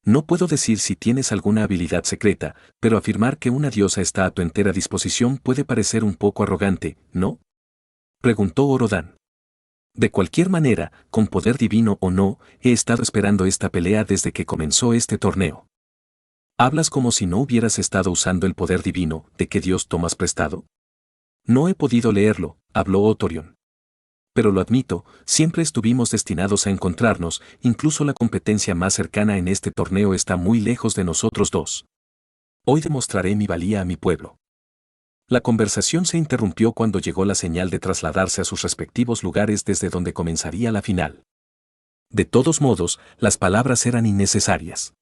No puedo decir si tienes alguna habilidad secreta, pero afirmar que una diosa está a tu entera disposición puede parecer un poco arrogante, ¿no? Preguntó Orodan. De cualquier manera, con poder divino o no, he estado esperando esta pelea desde que comenzó este torneo. ¿Hablas como si no hubieras estado usando el poder divino de que Dios tomas prestado? No he podido leerlo, habló Otorion. Pero lo admito, siempre estuvimos destinados a encontrarnos, incluso la competencia más cercana en este torneo está muy lejos de nosotros dos. Hoy demostraré mi valía a mi pueblo. La conversación se interrumpió cuando llegó la señal de trasladarse a sus respectivos lugares desde donde comenzaría la final. De todos modos, las palabras eran innecesarias.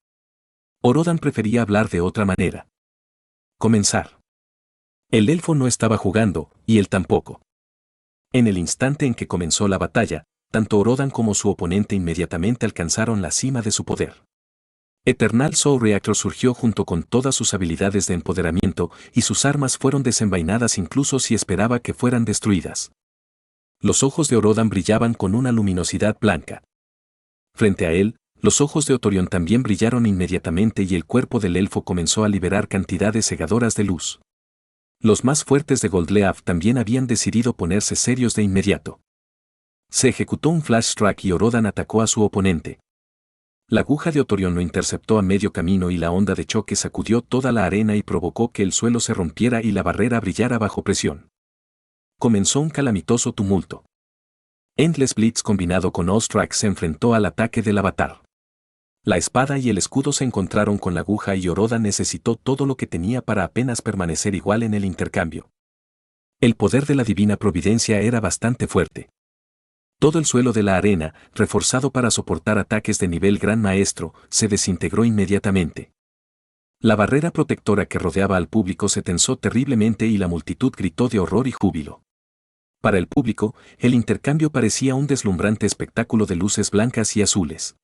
Orodan prefería hablar de otra manera. Comenzar. El elfo no estaba jugando, y él tampoco. En el instante en que comenzó la batalla, tanto Orodan como su oponente inmediatamente alcanzaron la cima de su poder. Eternal Soul Reactor surgió junto con todas sus habilidades de empoderamiento y sus armas fueron desenvainadas incluso si esperaba que fueran destruidas. Los ojos de Orodan brillaban con una luminosidad blanca. Frente a él, los ojos de Otorion también brillaron inmediatamente y el cuerpo del elfo comenzó a liberar cantidades cegadoras de luz. Los más fuertes de Goldleaf también habían decidido ponerse serios de inmediato. Se ejecutó un flash strike y Orodan atacó a su oponente. La aguja de Otorion lo interceptó a medio camino y la onda de choque sacudió toda la arena y provocó que el suelo se rompiera y la barrera brillara bajo presión. Comenzó un calamitoso tumulto. Endless Blitz combinado con All Strike se enfrentó al ataque del avatar. La espada y el escudo se encontraron con la aguja y Orodan necesitó todo lo que tenía para apenas permanecer igual en el intercambio. El poder de la divina providencia era bastante fuerte. Todo el suelo de la arena, reforzado para soportar ataques de nivel Gran Maestro, se desintegró inmediatamente. La barrera protectora que rodeaba al público se tensó terriblemente y la multitud gritó de horror y júbilo. Para el público, el intercambio parecía un deslumbrante espectáculo de luces blancas y azules.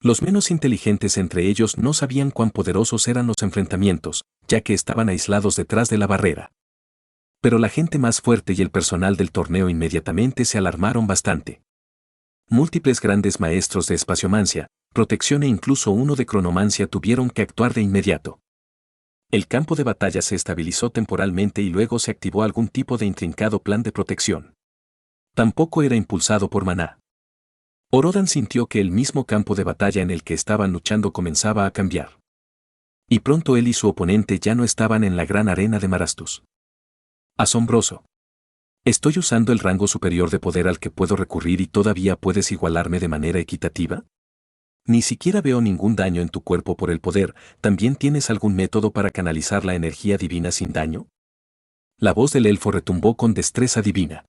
Los menos inteligentes entre ellos no sabían cuán poderosos eran los enfrentamientos, ya que estaban aislados detrás de la barrera. Pero la gente más fuerte y el personal del torneo inmediatamente se alarmaron bastante. Múltiples grandes maestros de espaciomancia, protección e incluso uno de cronomancia tuvieron que actuar de inmediato. El campo de batalla se estabilizó temporalmente y luego se activó algún tipo de intrincado plan de protección. Tampoco era impulsado por maná. Orodan sintió que el mismo campo de batalla en el que estaban luchando comenzaba a cambiar. Y pronto él y su oponente ya no estaban en la gran arena de Marastus. Asombroso. ¿Estoy usando el rango superior de poder al que puedo recurrir y todavía puedes igualarme de manera equitativa? Ni siquiera veo ningún daño en tu cuerpo por el poder, ¿también tienes algún método para canalizar la energía divina sin daño? La voz del elfo retumbó con destreza divina.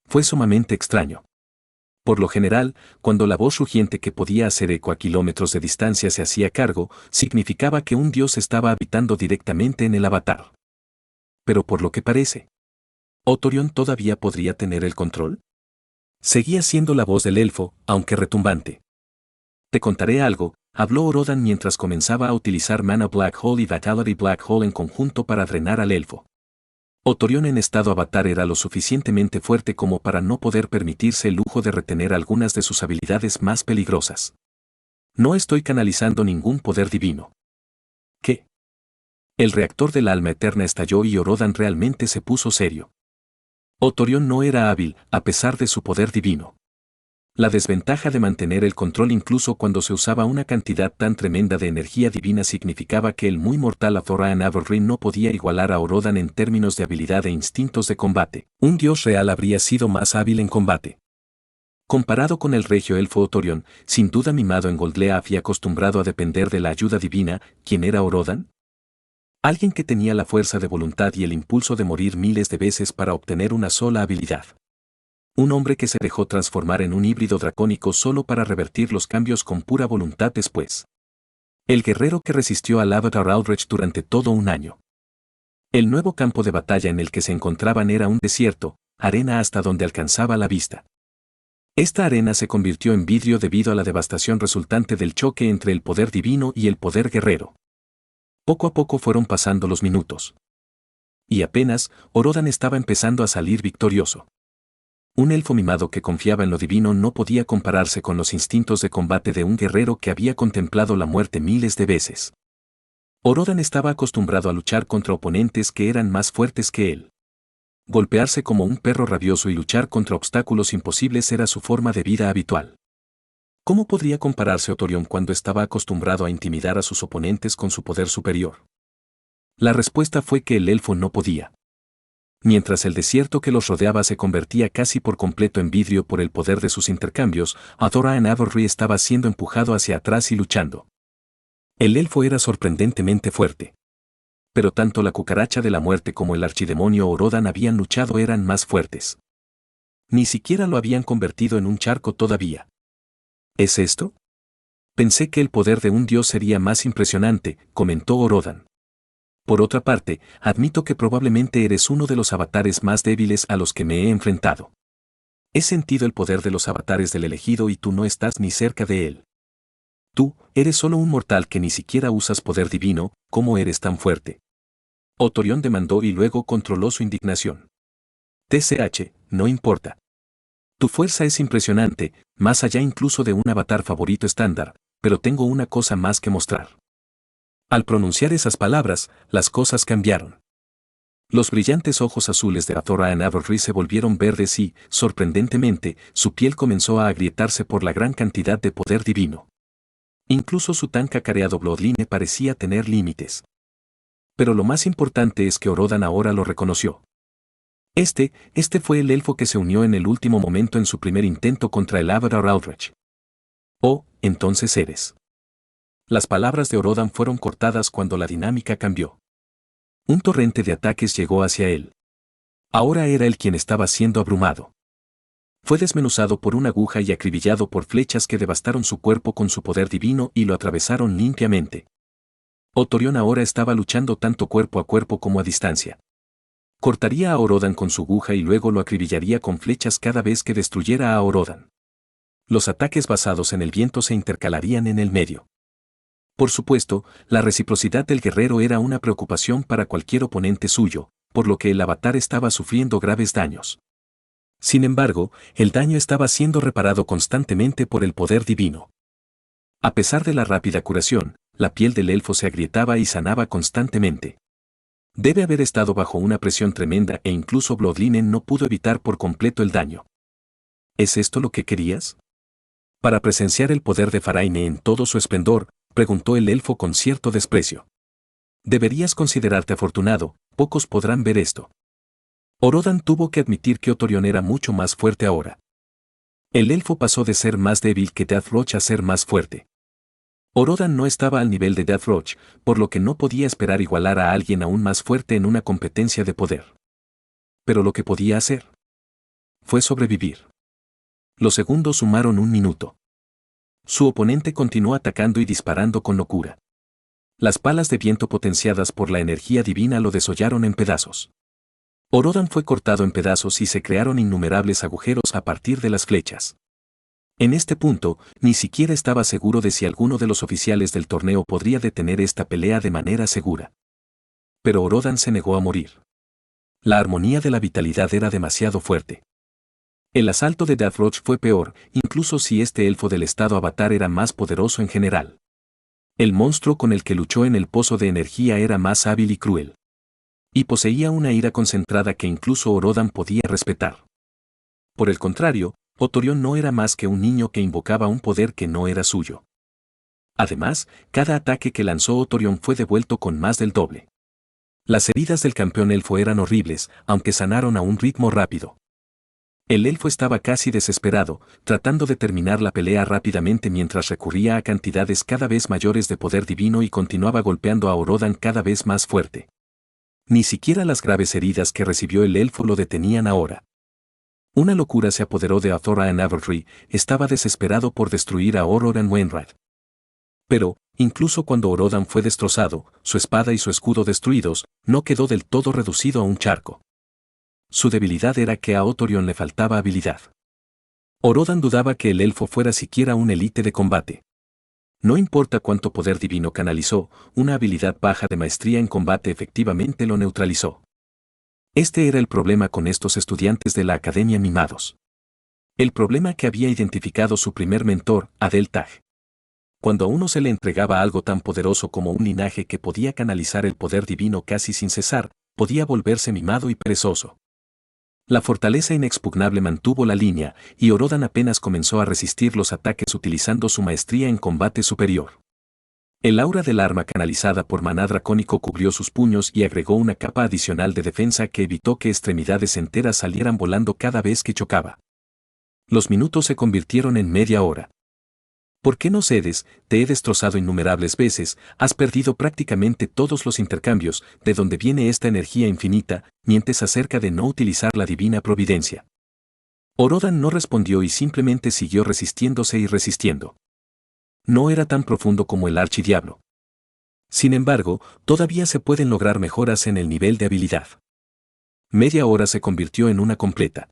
Fue sumamente extraño. Por lo general, cuando la voz rugiente que podía hacer eco a kilómetros de distancia se hacía cargo, significaba que un dios estaba habitando directamente en el avatar. Pero por lo que parece, ¿Otorion todavía podría tener el control? Seguía siendo la voz del elfo, aunque retumbante. Te contaré algo, habló Orodan mientras comenzaba a utilizar Mana Black Hole y Vitality Black Hole en conjunto para drenar al elfo. Otorion en estado avatar era lo suficientemente fuerte como para no poder permitirse el lujo de retener algunas de sus habilidades más peligrosas. No estoy canalizando ningún poder divino. ¿Qué? El reactor del alma eterna estalló y Orodan realmente se puso serio. Otorion no era hábil, a pesar de su poder divino. La desventaja de mantener el control incluso cuando se usaba una cantidad tan tremenda de energía divina significaba que el muy mortal Azoran Avorrin no podía igualar a Orodan en términos de habilidad e instintos de combate. Un dios real habría sido más hábil en combate. Comparado con el regio elfo Otorion, sin duda mimado en Goldleaf y acostumbrado a depender de la ayuda divina, ¿quién era Orodan? Alguien que tenía la fuerza de voluntad y el impulso de morir miles de veces para obtener una sola habilidad. Un hombre que se dejó transformar en un híbrido dracónico solo para revertir los cambios con pura voluntad después. El guerrero que resistió al Avatar Aldrich durante todo un año. El nuevo campo de batalla en el que se encontraban era un desierto, arena hasta donde alcanzaba la vista. Esta arena se convirtió en vidrio debido a la devastación resultante del choque entre el poder divino y el poder guerrero. Poco a poco fueron pasando los minutos. Y apenas, Orodan estaba empezando a salir victorioso. Un elfo mimado que confiaba en lo divino no podía compararse con los instintos de combate de un guerrero que había contemplado la muerte miles de veces. Orodan estaba acostumbrado a luchar contra oponentes que eran más fuertes que él. Golpearse como un perro rabioso y luchar contra obstáculos imposibles era su forma de vida habitual. ¿Cómo podría compararse Othorion cuando estaba acostumbrado a intimidar a sus oponentes con su poder superior? La respuesta fue que el elfo no podía. Mientras el desierto que los rodeaba se convertía casi por completo en vidrio por el poder de sus intercambios, Athora en Avorrey estaba siendo empujado hacia atrás y luchando. El elfo era sorprendentemente fuerte. Pero tanto la cucaracha de la muerte como el archidemonio Orodan habían luchado eran más fuertes. Ni siquiera lo habían convertido en un charco todavía. ¿Es esto? Pensé que el poder de un dios sería más impresionante, comentó Orodan. Por otra parte, admito que probablemente eres uno de los avatares más débiles a los que me he enfrentado. He sentido el poder de los avatares del elegido y tú no estás ni cerca de él. Tú, eres solo un mortal que ni siquiera usas poder divino, ¿cómo eres tan fuerte? Othorion demandó y luego controló su indignación. TCH, no importa. Tu fuerza es impresionante, más allá incluso de un avatar favorito estándar, pero tengo una cosa más que mostrar. Al pronunciar esas palabras, las cosas cambiaron. Los brillantes ojos azules de Athora en Avorrey se volvieron verdes y, sorprendentemente, su piel comenzó a agrietarse por la gran cantidad de poder divino. Incluso su tan cacareado Bloodline parecía tener límites. Pero lo más importante es que Orodan ahora lo reconoció. Este fue el elfo que se unió en el último momento en su primer intento contra el Avatar Outrage. Oh, entonces eres. Las palabras de Orodan fueron cortadas cuando la dinámica cambió. Un torrente de ataques llegó hacia él. Ahora era él quien estaba siendo abrumado. Fue desmenuzado por una aguja y acribillado por flechas que devastaron su cuerpo con su poder divino y lo atravesaron limpiamente. Othorion ahora estaba luchando tanto cuerpo a cuerpo como a distancia. Cortaría a Orodan con su aguja y luego lo acribillaría con flechas cada vez que destruyera a Orodan. Los ataques basados en el viento se intercalarían en el medio. Por supuesto, la reciprocidad del guerrero era una preocupación para cualquier oponente suyo, por lo que el avatar estaba sufriendo graves daños. Sin embargo, el daño estaba siendo reparado constantemente por el poder divino. A pesar de la rápida curación, la piel del elfo se agrietaba y sanaba constantemente. Debe haber estado bajo una presión tremenda e incluso Bloodline no pudo evitar por completo el daño. ¿Es esto lo que querías? Para presenciar el poder de Faraine en todo su esplendor, preguntó el elfo con cierto desprecio. Deberías considerarte afortunado, pocos podrán ver esto. Orodan tuvo que admitir que Othorion era mucho más fuerte ahora. El elfo pasó de ser más débil que Deathwatch a ser más fuerte. Orodan no estaba al nivel de Deathwatch, por lo que no podía esperar igualar a alguien aún más fuerte en una competencia de poder. Pero lo que podía hacer fue sobrevivir. Los segundos sumaron 1 minuto. Su oponente continuó atacando y disparando con locura. Las palas de viento potenciadas por la energía divina lo desollaron en pedazos. Orodan fue cortado en pedazos y se crearon innumerables agujeros a partir de las flechas. En este punto, ni siquiera estaba seguro de si alguno de los oficiales del torneo podría detener esta pelea de manera segura. Pero Orodan se negó a morir. La armonía de la vitalidad era demasiado fuerte. El asalto de Deathwatch fue peor, incluso si este elfo del estado avatar era más poderoso en general. El monstruo con el que luchó en el pozo de energía era más hábil y cruel. Y poseía una ira concentrada que incluso Orodan podía respetar. Por el contrario, Othorion no era más que un niño que invocaba un poder que no era suyo. Además, cada ataque que lanzó Othorion fue devuelto con más del doble. Las heridas del campeón elfo eran horribles, aunque sanaron a un ritmo rápido. El elfo estaba casi desesperado, tratando de terminar la pelea rápidamente mientras recurría a cantidades cada vez mayores de poder divino y continuaba golpeando a Orodan cada vez más fuerte. Ni siquiera las graves heridas que recibió el elfo lo detenían ahora. Una locura se apoderó de Athora en Avorrey, estaba desesperado por destruir a Orodan Wainwright. Pero, incluso cuando Orodan fue destrozado, su espada y su escudo destruidos, no quedó del todo reducido a un charco. Su debilidad era que a Othorion le faltaba habilidad. Orodan dudaba que el elfo fuera siquiera un élite de combate. No importa cuánto poder divino canalizó, una habilidad baja de maestría en combate efectivamente lo neutralizó. Este era el problema con estos estudiantes de la Academia Mimados. El problema que había identificado su primer mentor, Adel Taj. Cuando a uno se le entregaba algo tan poderoso como un linaje que podía canalizar el poder divino casi sin cesar, podía volverse mimado y perezoso. La fortaleza inexpugnable mantuvo la línea, y Orodan apenas comenzó a resistir los ataques utilizando su maestría en combate superior. El aura del arma canalizada por maná dracónico cubrió sus puños y agregó una capa adicional de defensa que evitó que extremidades enteras salieran volando cada vez que chocaba. Los minutos se convirtieron en media hora. ¿Por qué no cedes? Te he destrozado innumerables veces, has perdido prácticamente todos los intercambios, ¿de dónde viene esta energía infinita? Mientes acerca de no utilizar la divina providencia. Orodan no respondió y simplemente siguió resistiéndose y resistiendo. No era tan profundo como el archidiablo. Sin embargo, todavía se pueden lograr mejoras en el nivel de habilidad. Media hora se convirtió en una completa.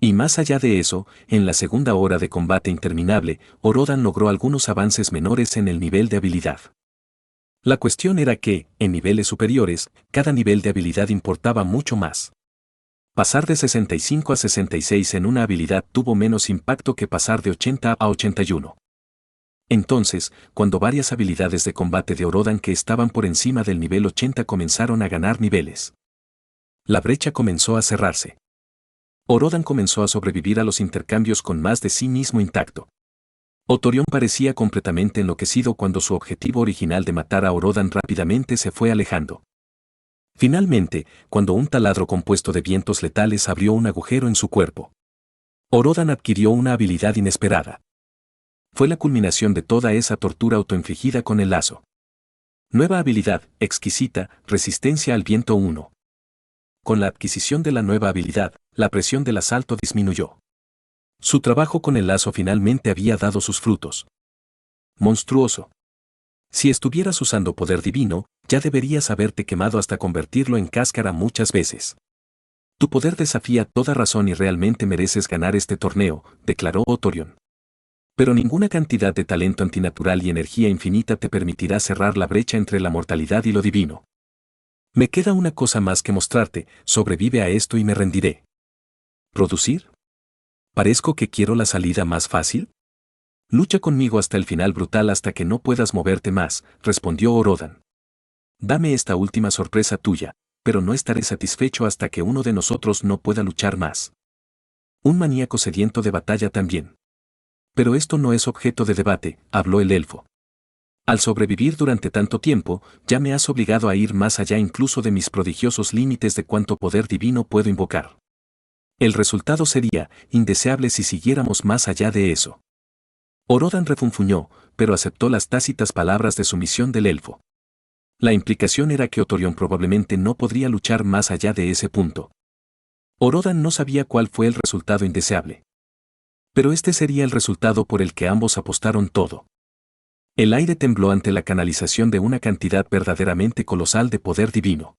Y más allá de eso, en la segunda hora de combate interminable, Orodan logró algunos avances menores en el nivel de habilidad. La cuestión era que, en niveles superiores, cada nivel de habilidad importaba mucho más. Pasar de 65 a 66 en una habilidad tuvo menos impacto que pasar de 80 a 81. Entonces, cuando varias habilidades de combate de Orodan que estaban por encima del nivel 80 comenzaron a ganar niveles, la brecha comenzó a cerrarse. Orodan comenzó a sobrevivir a los intercambios con más de sí mismo intacto. Otorión parecía completamente enloquecido cuando su objetivo original de matar a Orodan rápidamente se fue alejando. Finalmente, cuando un taladro compuesto de vientos letales abrió un agujero en su cuerpo, Orodan adquirió una habilidad inesperada. Fue la culminación de toda esa tortura autoinfligida con el lazo. Nueva habilidad, exquisita, resistencia al viento 1. Con la adquisición de la nueva habilidad, la presión del asalto disminuyó. Su trabajo con el lazo finalmente había dado sus frutos. Monstruoso. Si estuvieras usando poder divino, ya deberías haberte quemado hasta convertirlo en cáscara muchas veces. Tu poder desafía toda razón y realmente mereces ganar este torneo, declaró Otorión. Pero ninguna cantidad de talento antinatural y energía infinita te permitirá cerrar la brecha entre la mortalidad y lo divino. Me queda una cosa más que mostrarte, sobrevive a esto y me rendiré. ¿Producir? ¿Parezco que quiero la salida más fácil? Lucha conmigo hasta el final brutal hasta que no puedas moverte más, respondió Orodan. Dame esta última sorpresa tuya, pero no estaré satisfecho hasta que uno de nosotros no pueda luchar más. Un maníaco sediento de batalla también. Pero esto no es objeto de debate, habló el elfo. Al sobrevivir durante tanto tiempo, ya me has obligado a ir más allá incluso de mis prodigiosos límites de cuánto poder divino puedo invocar. El resultado sería indeseable si siguiéramos más allá de eso. Orodan refunfuñó, pero aceptó las tácitas palabras de sumisión del elfo. La implicación era que Otorión probablemente no podría luchar más allá de ese punto. Orodan no sabía cuál fue el resultado indeseable. Pero este sería el resultado por el que ambos apostaron todo. El aire tembló ante la canalización de una cantidad verdaderamente colosal de poder divino.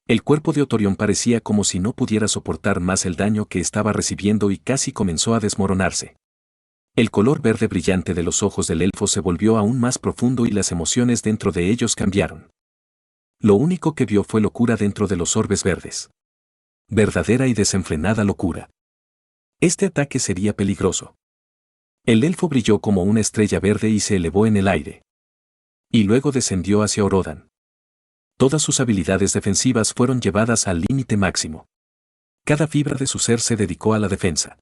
El cuerpo de Otorión parecía como si no pudiera soportar más el daño que estaba recibiendo y casi comenzó a desmoronarse. El color verde brillante de los ojos del elfo se volvió aún más profundo y las emociones dentro de ellos cambiaron. Lo único que vio fue locura dentro de los orbes verdes. Verdadera y desenfrenada locura. Este ataque sería peligroso. El elfo brilló como una estrella verde y se elevó en el aire. Y luego descendió hacia Orodan. Todas sus habilidades defensivas fueron llevadas al límite máximo. Cada fibra de su ser se dedicó a la defensa.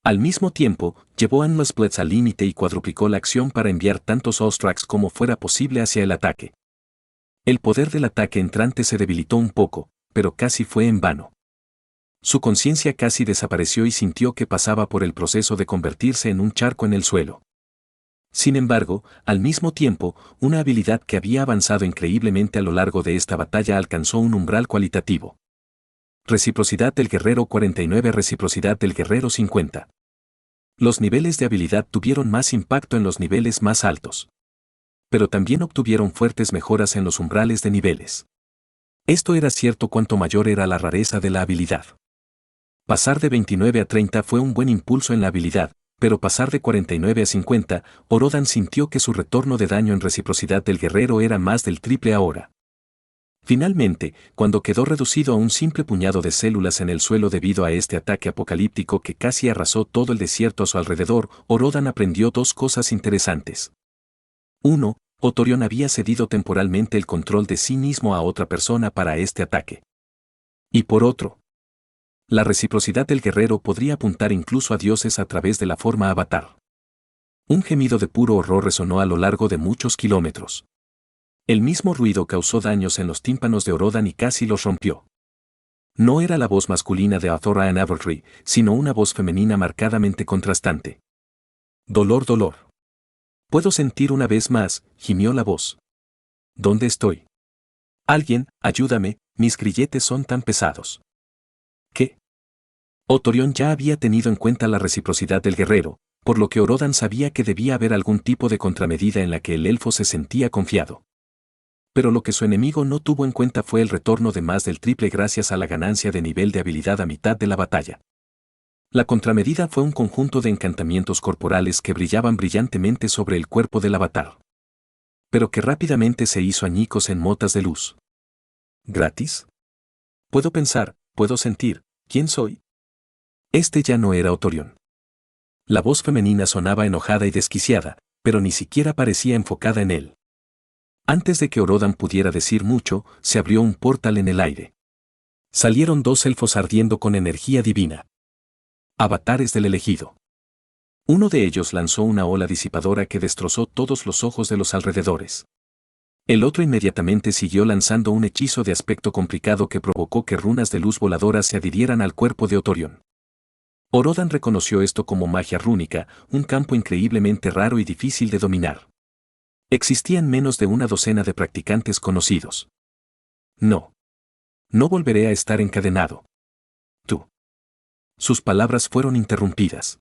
Al mismo tiempo, llevó a Endless Blitz al límite y cuadruplicó la acción para enviar tantos Ostraks como fuera posible hacia el ataque. El poder del ataque entrante se debilitó un poco, pero casi fue en vano. Su conciencia casi desapareció y sintió que pasaba por el proceso de convertirse en un charco en el suelo. Sin embargo, al mismo tiempo, una habilidad que había avanzado increíblemente a lo largo de esta batalla alcanzó un umbral cualitativo. Reciprocidad del guerrero 49, reciprocidad del guerrero 50. Los niveles de habilidad tuvieron más impacto en los niveles más altos. Pero también obtuvieron fuertes mejoras en los umbrales de niveles. Esto era cierto cuanto mayor era la rareza de la habilidad. Pasar de 29 a 30 fue un buen impulso en la habilidad, pero pasar de 49 a 50, Orodan sintió que su retorno de daño en reciprocidad del guerrero era más del triple ahora. Finalmente, cuando quedó reducido a un simple puñado de células en el suelo debido a este ataque apocalíptico que casi arrasó todo el desierto a su alrededor, Orodan aprendió dos cosas interesantes. 1. Otorion había cedido temporalmente el control de sí mismo a otra persona para este ataque. Y por otro, la reciprocidad del guerrero podría apuntar incluso a dioses a través de la forma avatar. Un gemido de puro horror resonó a lo largo de muchos kilómetros. El mismo ruido causó daños en los tímpanos de Orodan y casi los rompió. No era la voz masculina de Azora Anavolry, sino una voz femenina marcadamente contrastante. Dolor, dolor. Puedo sentir una vez más, gimió la voz. ¿Dónde estoy? Alguien, ayúdame, mis grilletes son tan pesados. ¿Qué? Otorion ya había tenido en cuenta la reciprocidad del guerrero, por lo que Orodan sabía que debía haber algún tipo de contramedida en la que el elfo se sentía confiado. Pero lo que su enemigo no tuvo en cuenta fue el retorno de más del triple gracias a la ganancia de nivel de habilidad a mitad de la batalla. La contramedida fue un conjunto de encantamientos corporales que brillaban brillantemente sobre el cuerpo del avatar, pero que rápidamente se hizo añicos en motas de luz. ¿Gratis? Puedo pensar, puedo sentir, ¿quién soy? Este ya no era Otorion. La voz femenina sonaba enojada y desquiciada, pero ni siquiera parecía enfocada en él. Antes de que Orodan pudiera decir mucho, se abrió un portal en el aire. Salieron dos elfos ardiendo con energía divina. Avatares del elegido. Uno de ellos lanzó una ola disipadora que destrozó todos los ojos de los alrededores. El otro inmediatamente siguió lanzando un hechizo de aspecto complicado que provocó que runas de luz voladoras se adhirieran al cuerpo de Otorion. Orodan reconoció esto como magia rúnica, un campo increíblemente raro y difícil de dominar. Existían menos de una docena de practicantes conocidos. No. No volveré a estar encadenado. Tú. Sus palabras fueron interrumpidas.